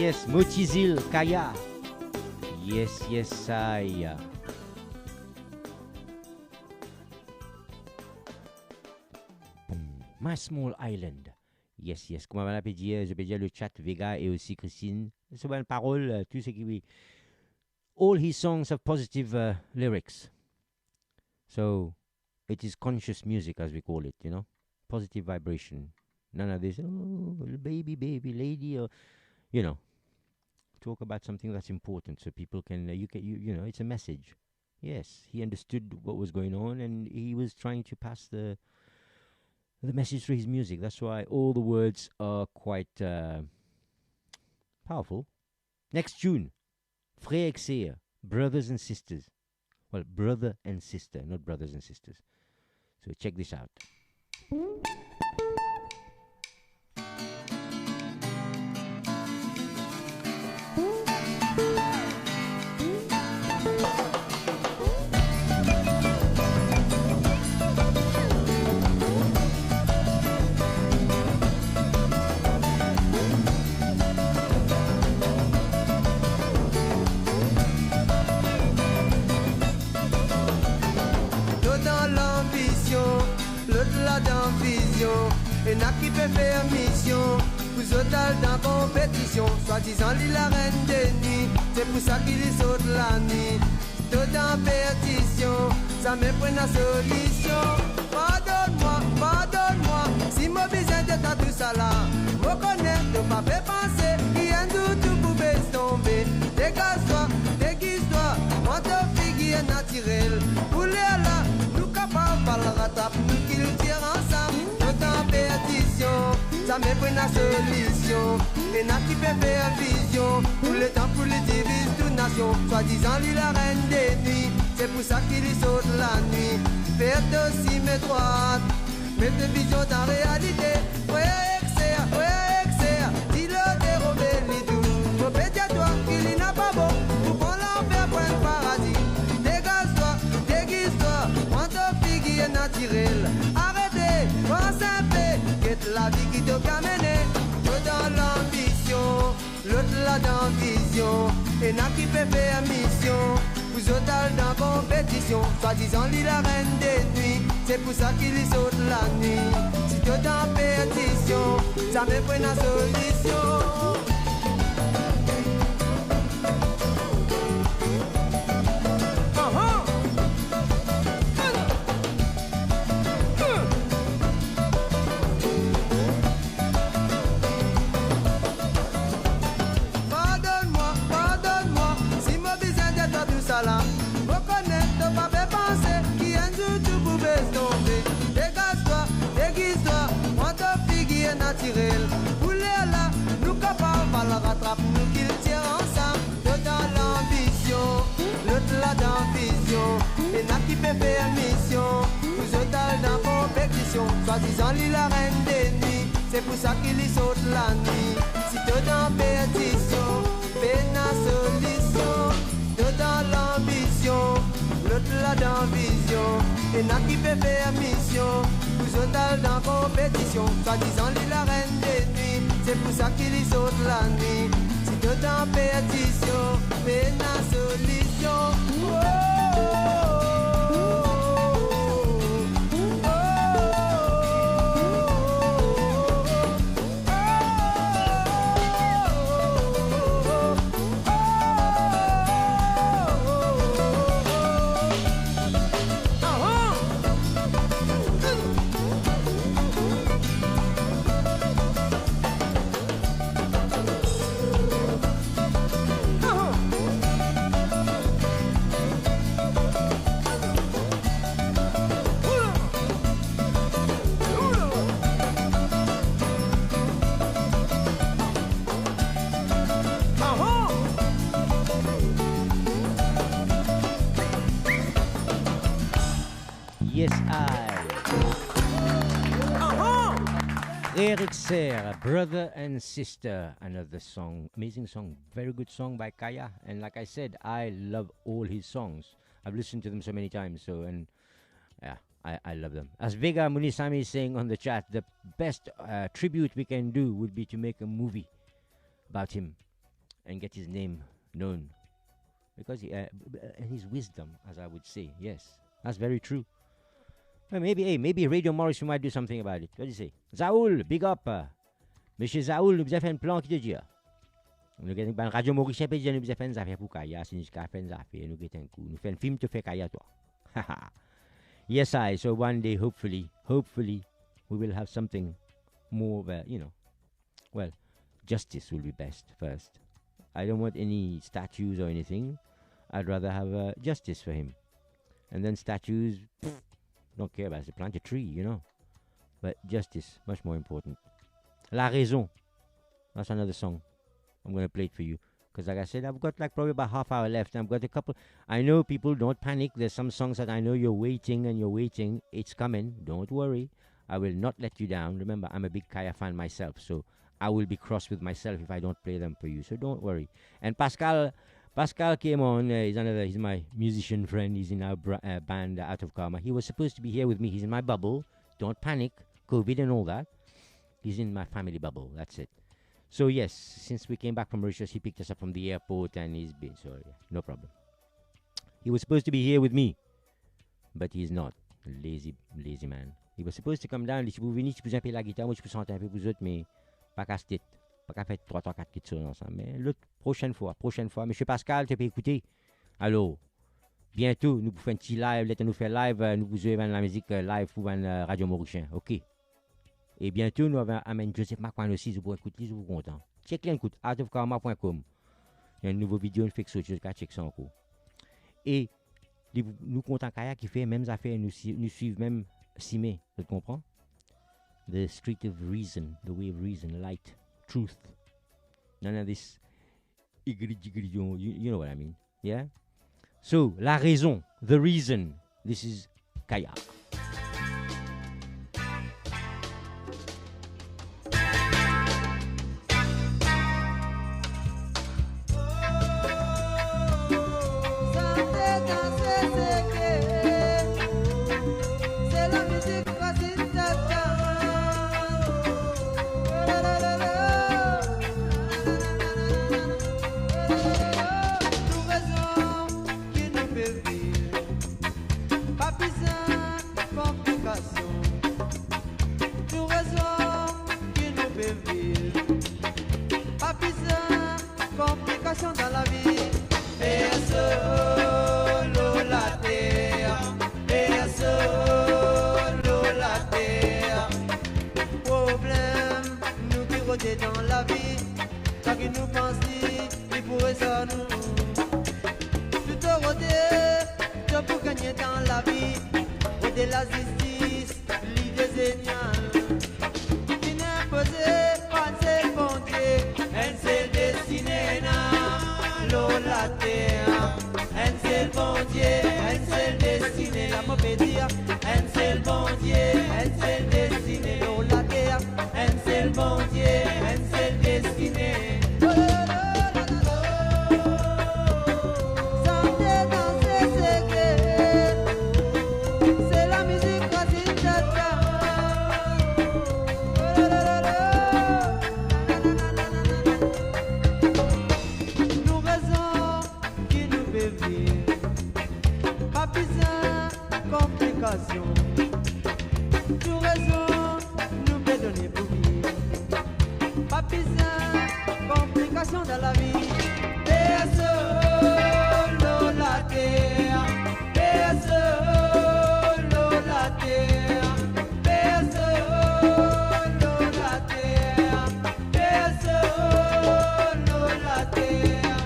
yes, Motizil Kaya. Yes, yes, I. My Small Island. Yes, yes. Comme on l'a dit, je peux dire le chat Vega et aussi Christine. C'est une parole, tout ce qui. All his songs have positive lyrics. So it is conscious music, as we call it, you know? Positive vibration. None of this, oh, baby, lady, or, you know. Talk about something that's important so people can, you know, it's a message. Yes, he understood what was going on and he was trying to pass the message through his music. That's why all the words are quite powerful. Next tune, Frère et Sœur, Brothers and Sisters. Well, brother and sister, not brothers and sisters. So check this out. Et n'a qui peut faire mission. Vous autres dans compétition, soi-disant l'île la reine des nuits. C'est pour ça qu'il saute la nuit. Tout en perdition, ça me prend la solution. Pardonne-moi, si moi besoin de tout ça là. Moi connais, ne pas faire penser, qui a tout pouvait tomber. Dégage-toi, déguise-toi, moi te fille est naturel. Pour l'air là, nous capables par la rattrape, nous qui nous tirons ensemble. En perdition, ça me prend la solution. Et n'a qui peut faire vision. Tout le temps pour les divises toute nation. Soi-disant lui la reine des nuits. C'est pour ça qu'il y saute la nuit. Faire aussi mes droites. Mettre vision dans réalité. Ouais, excès, dis-le dérober les doux. Faut péter toi qu'il n'a pas beau. Pour qu'on l'enfer pour un paradis. Dégage-toi, déguise-toi. Prends ton fille qui est naturel. Pense un peu, quitte la vie qui te mené. Toi dans l'ambition, l'autre là dans vision. Et n'a qui peut faire mission. Vous autres dans compétition. Soi-disant l'île la reine des nuits. C'est pour ça qu'il y saute la nuit. Si toi dans pétition, ça me prend la solution. Reconnaître, pas faire penser, qui un jour tu pouvais tomber. Dégage-toi, déguise-toi, prends ta fille qui est naturelle. Pour l'air là, nous capables, pas la rattrape, nous qui le tire ensemble. Toi dans l'ambition, l'autre là dans vision. Et n'a qui peut faire mission, vous autres dans compétition. Soi-disant l'île la reine des nuits, c'est pour ça qu'il y saute la nuit. Si toi dans perdition, fais la solution. Toi dans l'ambition, l'autre là dans vision. Et n'a qui peut faire mission. Vous autres dans compétition. Soi-disant l'île la reine des nuits. C'est pour ça qu'il y saute la nuit. Si toi dans perdition, fais la solution. Yes, I. Eric Serre, Brother and Sister, another song, amazing song, very good song by Kaya. And like I said, I love all his songs. I've listened to them so many times, and yeah, I love them. As Vega Munisami is saying on the chat, the best tribute we can do would be to make a movie about him. and get his name known. Because and his wisdom, as I would say. Yes, that's very true. Well, maybe Radio Morris, you might do something about it. What do you say? Zaoul, big up. Monsieur Zaoul, nous avons fait un plan qui te dit. Nous avons Radio Mauricien, nous avons fait une affaire pour Kaya. Si nous avons fait une affaire, nous avons fait un coup. Nous avons fait un film, tu fais Kaya, toi. Yes, so one day, hopefully, we will have something more, well, justice will be best first. I don't want any statues or anything. I'd rather have justice for him. And then statues, don't care about it. Plant a tree, But justice, much more important. La Raison. That's another song. I'm going to play it for you. Because like I said, I've got like probably about half hour left. I've got a couple. I know people, don't panic. There's some songs that I know you're waiting. It's coming. Don't worry. I will not let you down. Remember, I'm a big Kaya fan myself. So I will be cross with myself if I don't play them for you. So don't worry. And Pascal came on. He's my musician friend. He's in our band, Out of Karma. He was supposed to be here with me. He's in my bubble. Don't panic. COVID and all that. He's in my family bubble. That's it. So yes, since we came back from Mauritius, he picked us up from the airport and he's been, so yeah, no problem. He was supposed to be here with me, but he's not. Lazy man. He was supposed to come down, si vous venez, si vous avez la guitare, moi je peux chanter un peu pour vous autres, mais pas casse-tête. Pas qu'à faire 3-4 titres ensemble. Mais l'autre, prochaine fois. Monsieur Pascal, tu peux écouter. Alors, bientôt, nous pouvons faire un petit live, laissez nous faire live, nous vous jouer la musique live pour Radio Mauricien. OK. Et bientôt, nous avons amené Joseph Macquan aussi, vous pouvez écouter, vous êtes content. Check l'écoute, outofkarma.com. Il y a une nouveau vidéo, une fixe, je vais check ça encore. Et nous comptons Kaya qui fait les mêmes affaires, nous suivons même Simé, tu comprends? The street of reason, the way of reason, light, truth. None of this you know what I mean, yeah? So, la raison, the reason, this is Kaya. Dans la vie, et solo la terre, la terre. Problème, nous qui rôdons dans la vie, tant que nous pensons, il pourrait ça nous. Tout rôder, tout pour gagner dans la vie, rôder la justice, l'idée géniale. Qui n'est posé, pas c'est bon Dieu, elle s'est destinée. La terre, un seul bon Dieu, un seul destiné, la mauvaise dire, un seul bon Dieu, un seul destiné, la terre, un seul bon Dieu, un seul destiné. Santé dans ses secrets, c'est la musique classique de complication. Tout raison, nous peut donner pour vivre. Pas besoin, complication dans la vie. Solo la terre, solo la terre, solo la terre, solo la terre.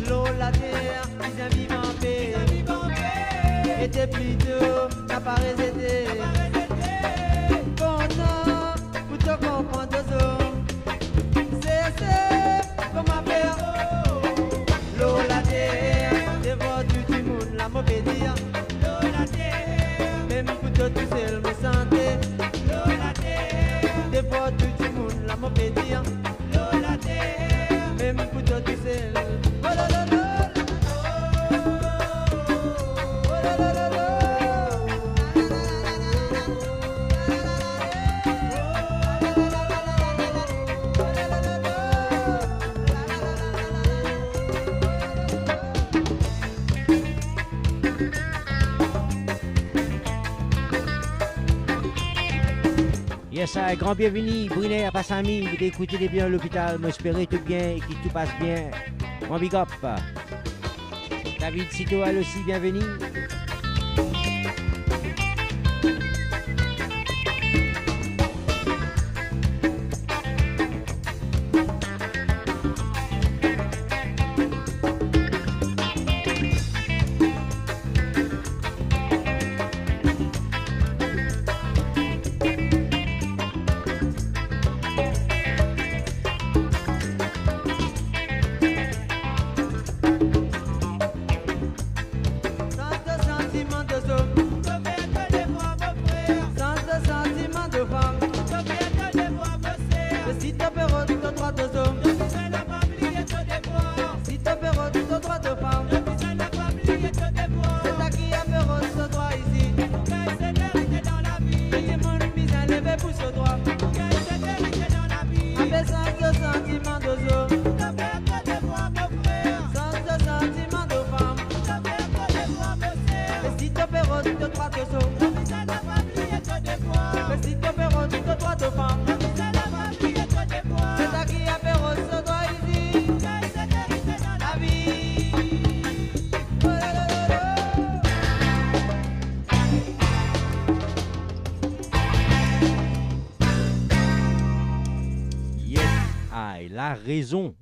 L'eau, la terre, ils aiment vivre en paix. Et depuis tout, n'a pas résidé. Content, pour te comprendre aux hommes. C'est comment faire. L'eau, la terre, devant tout le monde, la mauvaise dire. L'eau, la terre, même pour te tout seul, me santé. L'eau, la terre, devant tout le monde, la mauvaise dire. L'eau, la terre, même pour te tout seul. Oh là là là. Yes, I, grand bienvenue, Brunet à Passami, écoutez bien l'hôpital, m'espérez tout bien et que tout passe bien. Grand big up. David Citoal aussi, bienvenue.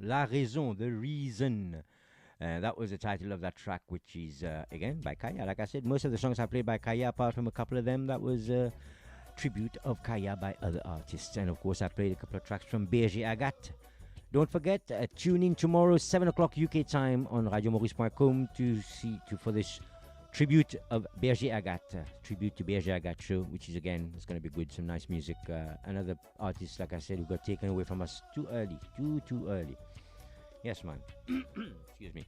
La raison, the reason. That was the title of that track, which is, again, by Kaya. Like I said, most of the songs I played by Kaya, apart from a couple of them, that was a tribute of Kaya by other artists. And of course, I played a couple of tracks from Berger Agathe. Don't forget, tune in tomorrow, 7 o'clock UK time on radiomaurice.com for this tribute of Berger Agathe, tribute to Berger Agathe show, which is, again, it's going to be good, some nice music. Another artist, like I said, who got taken away from us too early, too early. Yes, man. Excuse me.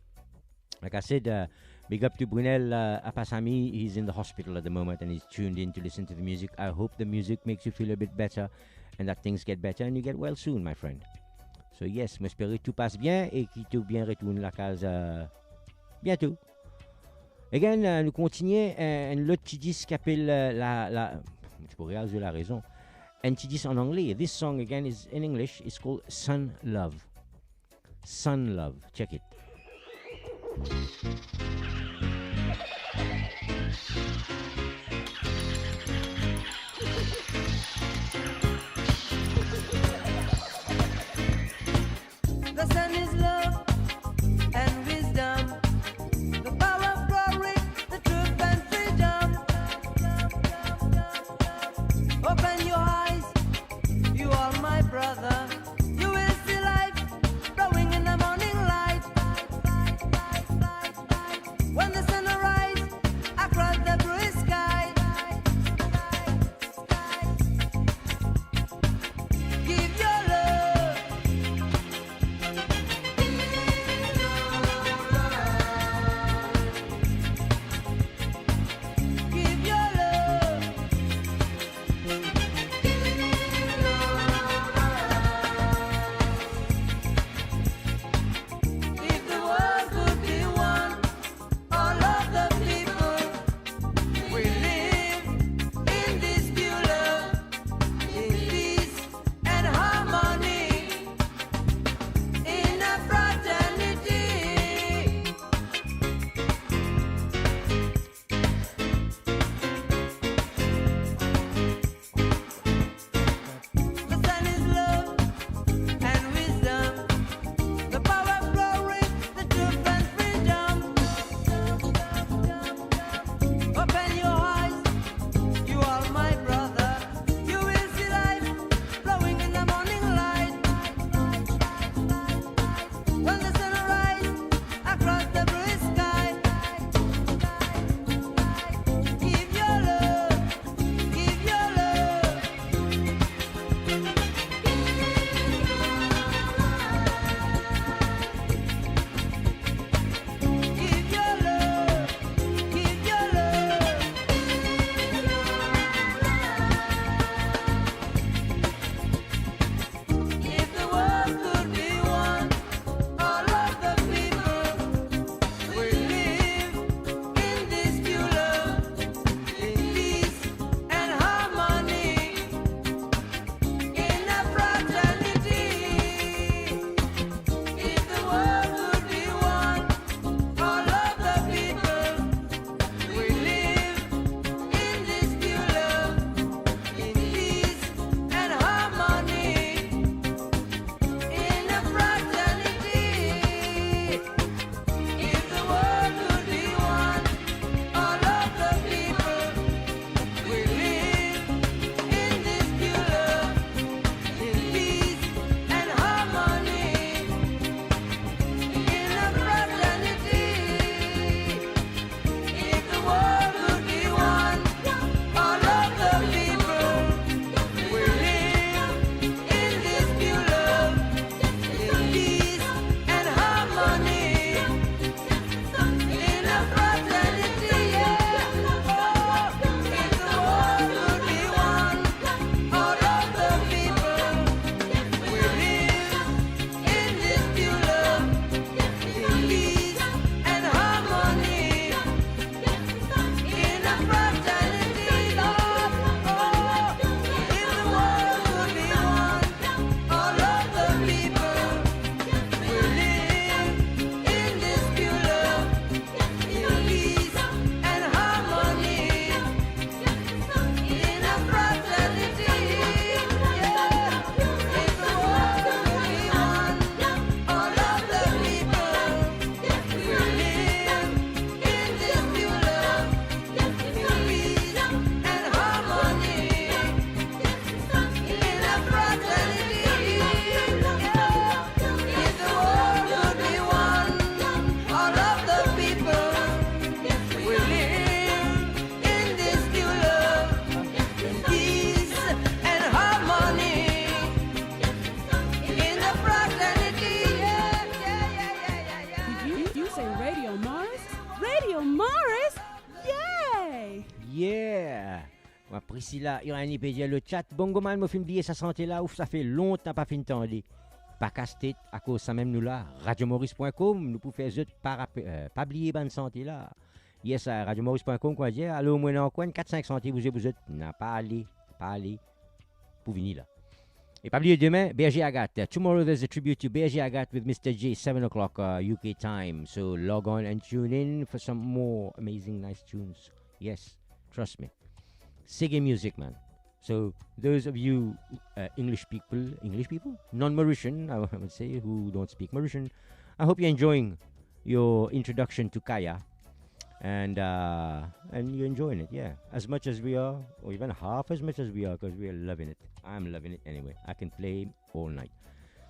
Like I said, big up to Brunel Apasami. He's in the hospital at the moment and he's tuned in to listen to the music. I hope the music makes you feel a bit better and that things get better and you get well soon, my friend. So yes, m'espérer tout passe bien et qu'il tout bien retourne la case bientôt. Again, nous continuons l'autre petit disque qui appelle tu pourrais avoir la raison. Un petit disque en anglais. This song again is in English. It's called Sun Love. Sun Love. Check it. The sun is love and wisdom. The power of glory, the truth and freedom. Open your eyes, you are my brother. You will see life growing in the morning light. Priscilla, Irani peut dire le chat. Bongoman, m'a fait oublier sa santé là. Ouf, ça fait longtemps pas fait entendre. Pas casté à cause ça même nous là. radiomaurice.com, nous pouvons faire pas oublier bonne santé là. Yes, radiomaurice.com, quoi dire. Allô, moi, dans coin 4-5 santé, vous êtes. N'a pas allé. Pour venir là. Et pas oublier demain, Berger Agathe. Tomorrow there's a tribute to Berger Agathe with Mr. J, 7 o'clock UK time. So log on and tune in for some more amazing, nice tunes. Yes, trust me. Reggae music, man. So those of you English people, non-Mauritian, I would say, who don't speak Mauritian, I hope you're enjoying your introduction to Kaya, and you're enjoying it, yeah, as much as we are, or even half as much as we are, because we are loving it. I'm loving it anyway. I can play all night.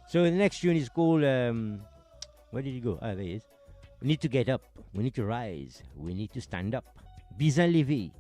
So the next tune is called, where did he go? Ah, there he is. We need to get up. We need to rise. We need to stand up. Bizan Levy.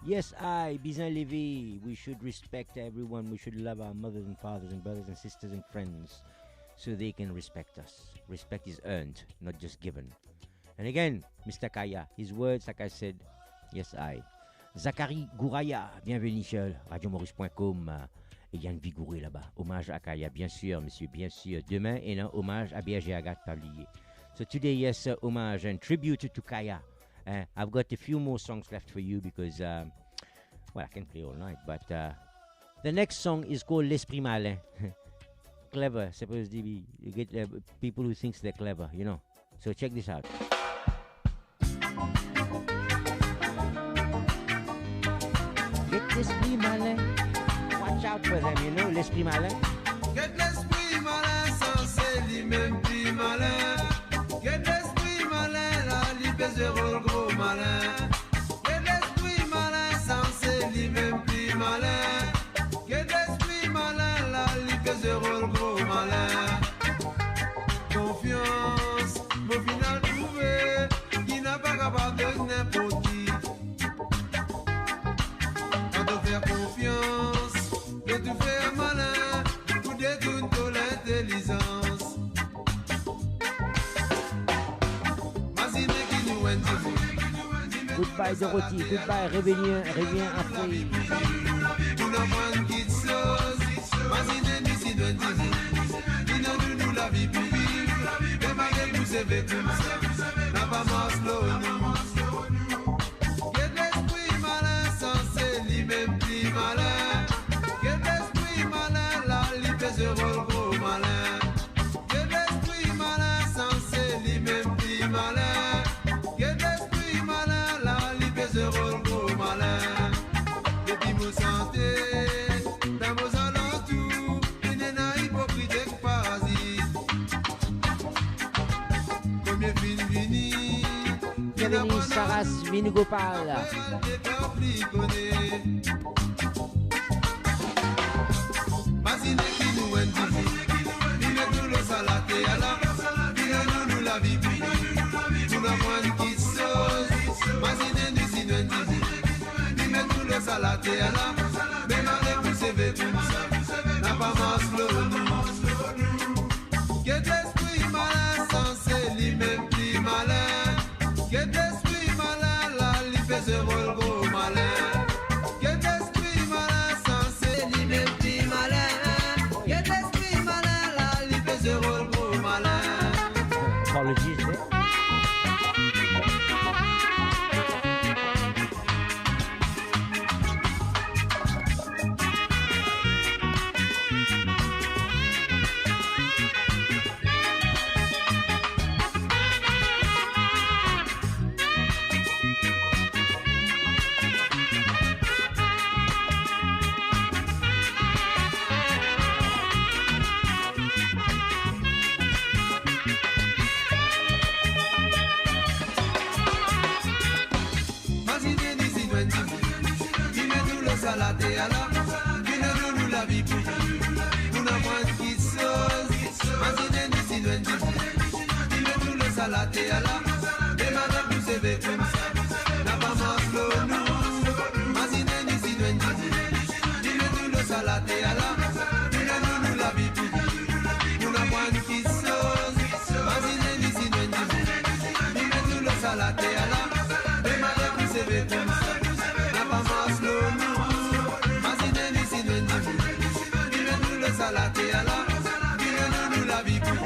Yes, I, Bizan Levy, we should respect everyone. We should love our mothers and fathers and brothers and sisters and friends so they can respect us. Respect is earned, not just given. And again, Mr. Kaya, his words, like I said, yes, I. Zachary Gouraya, bienvenue sur radiomaurice.com. Et Yann Vigouré là-bas. Hommage à Kaya, bien sûr, monsieur, bien sûr. Demain, et un hommage à Berger Agathe Pavlier. So today, yes, homage and tribute to Kaya. I've got a few more songs left for you because, well, I can play all night. But the next song is called L'Esprit Malin. Clever, supposedly. You get people who thinks they're clever, you know. So check this out. Get l'esprit malin. Watch out for them, you know, l'esprit malin. Get l'esprit malin, censé lui-même plus malin. Get l'esprit malin, la liberté le gros malin. Get l'esprit malin, censé lui-même plus malin. Get l'esprit malin, la liberté le gros malin. Confiance, au final trouvé, qui n'a pas capable de n'importe qui. Quand on fait confiance, de tout faire malin, pour détourner toute l'intelligence. Mazine qui nous indique. Goodbye Dorothy, goodbye, reviens après. Tout le monde qui sauce, Mazine d'ici de Divi. Qui nous la vie pour vivre, mais malgré tout c'est vécu, n'a pas Maslow nous. Get l'esprit malin, censé lui-même plus malin. Get l'esprit malin, la liberté rôle gros malin. Get l'esprit malin, censé lui-même plus malin. Get l'esprit malin, la liberté rôle gros malin. Depuis mon santé, dans vos alentours, il n'est pas hypocrite et parasite. Combien fin vini, Bienvenue Saras Vinugopal. Mazine qui nous indique, il met tout le salaté à la, il nous la vie, tout le monde qui sauce. Mazine d'ici nous indique, il met tout le salaté à la, mais malgré tout c'est vécu, n'a pas Maslow nous. Get l'esprit malin, censé lui-même plus malin. Get l'esprit malin, la liberté rôle gros malin. Get l'esprit malin, censé lui-même plus malin. Get l'esprit malin, la liberté rôle gros malin. Apologies there. Mazine d'ici nous indique, il met tout le salaté à la, il nous la vie pour tout le monde qui sauce. Mazine d'ici nous indique, il met tout le salaté à la, mais malgré tout c'est vécu, n'a pas Maslow nous. Mazine d'ici nous indique, il met tout le salaté à la, il nous la vie pour tout le monde qui sauce. Mazine d'ici nous indique, il met tout le salaté à la, mais malgré tout c'est vécu, n'a pas Maslow nous. Mazine d'ici nous indique, il met tout le salaté à la, il nous la vie pour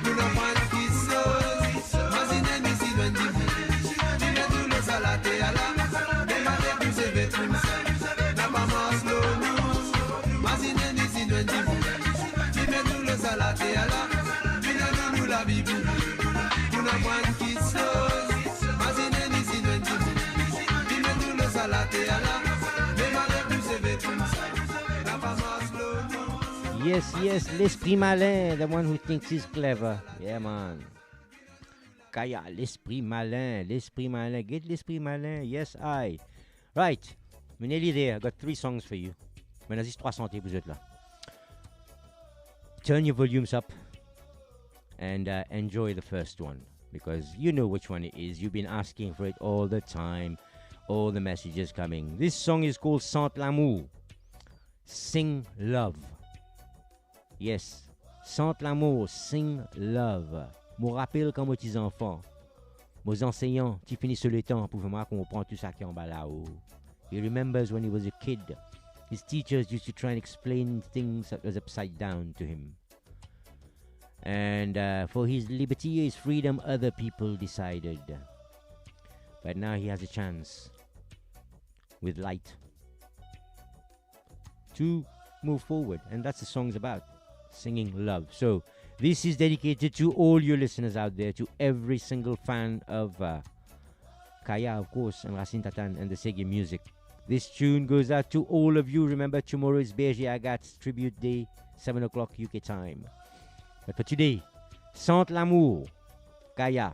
tout le monde qui sauce. Mazine d'ici nous indique, il met tout le salaté à la, mais malgré tout c'est vécu, n'a pas Maslow nous. Mazine d'ici nous indique, il met tout le salaté à la, il nous la vie pour tout le monde qui sauce. Mazine d'ici nous indique, il met tout le salaté à la, mais malgré tout c'est vécu, n'a pas Maslow nous. Yes, l'esprit malin, the one who thinks he's clever. Yeah, man. Kaya, l'esprit malin, get l'esprit malin. Yes, I. Right, we're nearly there. I got 3 songs for you. Maintenant, c'est 300 vous êtes là. Turn your volumes up and enjoy the first one. because you know which one it is. You've been asking for it all the time, all the messages coming. This song is called Sente l'amour. Sing love. Yes, Sente l'amour, sing love. Me rappelle quand moi j'étais enfant, mes enseignants qui finissaient le temps pour vraiment comprendre tout ça qui est en bas là-haut. He remembers when he was a kid, his teachers used to try and explain things that was upside down to him. And for his liberty, his freedom, other people decided. But now he has a chance, with light, to move forward. And that's the song's about, singing love. So this is dedicated to all your listeners out there, to every single fan of Kaya, of course, and Racine Tatan and the Sege music. This tune goes out to all of you. Remember, tomorrow is Berger Agat's Tribute Day, 7 o'clock UK time. But for today, Sente l'amour, Kaya.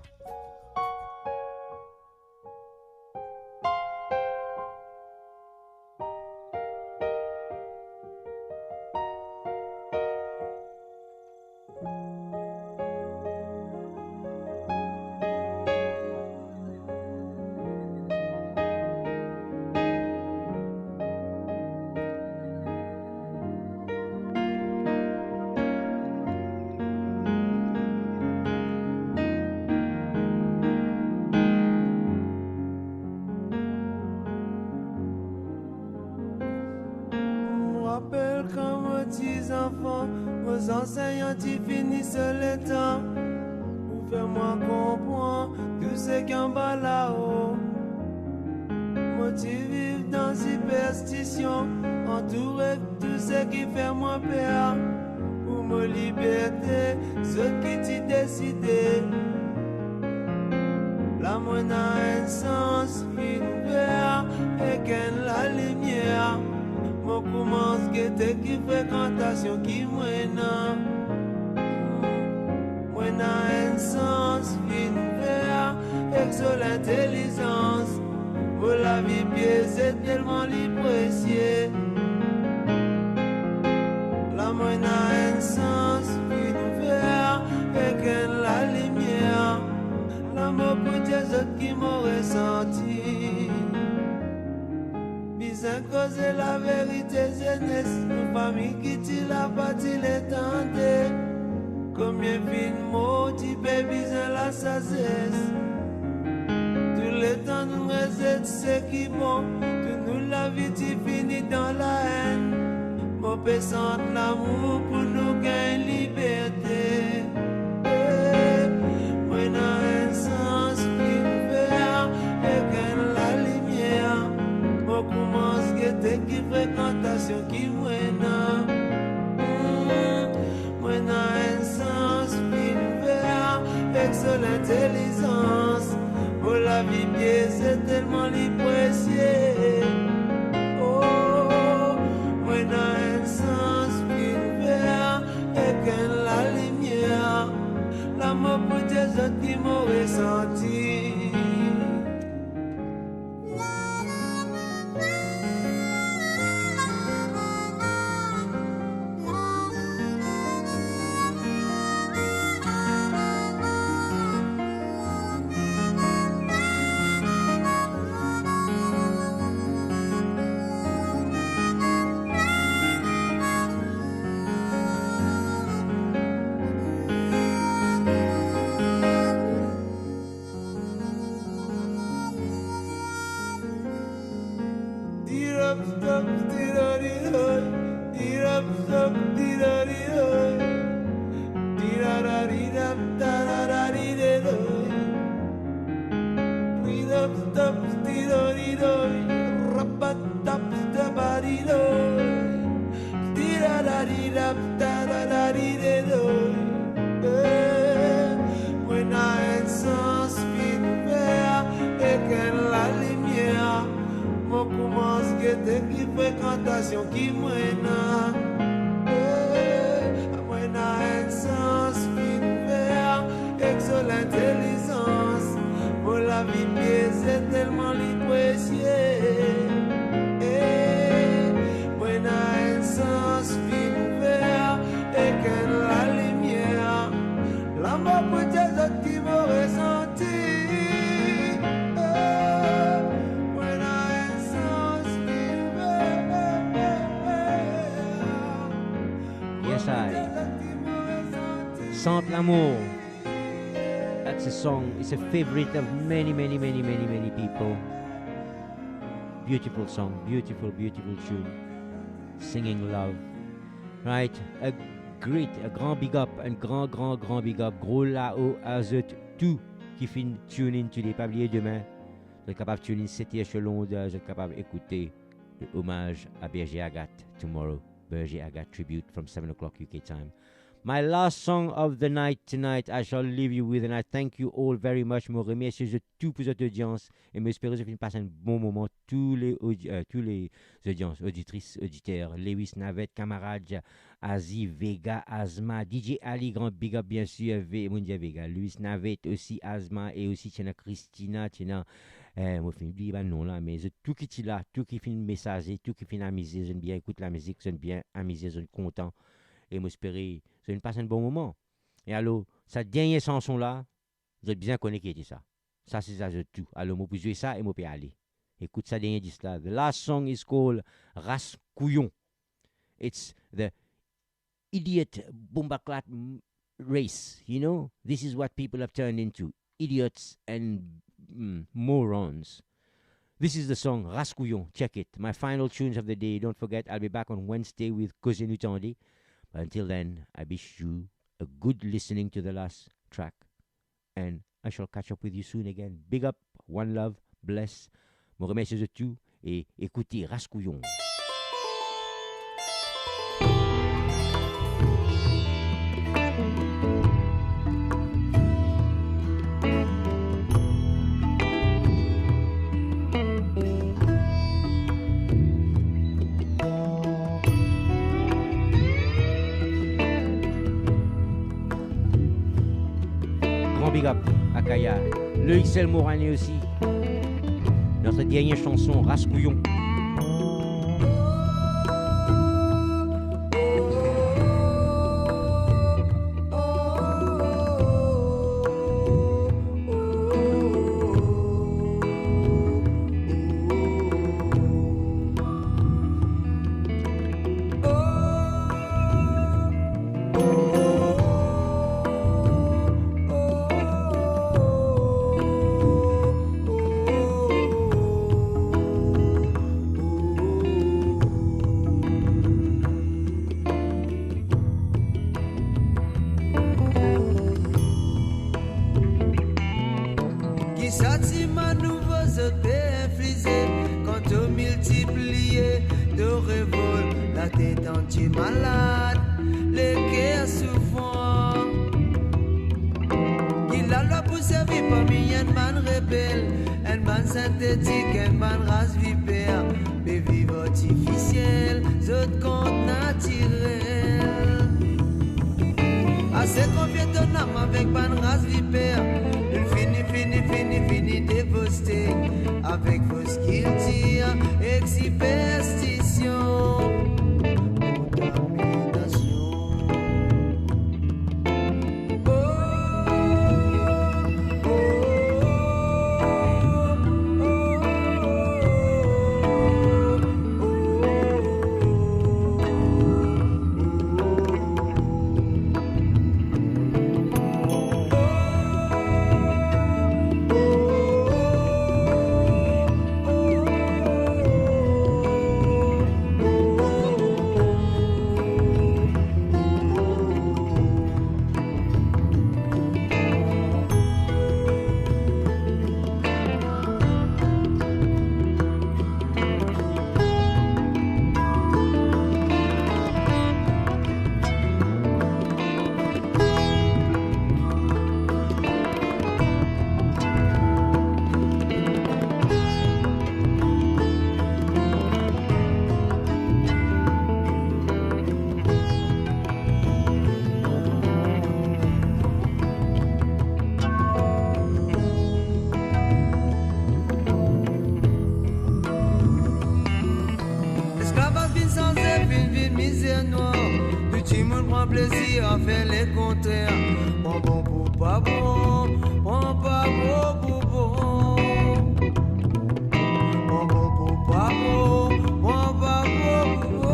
Aux enseignants qui finissent le temps pour faire moi comprendre tout ce qui en bas là-haut. Moi tu vis dans superstition, entouré de tout ce qui fait moi peur. Pour ma liberté, ceux qui t'y décidé. La moine a un sens ouvert et qu'elle la lumière. Moi commence guetter qui fréquentation qui moina. Moina un sens ouvert et sur l'intelligence. Moi la vie pièce tellement l'iprécier. La moina un sens ouvert et qu'elle la lumière. L'amour pour des autres qui m'ont ressenti. Bizarre cause la vérité jeunesse. Nos familles qui t'y la bâti l'étendue. Combien fin mots t'y bizarre la sagesse. Tout le temps nous reste ce qui bon. Tout nous la vie t'y finit dans la haine. Mon père sente l'amour pour nous gagner liberté. Moi n'a un sens ouvert et qu'elle la lumière. Moi commence guetter qui fréquentation qui moina. Moi n'a un sens ouvert et sur l'intelligence. Moi la vie pièce c'est tellement l'iprécier. Oh, moi n'a un sens ouvert et qu'elle la lumière. L'amour pour des autres qui m'ont ressenti. Qui moina, moina un sens ouvert, et sur l'intelligence, pour la vie pièce tellement l'iprécier. Moina un sens ouvert, et qu'elle la lumière, l'amour pour des autres qui me ressentent. Sente l'amour. That's a song. It's a favorite of many people. Beautiful song. Beautiful tune. Singing love. Right? A grand big up. Un grand big up. Gros là-haut à tout qui fin tune in. Tu l'es pas oublié demain. Vous êtes capable de tune in 7 échelons. Vous êtes capable d'écouter le hommage à Berger Agathe tomorrow. Berger Agathe tribute from 7 o'clock UK time. My last song of the night tonight, I shall leave you with, and I thank you all very much. Je remercie de tout pour cette audience et j'espère que vous passez un bon moment. Tous les audiences, auditrices, auditeurs, Lewis Navette, camarade, Azi, Vega, Asma, DJ Ali, grand big up bien sûr, Mundia Vega, Lewis Navette aussi, Asma et aussi tiens Christina, tiens. Moi, je n'oublie pas le nom là, mais tout qui est là, tout qui fait messager, tout qui fait amuser, j'aime bien écouter la musique, j'aime bien amuser, j'aime content. Et moi, j'espère que vous passez un bon moment. Et alors, cette dernière chanson là, vous êtes bien connu qui était ça. Ça, c'est ça, c'est tout. Alors, moi, je peux jouer ça et moi, je peux aller. Écoute ça, dernier disque là. The last song is called Rascouillon. It's the idiot Bombaclat race, you know? This is what people have turned into. Idiots and morons. This is the song Rascouillon. Check it. My final tunes of the day. Don't forget, I'll be back on Wednesday with Cousin Utandi. But until then, I wish you a good listening to the last track. And I shall catch up with you soon again. Big up, one love, bless. Mon remercie de tout et écoutez Rascouillon. Big up à Kaya, le XL Morani aussi. Notre dernière chanson, Rascouillon. Plaisir à faire les contraires. Bon pour pas bon, bon pas bon pour bon. Bon pour pas bon, bon pas bon pour bon.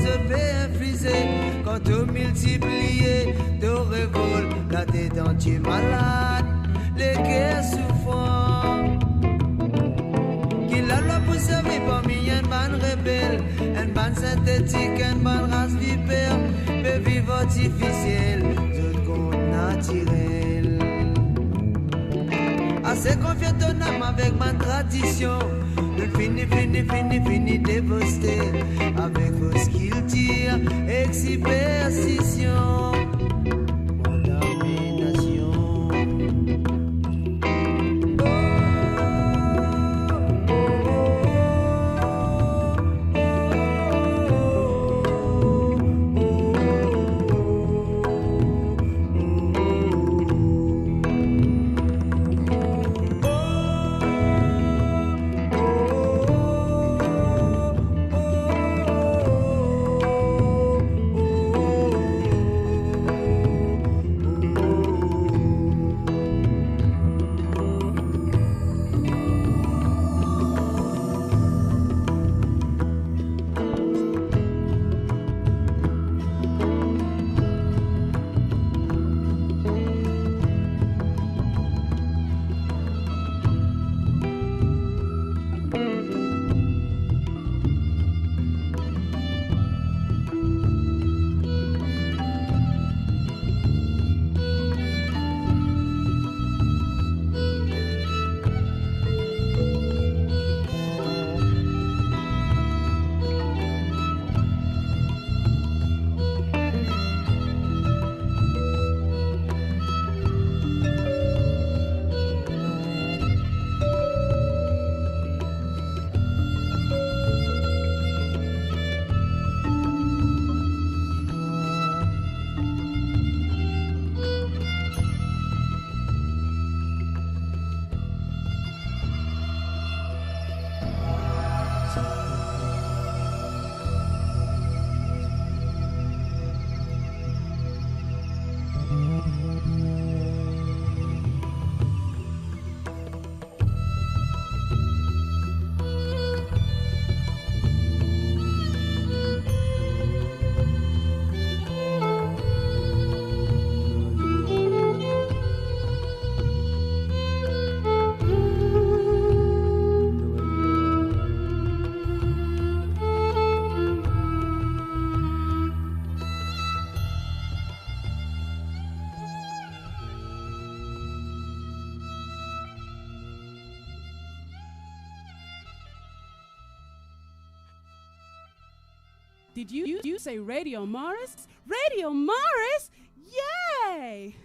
se fait infuser. Quand tu multiplies, tu révolte, la tête entière malade, les cœurs souffrants. Qu'il a la pour servir parmi une bande rebelle, une bande synthétique, une bande race vipère, mais vive artificielle, zone compte naturel. Assez confiant ton âme avec ma tradition. Fini dévasté avec vos skills tir et superstition. Did you say Radio Morris? Radio Morris? Yay!